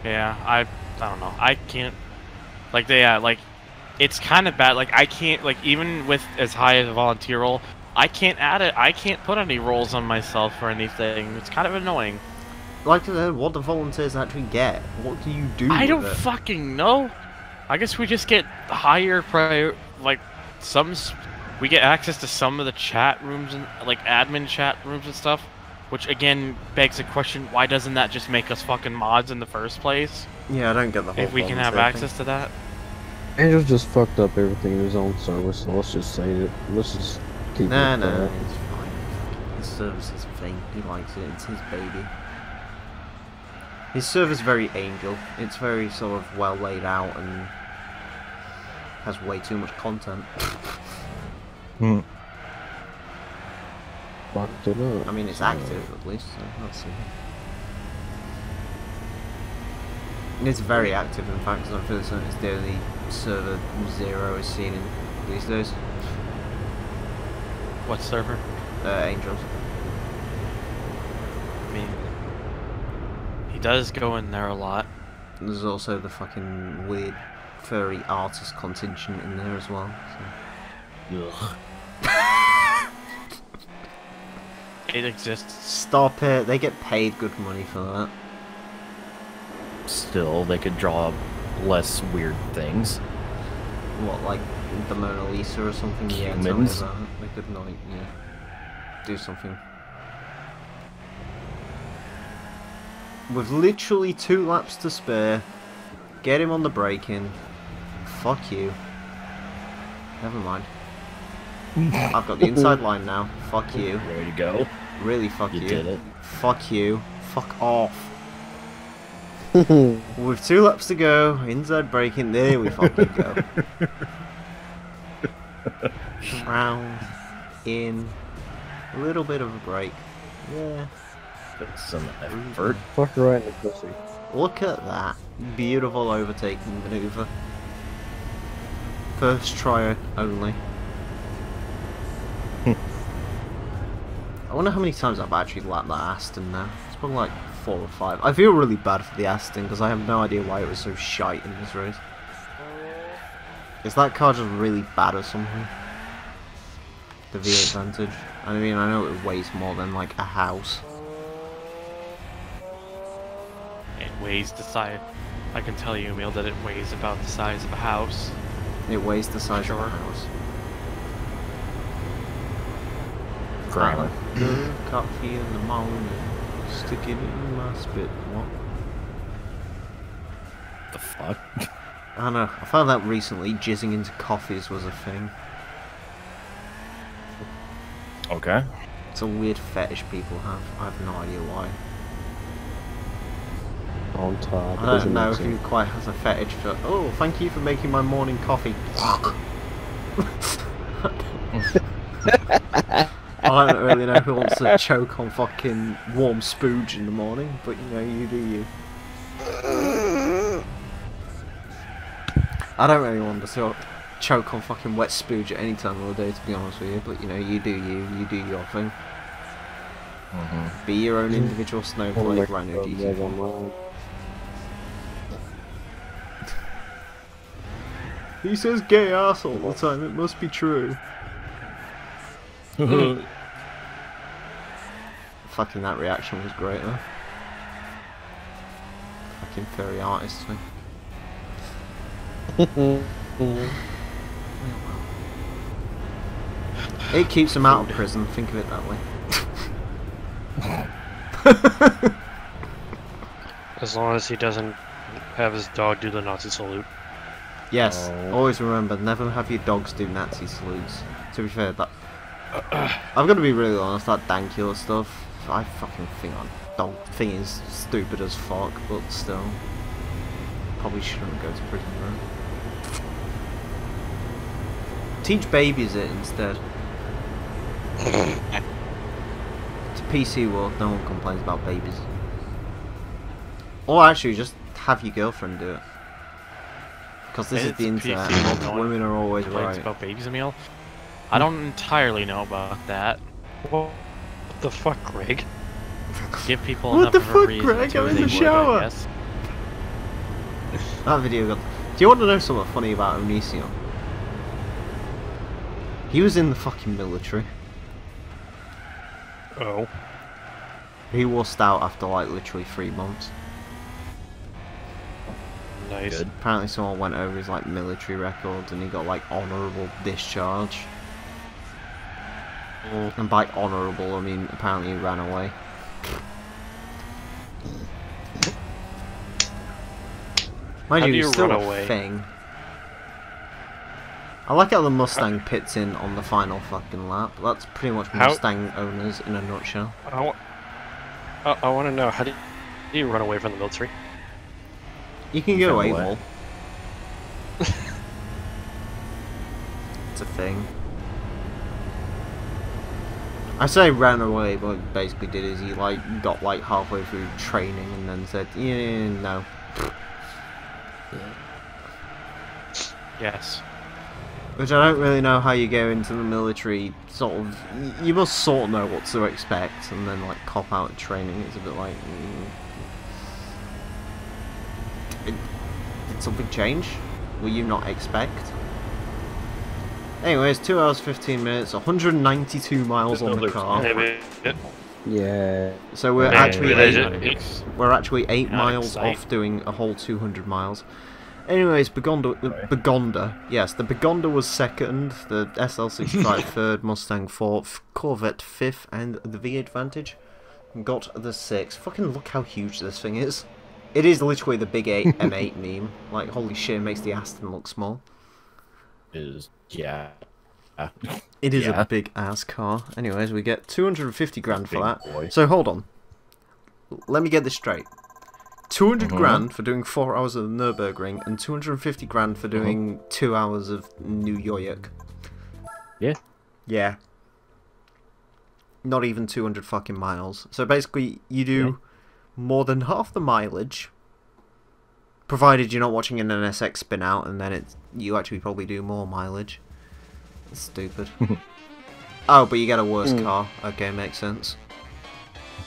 Yeah, I don't know. I can't... Like, it's kind of bad. Like, I can't, like, even with as high as a volunteer role, I can't add it. I can't put any roles on myself or anything. It's kind of annoying. Like, what do volunteers actually get? What do you do I with don't it? fucking know. I guess we just get higher like, we get access to some of the chat rooms and, like, admin chat rooms and stuff. Which, again, begs the question, why doesn't that just make us fucking mods in the first place? Yeah, I don't get the whole If we can have volunteer access to that? Angel just fucked up everything in his own server, so let's just say it. Let's just keep thing. it Nah, at no, that. it's fine. His server's his thing. He likes it. It's his baby. His server's very Angel. It's very sort of well laid out and has way too much content. Fucked it up. I mean, it's active at least, so that's something. And it's very active, in fact, because I feel like it's the only server Zero is seen in these days. What server? Angels. I mean, he does go in there a lot. And there's also the fucking weird furry artist contingent in there as well. So. Ugh. It exists. Stop it, they get paid good money for that. Still, they could draw less weird things. What, like the Mona Lisa or something? Yeah, tell me Humans. about it. They could, like, yeah, do something. With literally 2 laps to spare, Get him on the braking. Fuck you. Never mind. I've got the inside line now. Fuck you. There you go. Really fuck you. You did it. Fuck you. Fuck off. With 2 laps to go, inside braking, there we fucking go. Round, in, a little bit of a break. Yeah. Put some effort. Fuck right in the pussy. Look at that. Beautiful overtaking maneuver. First try only. I wonder how many times I've actually lapped that Aston now. It's probably like 4 or 5. I feel really bad for the Aston because I have no idea why it was so shite in this race. Is that car just really bad or something? The V8 Vantage. I mean, I know it weighs more than like a house. It weighs the size. I can tell you, Emil, that it weighs about the size of a house. It weighs the size of a Sure. house. Currently. Coffee in the morning, stick it in my spit. What? The fuck? I don't know. I found out recently jizzing into coffees was a thing. Okay. It's a weird fetish people have. I have no idea why. On top. I don't know who quite has a fetish for. Oh, thank you for making my morning coffee. I don't really know who wants to choke on fucking warm spooge in the morning, but you know, you do you. I don't really want to choke on fucking wet spooge at any time of the day, to be honest with you, but you know, you do you do your thing. Be your own individual snowflake, Rhino GT4. He says gay ass all the time, it must be true. Fucking that reaction was great though. Fucking furry artist thing. It keeps him out of prison, think of it that way. As long as he doesn't have his dog do the Nazi salute. Yes, Oh. always remember, never have your dogs do Nazi salutes. To be fair, that I've got to be really honest, that Dankula stuff, I fucking think that dog thing is stupid as fuck, but still, probably shouldn't go to prison for it. Teach babies it instead. It's a PC world, no one complains about babies. Or actually, just have your girlfriend do it. Because this is It's the a internet, PC, and no one women are always Complaints right. about babies, Emil? I don't entirely know about that. What the fuck, Greg? Give people What enough the of a fuck, reason Greg? to, I'm in they the would, I shower. guess. That video got... Do you want to know something funny about Onision? He was in the fucking military. Oh. He wussed out after like literally 3 months. Nice. Good. Apparently someone went over his like military records and he got like honourable discharge. And by honourable I mean apparently he ran away. Mind How you, do he's you still run a away? thing. I like how the Mustang pits in on the final fucking lap. That's pretty much How- Mustang owners in a nutshell. I want to know, how do you run away from the military? You can You go run AWOL. away. It's a thing. I say ran away, but what he basically did is he like got like halfway through training and then said, yeah, no. Yes. Which I don't really know how you go into the military, sort of, you must sort of know what to expect and then like cop out at training. It's a bit like, did something change? Will you not expect? Anyways, 2 hours 15 minutes, 192 miles on the car. Maybe. Yeah. So we're Maybe actually they eight, just- we're actually 8 Not miles exciting. off doing a whole 200 miles. Anyways, Begonda, yes, the Begonda was second, the SL65 third, Mustang fourth, Corvette fifth, and the V8 Vantage got the sixth. Fucking look how huge this thing is. It is literally the big M8 meme. Like, holy shit, it makes the Aston look small. Yeah. It is Yeah. a big ass car. Anyways, we get 250 grand for Big that. boy. So hold on. Let me get this straight. 200 Mhm. grand for doing 4 hours of Nürburgring and 250 grand for doing 2 hours of New York. Yeah. Yeah. Not even 200 fucking miles. So basically, you do more than half the mileage, provided you're not watching an NSX spin out, and then you actually probably do more mileage. It's stupid. Oh, but you get a worse car. Okay, makes sense.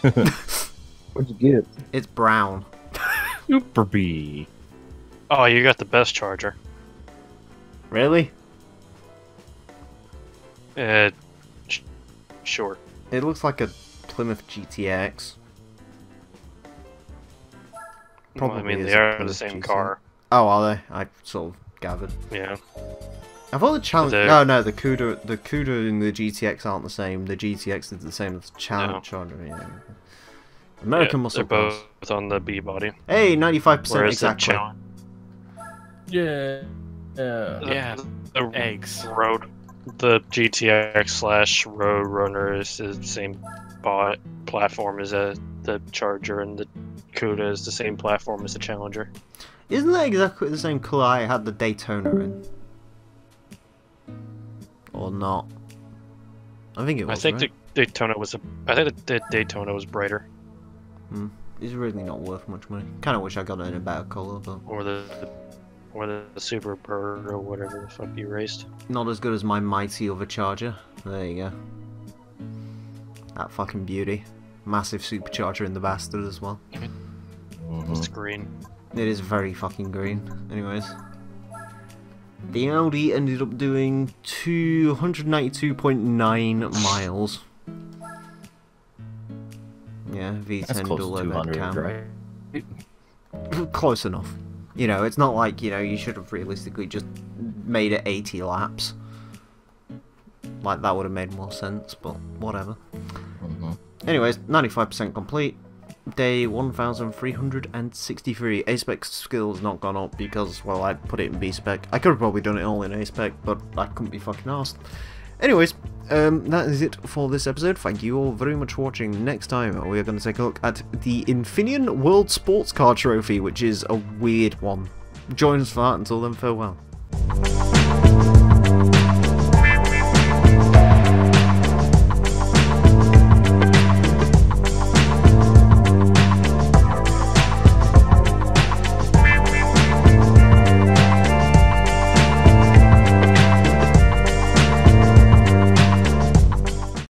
What'd you get? It's brown. Super B. Oh, you got the best Charger. Really? Sure. It looks like a Plymouth GTX. Well, I mean, is they a are the Plymouth same GTX. car. Oh, are they? I sort of gathered. Yeah. I thought the Challenger... The- No, the Cuda and the GTX aren't the same. The GTX is the same as the Challenger. Yeah. American Yeah, muscle they're cars. both on the B body. Hey, 95% Whereas exactly. the Yeah. Yeah. the Eggs. road, the GTX / Road Runner is the same platform as the Charger, and the Cuda is the same platform as the Challenger. Isn't that exactly the same colour I had the Daytona in? Or not? I think it was. I think right? the Daytona was I think the Daytona was brighter, It's really not worth much money. Kind of wish I got it in a better colour, but or the Super Bird or whatever the fuck you raced. not as good as my mighty overcharger. There you go. That fucking beauty. Massive supercharger in the bastard as well. It's green. It is very fucking green. Anyways. The Audi ended up doing 292.9 miles. Yeah, V10 That's close dual to overhead 200, cam. right? Close enough. You know, it's not like, you know, you should have realistically just made it 80 laps. Like, that would have made more sense, but whatever. Anyways, 95% complete. Day 1363. A-spec skills not gone up because, well, I put it in B-spec. I could have probably done it all in A-spec, but I couldn't be fucking arsed. Anyways, that is it for this episode. Thank you all very much for watching. Next time, we are going to take a look at the Infineon World Sports Car Trophy, which is a weird one. Join us for that. Until then, farewell.